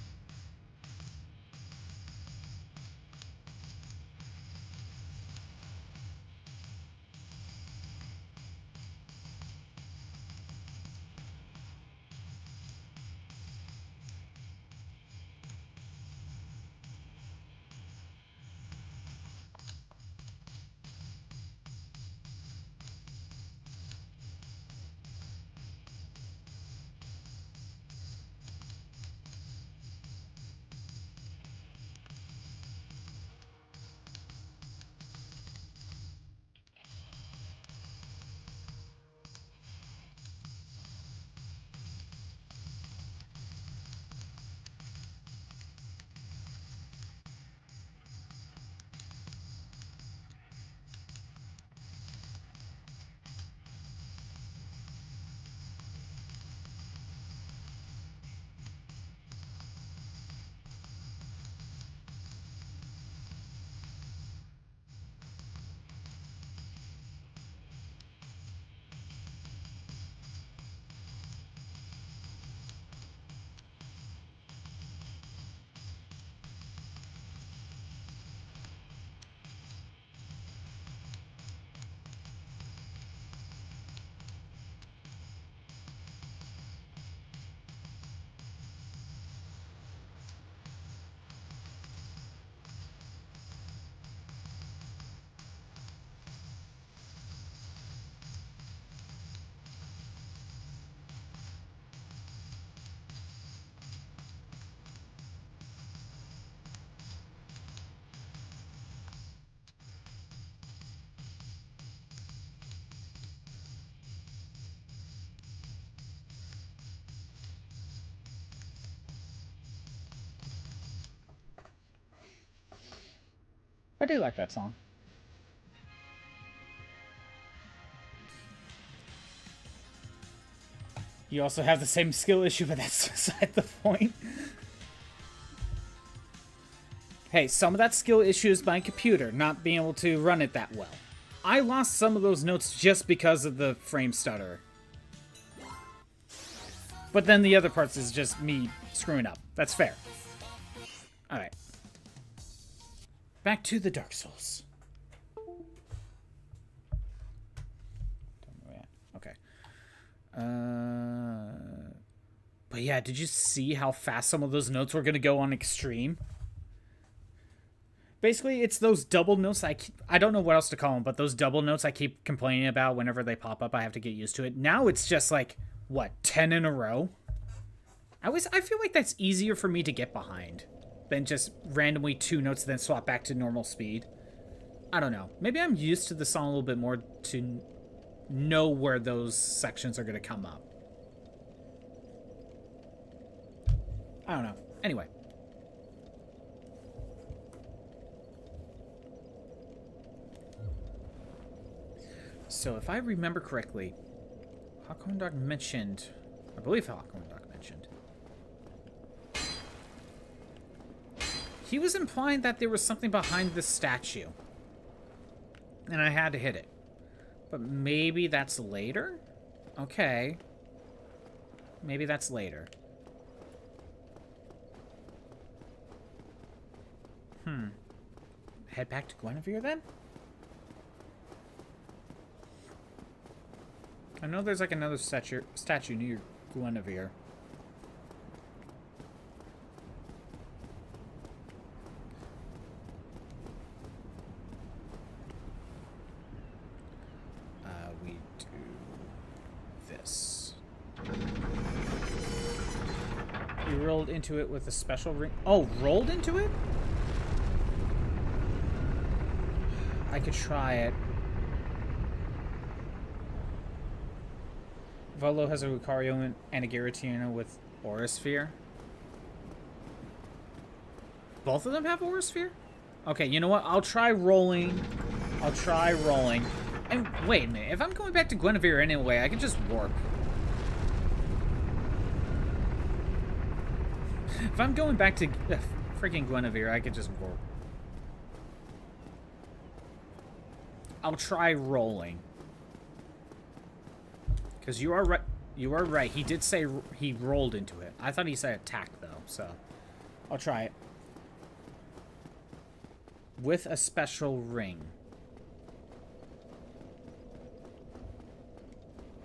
I do like that song. You also have the same skill issue, but that's beside the point. Hey, some of that skill issue is my computer, not being able to run it that well. I lost some of those notes just because of the frame stutter. But then the other parts is just me screwing up. That's fair. Alright. Back to the Dark Souls. Okay. But yeah, did you see how fast some of those notes were going to go on extreme? Basically, it's those double notes I don't know what else to call them, but those double notes I keep complaining about whenever they pop up. I have to get used to it. Now it's just like, what, 10 in a row? I feel like that's easier for me to get behind than just randomly 2 notes then swap back to normal speed. I don't know. Maybe I'm used to the song a little bit more to know where those sections are going to come up. I don't know. Anyway. So if I remember correctly, Hawkwind mentioned... I believe Hawkwind mentioned... He was implying that there was something behind the statue. And I had to hit it. But maybe that's later? Okay. Maybe that's later. Head back to Guinevere then? I know there's like another statue near Guinevere. We do this. You rolled into it with a special ring. Oh, rolled into it? I could try it. Volo has a Lucario and a Giratina with Aura Sphere. Both of them have Aura Sphere? Okay, you know what? I'll try rolling. And wait a minute. If I'm going back to Guinevere anyway, I can just warp. If I'm going back to freaking Guinevere, I could just warp. I'll try rolling. Because you are right. You are right. He did say he rolled into it. I thought he said attack, though. So, I'll try it. With a special ring.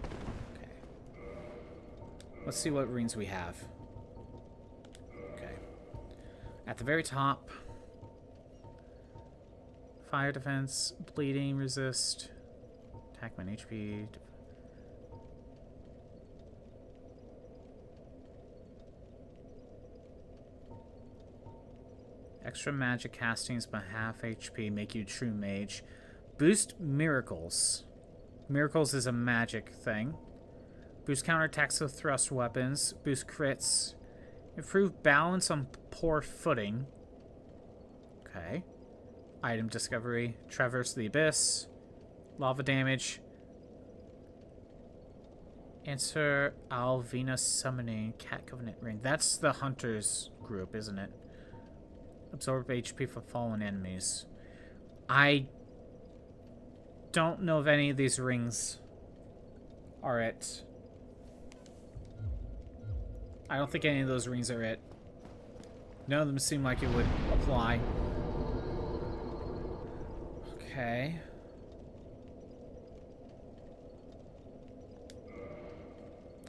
Okay. Let's see what rings we have. Okay. At the very top. Fire defense, bleeding, resist, attack 1 HP. Extra magic castings by half HP make you true mage. Boost miracles. Miracles is a magic thing. Boost counterattacks with thrust weapons. Boost crits. Improve balance on poor footing. Okay. Item discovery, traverse the abyss, lava damage, answer Alvina summoning, cat covenant ring. That's the hunters group, isn't it? Absorb HP for fallen enemies. I don't know if any of these rings are it. I don't think any of those rings are it. None of them seem like it would apply. Okay.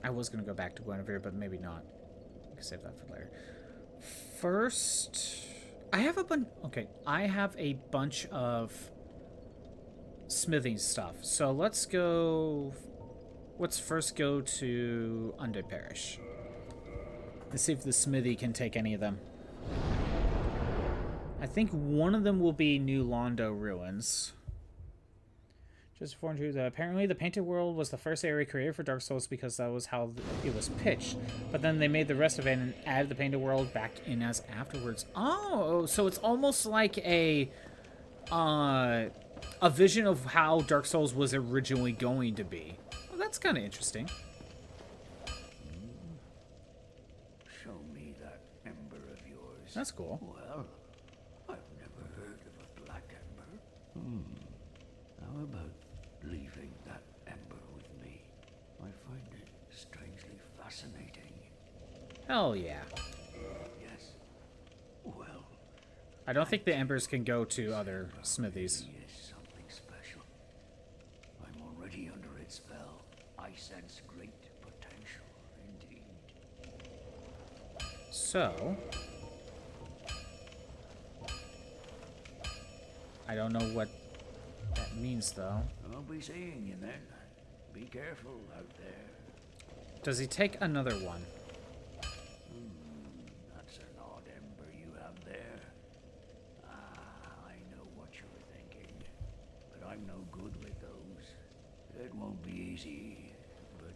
I was going to go back to Guinevere, but maybe not. I can save that for later. First, I have a bunch... Okay, I have a bunch of smithing stuff. So let's go... Let's first go to Undead Parish. Let's see if the smithy can take any of them. I think one of them will be New Londo Ruins. Just informed you that apparently the Painted World was the first area created for Dark Souls because that was how it was pitched. But then they made the rest of it and added the Painted World back in as afterwards. Oh, so it's almost like a vision of how Dark Souls was originally going to be. Well, that's kind of interesting. Show me that ember of yours. That's cool. Well, I've never heard of a black ember. How about leaving that ember with me? I find it strangely fascinating. Hell yeah. Yes. Well, I don't think the embers can go to other smithies. it is something special. I'm already under its spell. I sense great potential indeed. So, I don't know what that means, though. I'll be seeing you then. Be careful out there. Does he take another one? That's an odd ember you have there. I know what you're thinking, but I'm no good with those. It won't be easy, but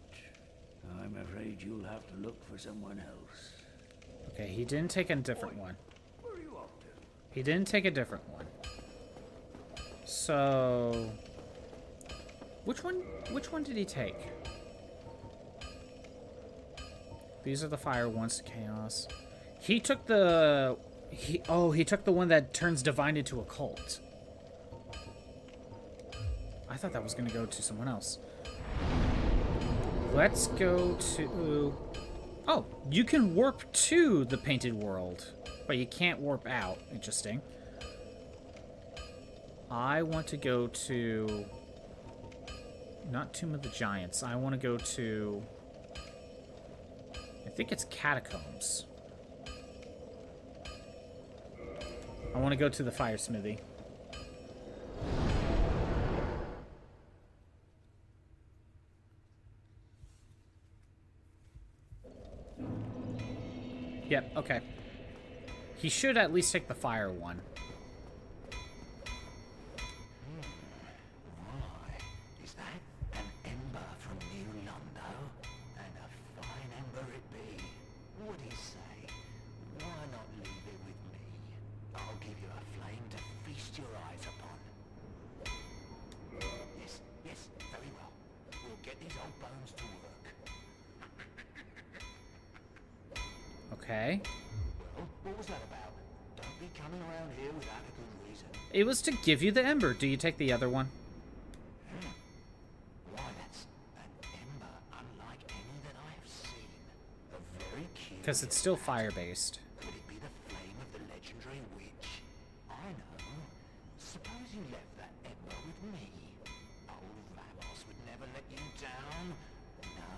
I'm afraid you'll have to look for someone else. Okay, he didn't take a different one. Where are you up to? He didn't take a different one. So, Which one did he take? These are the fire ones, chaos. He took the... he took the one that turns divine into a cult. I thought that was going to go to someone else. Let's go to... Oh, you can warp to the Painted World, but you can't warp out. Interesting. I want to go to... not Tomb of the Giants. I want to go to... I think it's Catacombs. I want to go to the Fire Smithy. Yep, okay. He should at least take the fire one. Is that an ember from New Londo? And a fine ember it be. What do you say? Why not leave it with me? I'll give you a flame to feast your eyes upon. Yes, yes, very well. We'll get these old bones to work. Okay. Well, what was that about? Don't be coming around here without a good reason. It was to give you the ember. Do you take the other one? Why, that's an ember unlike any that I have seen. A very curious... Because it's still fire-based. Could it be the flame of the legendary witch? I know. Suppose you left that ember with me. Old Ramos would never let you down. No,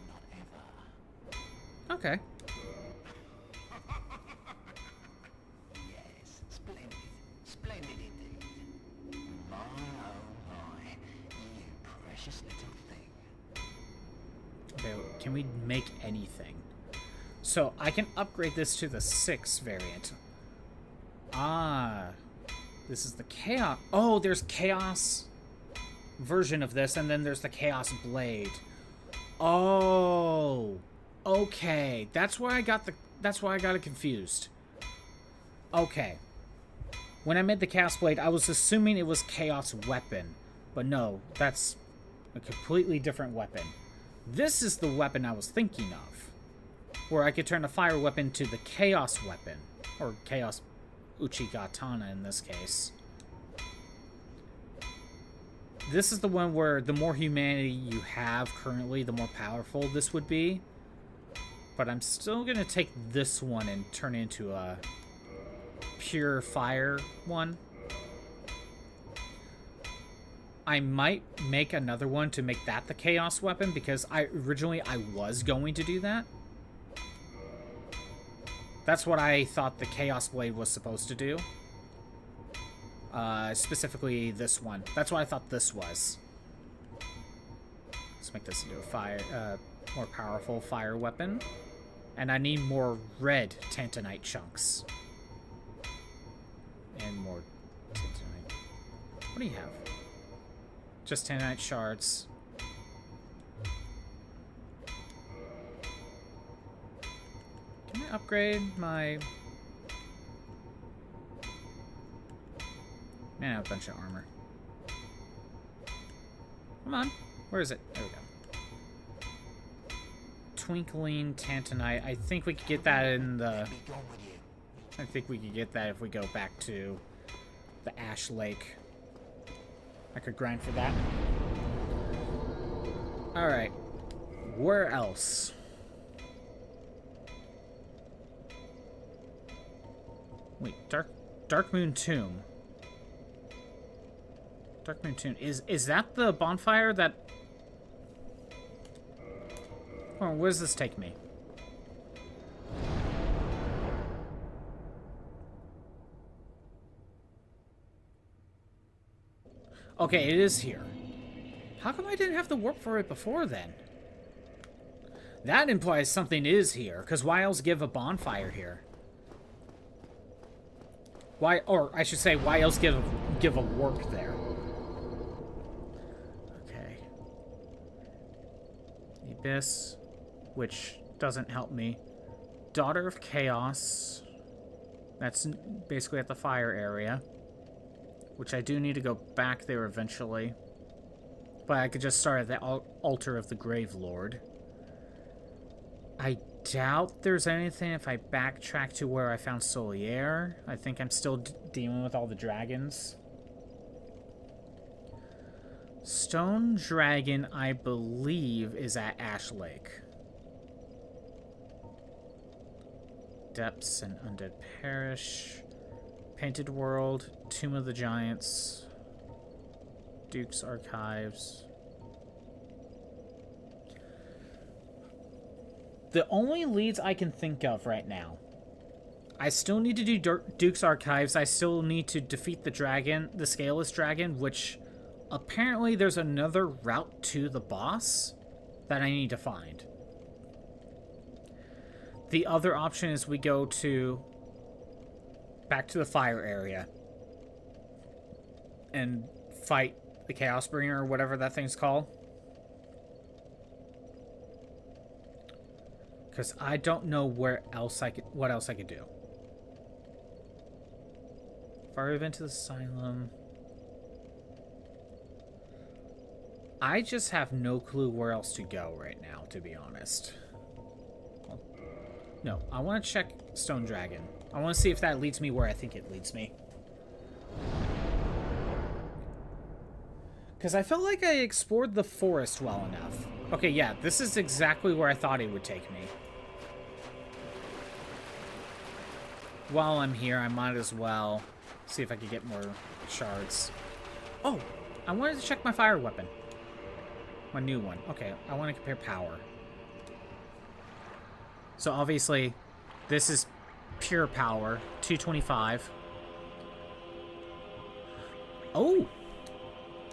not ever. Okay. Yes, splendid. Splendid indeed. My, oh my. You precious little thing. Okay, can we make anything? So, I can upgrade this to the 6 variant. Ah. This is the Chaos... Oh, there's Chaos version of this, and then there's the Chaos Blade. Oh. Okay. That's why I got it confused. Okay. When I made the Chaos Blade, I was assuming it was Chaos Weapon. But no, that's a completely different weapon. This is the weapon I was thinking of. Where I could turn a fire weapon to the Chaos Weapon. Or Chaos Uchigatana in this case. This is the one where the more humanity you have currently, the more powerful this would be. But I'm still going to take this one and turn it into a pure fire one. I might make another one to make that the Chaos Weapon, because originally I was going to do that. That's what I thought the Chaos Blade was supposed to do. Specifically this one. That's what I thought this was. Let's make this into a fire, more powerful fire weapon. And I need more red Tantanite chunks. And more Tantanite. What do you have? Just Tantanite shards. Can I upgrade my... Man, I have a bunch of armor. Come on. Where is it? There we go. Twinkling Tantanite. I think we could get that in the... I think we could get that if we go back to the Ash Lake. I could grind for that. Alright. Where else? Wait, Dark Moon Tomb. Dark Moon Tomb. Is that the bonfire that... Oh, where does this take me? Okay, it is here. How come I didn't have the warp for it before then? That implies something is here, because why else give a bonfire here? Why, or I should say, why else give a warp there? Okay. Abyss, which doesn't help me. Daughter of Chaos. That's basically at the fire area. Which I do need to go back there eventually. But I could just start at the altar of the Grave Lord. I doubt there's anything if I backtrack to where I found Solier. I think I'm still dealing with all the dragons. Stone Dragon, I believe, is at Ash Lake. Depths and Undead Parish. Painted World. Tomb of the Giants. Duke's Archives. The only leads I can think of right now. I still need to do Duke's Archives. I still need to defeat the dragon, the Scaleless Dragon, which apparently there's another route to the boss that I need to find. The other option is we go back to the fire area and fight the Chaos Bringer or whatever that thing's called. Because I don't know what else I could do. Fire event to the Asylum. I just have no clue where else to go right now, to be honest. No, I want to check Stone Dragon. I want to see if that leads me where I think it leads me. Because I felt like I explored the forest well enough. Okay, yeah, this is exactly where I thought it would take me. While I'm here, I might as well see if I could get more shards. Oh, I wanted to check my fire weapon. My new one. Okay, I want to compare power. So obviously, this is pure power, 225. Oh!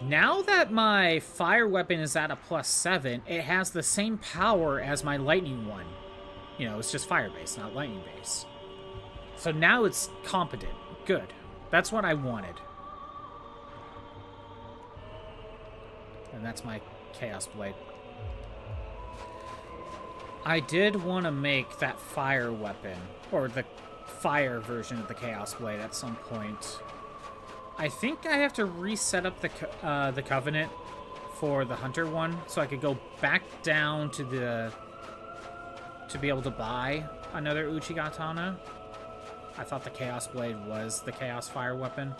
Now that my fire weapon is at a +7, it has the same power as my lightning one. You know, it's just fire-based, not lightning-based. So now it's competent. Good. That's what I wanted. And that's my Chaos Blade. I did want to make that fire weapon, or the fire version of the Chaos Blade at some point. I think I have to reset up the Covenant for the Hunter one, so I could go back down to to be able to buy another Uchigatana. I thought the Chaos Blade was the Chaos Fire weapon.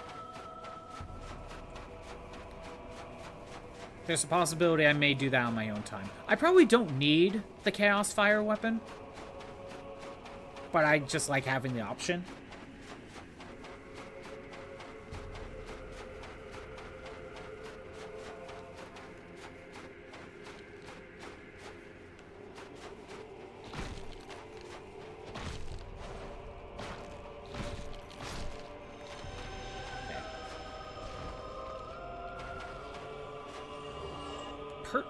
There's a possibility I may do that on my own time. I probably don't need the Chaos Fire weapon, but I just like having the option.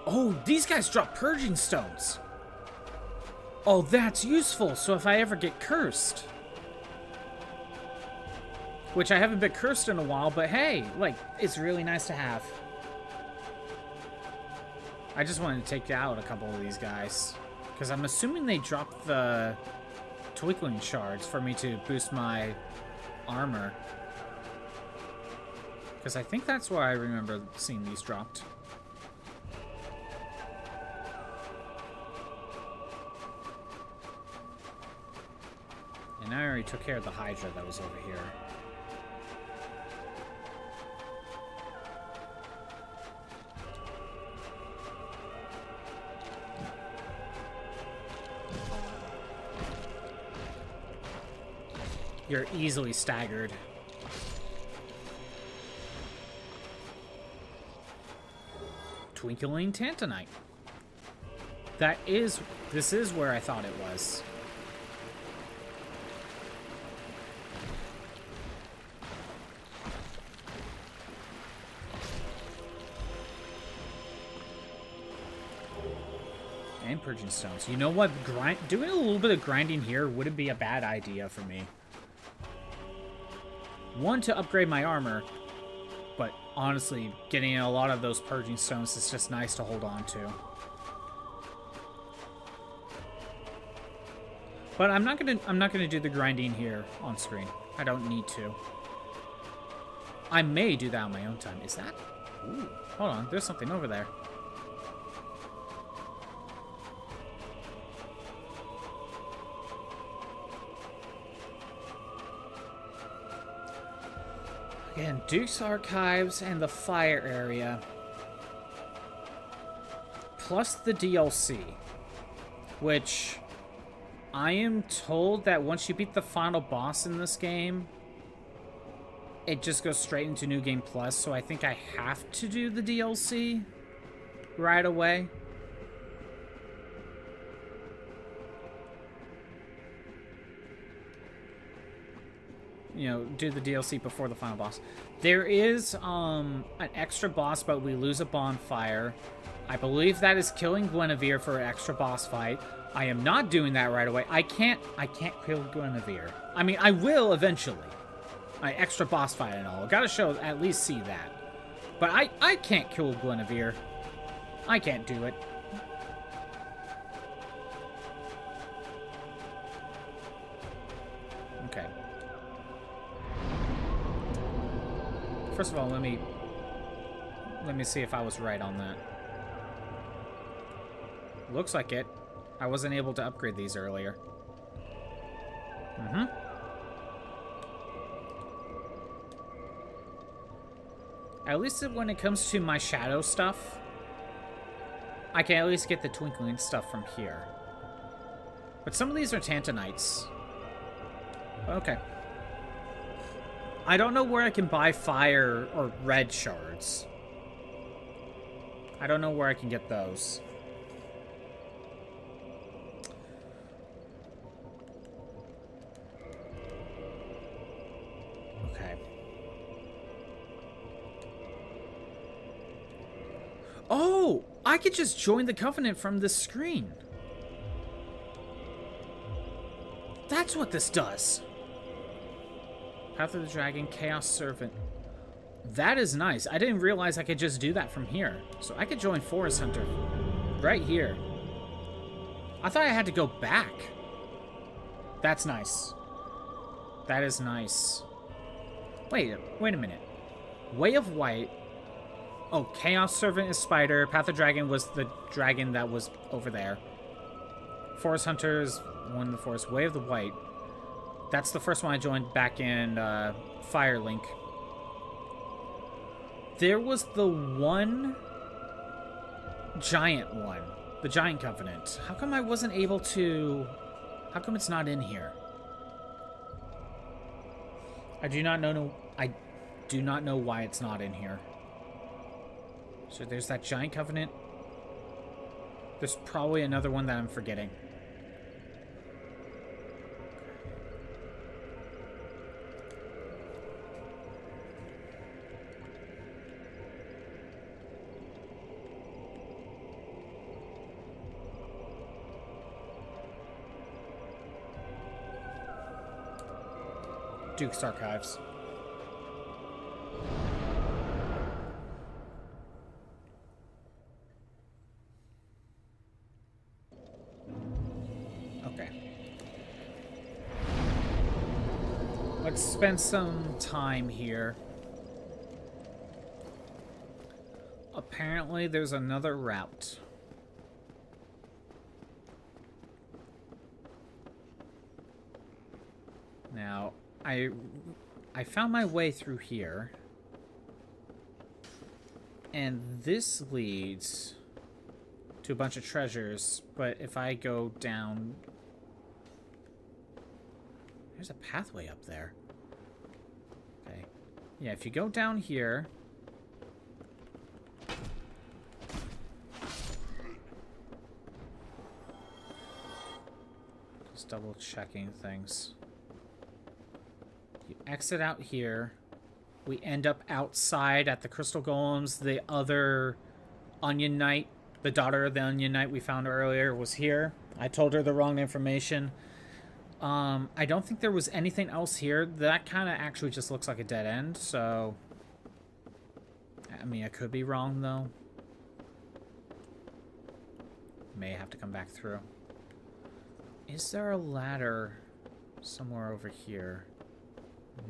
Oh, these guys drop purging stones. Oh, that's useful. So if I ever get cursed, which I haven't been cursed in a while, but hey, like, it's really nice to have. I just wanted to take out a couple of these guys because I'm assuming they dropped the twinkling shards for me to boost my armor. Because I think that's where I remember seeing these dropped. And I already took care of the Hydra that was over here. You're easily staggered. Twinkling Tantanite. This is where I thought it was. And purging stones. You know what? Doing a little bit of grinding here wouldn't be a bad idea for me. One, to upgrade my armor, but honestly, getting a lot of those purging stones is just nice to hold on to. But I'm not gonna do the grinding here on screen. I don't need to. I may do that on my own time. Is that Ooh, hold on, there's something over there. Again, Duke's Archives and the fire area. Plus the DLC. Which, I am told that once you beat the final boss in this game, it just goes straight into New Game Plus, so I think I have to do the DLC right away. You know, do the DLC before the final boss. There is an extra boss, but we lose a bonfire. I believe that is killing Guinevere for an extra boss fight. I am not doing that right away. I can't kill Guinevere. I mean, I will eventually. An extra boss fight and all. Gotta show, at least see that. But I can't kill Guinevere. I can't do it. Okay. First of all, let me see if I was right on that. Looks like it. I wasn't able to upgrade these earlier. At least when it comes to my shadow stuff, I can at least get the twinkling stuff from here. But some of these are Tantanites. Okay. I don't know where I can buy fire or red shards. I don't know where I can get those. Okay. Oh! I could just join the Covenant from this screen. That's what this does. Path of the Dragon, Chaos Servant. That is nice. I didn't realize I could just do that from here. So I could join Forest Hunter right here. I thought I had to go back. That's nice. That is nice. Wait a minute. Way of White. Oh, Chaos Servant is Spider. Path of Dragon was the dragon that was over there. Forest Hunter is one of the forest. Way of the White. That's the first one I joined back in Firelink. There was the one giant one. The Giant Covenant. How come I wasn't able to... How come it's not in here? I do not know why it's not in here. So there's that Giant Covenant. There's probably another one that I'm forgetting. Duke's Archives. Okay. Let's spend some time here. Apparently there's another route. Now, I found my way through here. And this leads to a bunch of treasures, but if I go down... There's a pathway up there. Okay. Yeah, if you go down here... Just double checking things. You exit out here. We end up outside at the Crystal Golems. The other Onion Knight, the daughter of the Onion Knight we found earlier, was here. I told her the wrong information. I don't think there was anything else here. That kind of actually just looks like a dead end, so... I mean, I could be wrong, though. May have to come back through. Is there a ladder somewhere over here?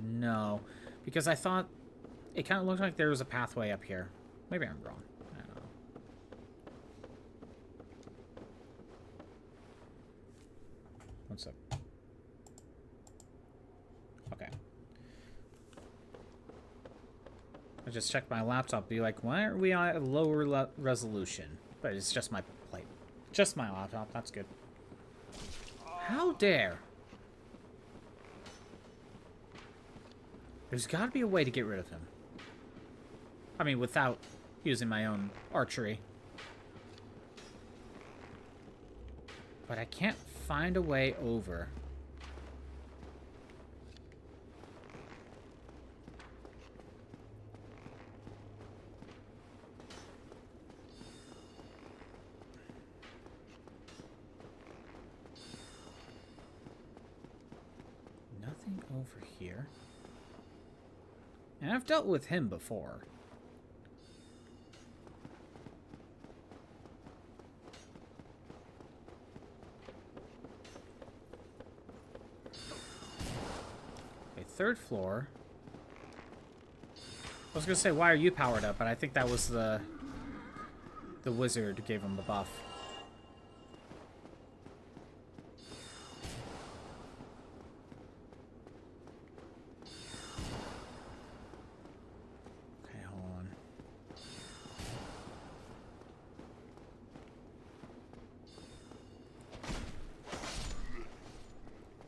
No, because I thought it kind of looked like there was a pathway up here. Maybe I'm wrong. I don't know. What's up? Okay. I just checked my laptop, be like, why are we on a lower resolution? But it's just my plate. Just my laptop, that's good. How dare? There's gotta be a way to get rid of him. I mean, without using my own archery. But I can't find a way over. Nothing over here. And I've dealt with him before. Okay, third floor. I was gonna say, why are you powered up? But I think that was the wizard who gave him the buff.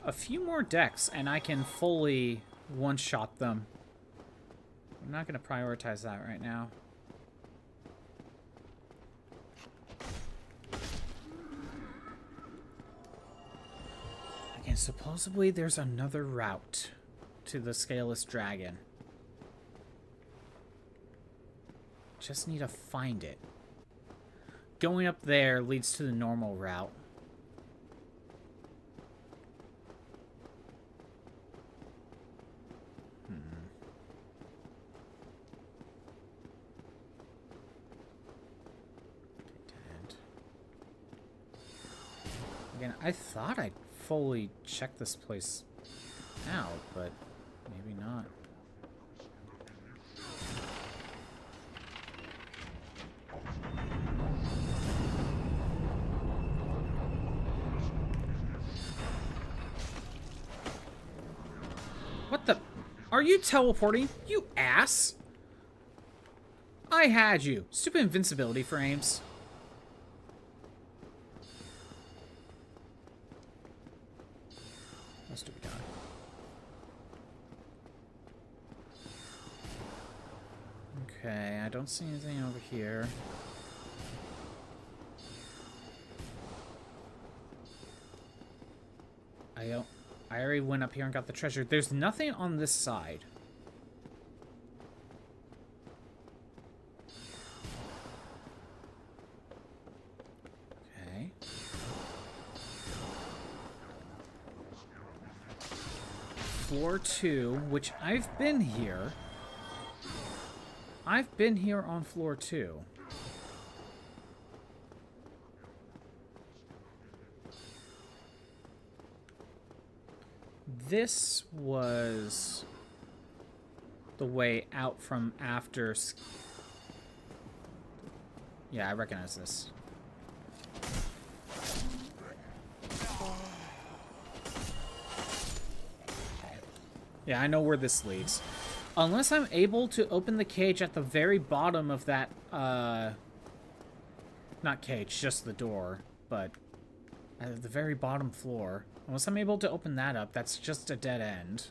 A few more decks and I can fully one-shot them. I'm not going to prioritize that right now. Okay, supposedly there's another route to the Scaleless Dragon. Just need to find it. Going up there leads to the normal route. Again, I thought I'd fully checked this place out, but maybe not. What the? Are you teleporting? You ass! I had you. Stupid invincibility frames. Stupid guy. Okay, I don't see anything over here. I already went up here and got the treasure. There's nothing on this side. Okay. Floor 2, which I've been here. I've been here on floor 2. This was the way out from after. Yeah, I recognize this. Yeah, I know where this leads. Unless I'm able to open the cage at the very bottom of that, not cage, just the door, but at the very bottom floor. Unless I'm able to open that up, that's just a dead end.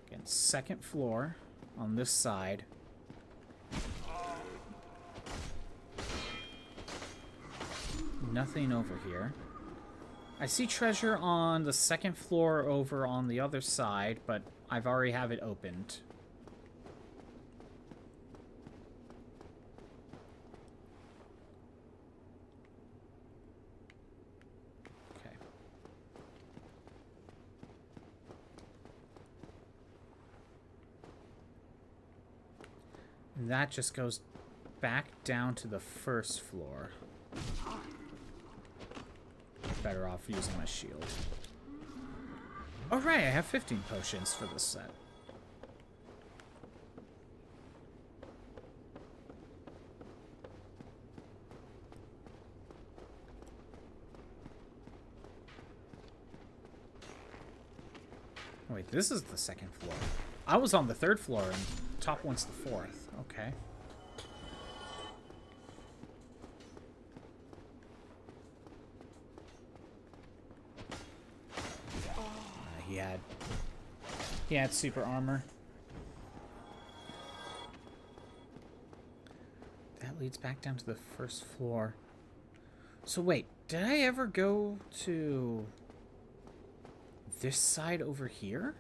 Again, second floor on this side. Nothing over here. I see treasure on the second floor over on the other side, but I've already have it opened. Okay. And that just goes back down to the first floor. Better off using my shield. Alright, I have 15 potions for this set. Wait, this is the second floor. I was on the third floor, and top one's the fourth. Okay. He had super armor. That leads back down to the first floor. So wait, did I ever go to this side over here?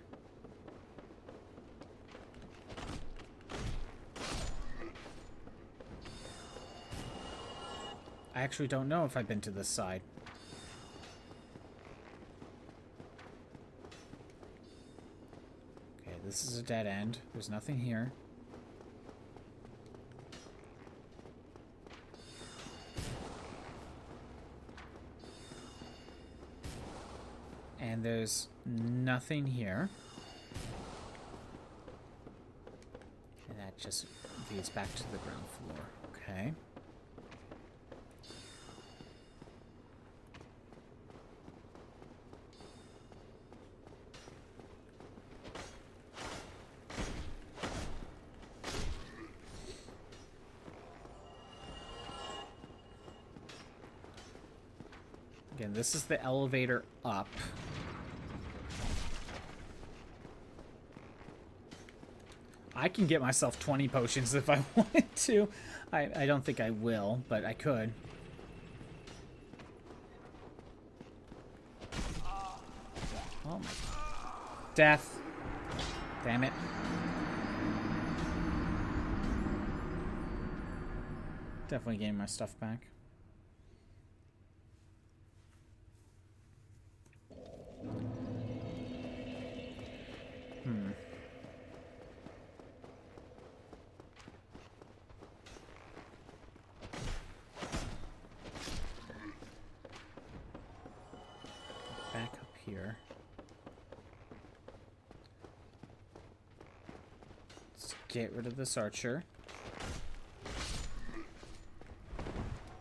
I actually don't know if I've been to this side. Okay, this is a dead end. There's nothing here. And there's nothing here. And that just leads back to the ground floor. Okay. Again, this is the elevator up. I can get myself 20 potions if I wanted to. I don't think I will, but I could. Oh my... Death. Damn it. Definitely getting my stuff back. Back up here. Let's get rid of this archer.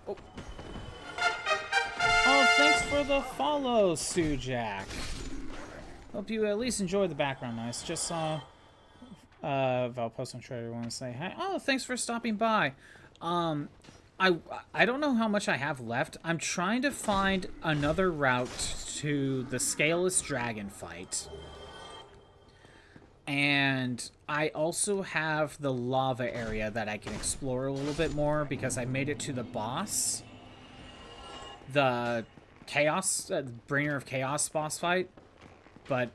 Oh. Oh, thanks for the follow, Sujak. Hope you at least enjoy the background noise. Just saw Valpost on Twitter. Want to say hi. Oh, thanks for stopping by. I don't know how much I have left. I'm trying to find another route to the Scaleless Dragon fight. And I also have the lava area that I can explore a little bit more because I made it to the boss. The Chaos, Bringer of Chaos boss fight. But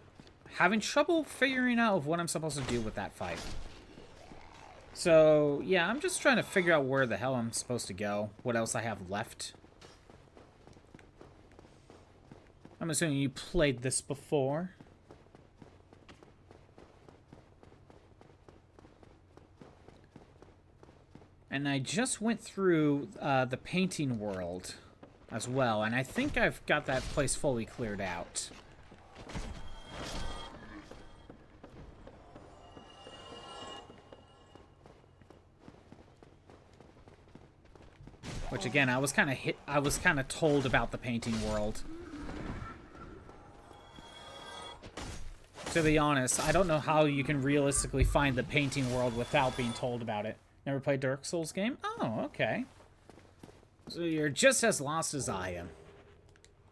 having trouble figuring out what I'm supposed to do with that fight. So, yeah, I'm just trying to figure out where the hell I'm supposed to go. What else I have left. I'm assuming you played this before. And I just went through the Painting World as well. And I think I've got that place fully cleared out. Which again, I was kind of told about the Painting World. To be honest, I don't know how you can realistically find the Painting World without being told about it. Never played Dark Souls game? Oh, okay. So you're just as lost as I am.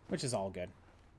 Which is all good.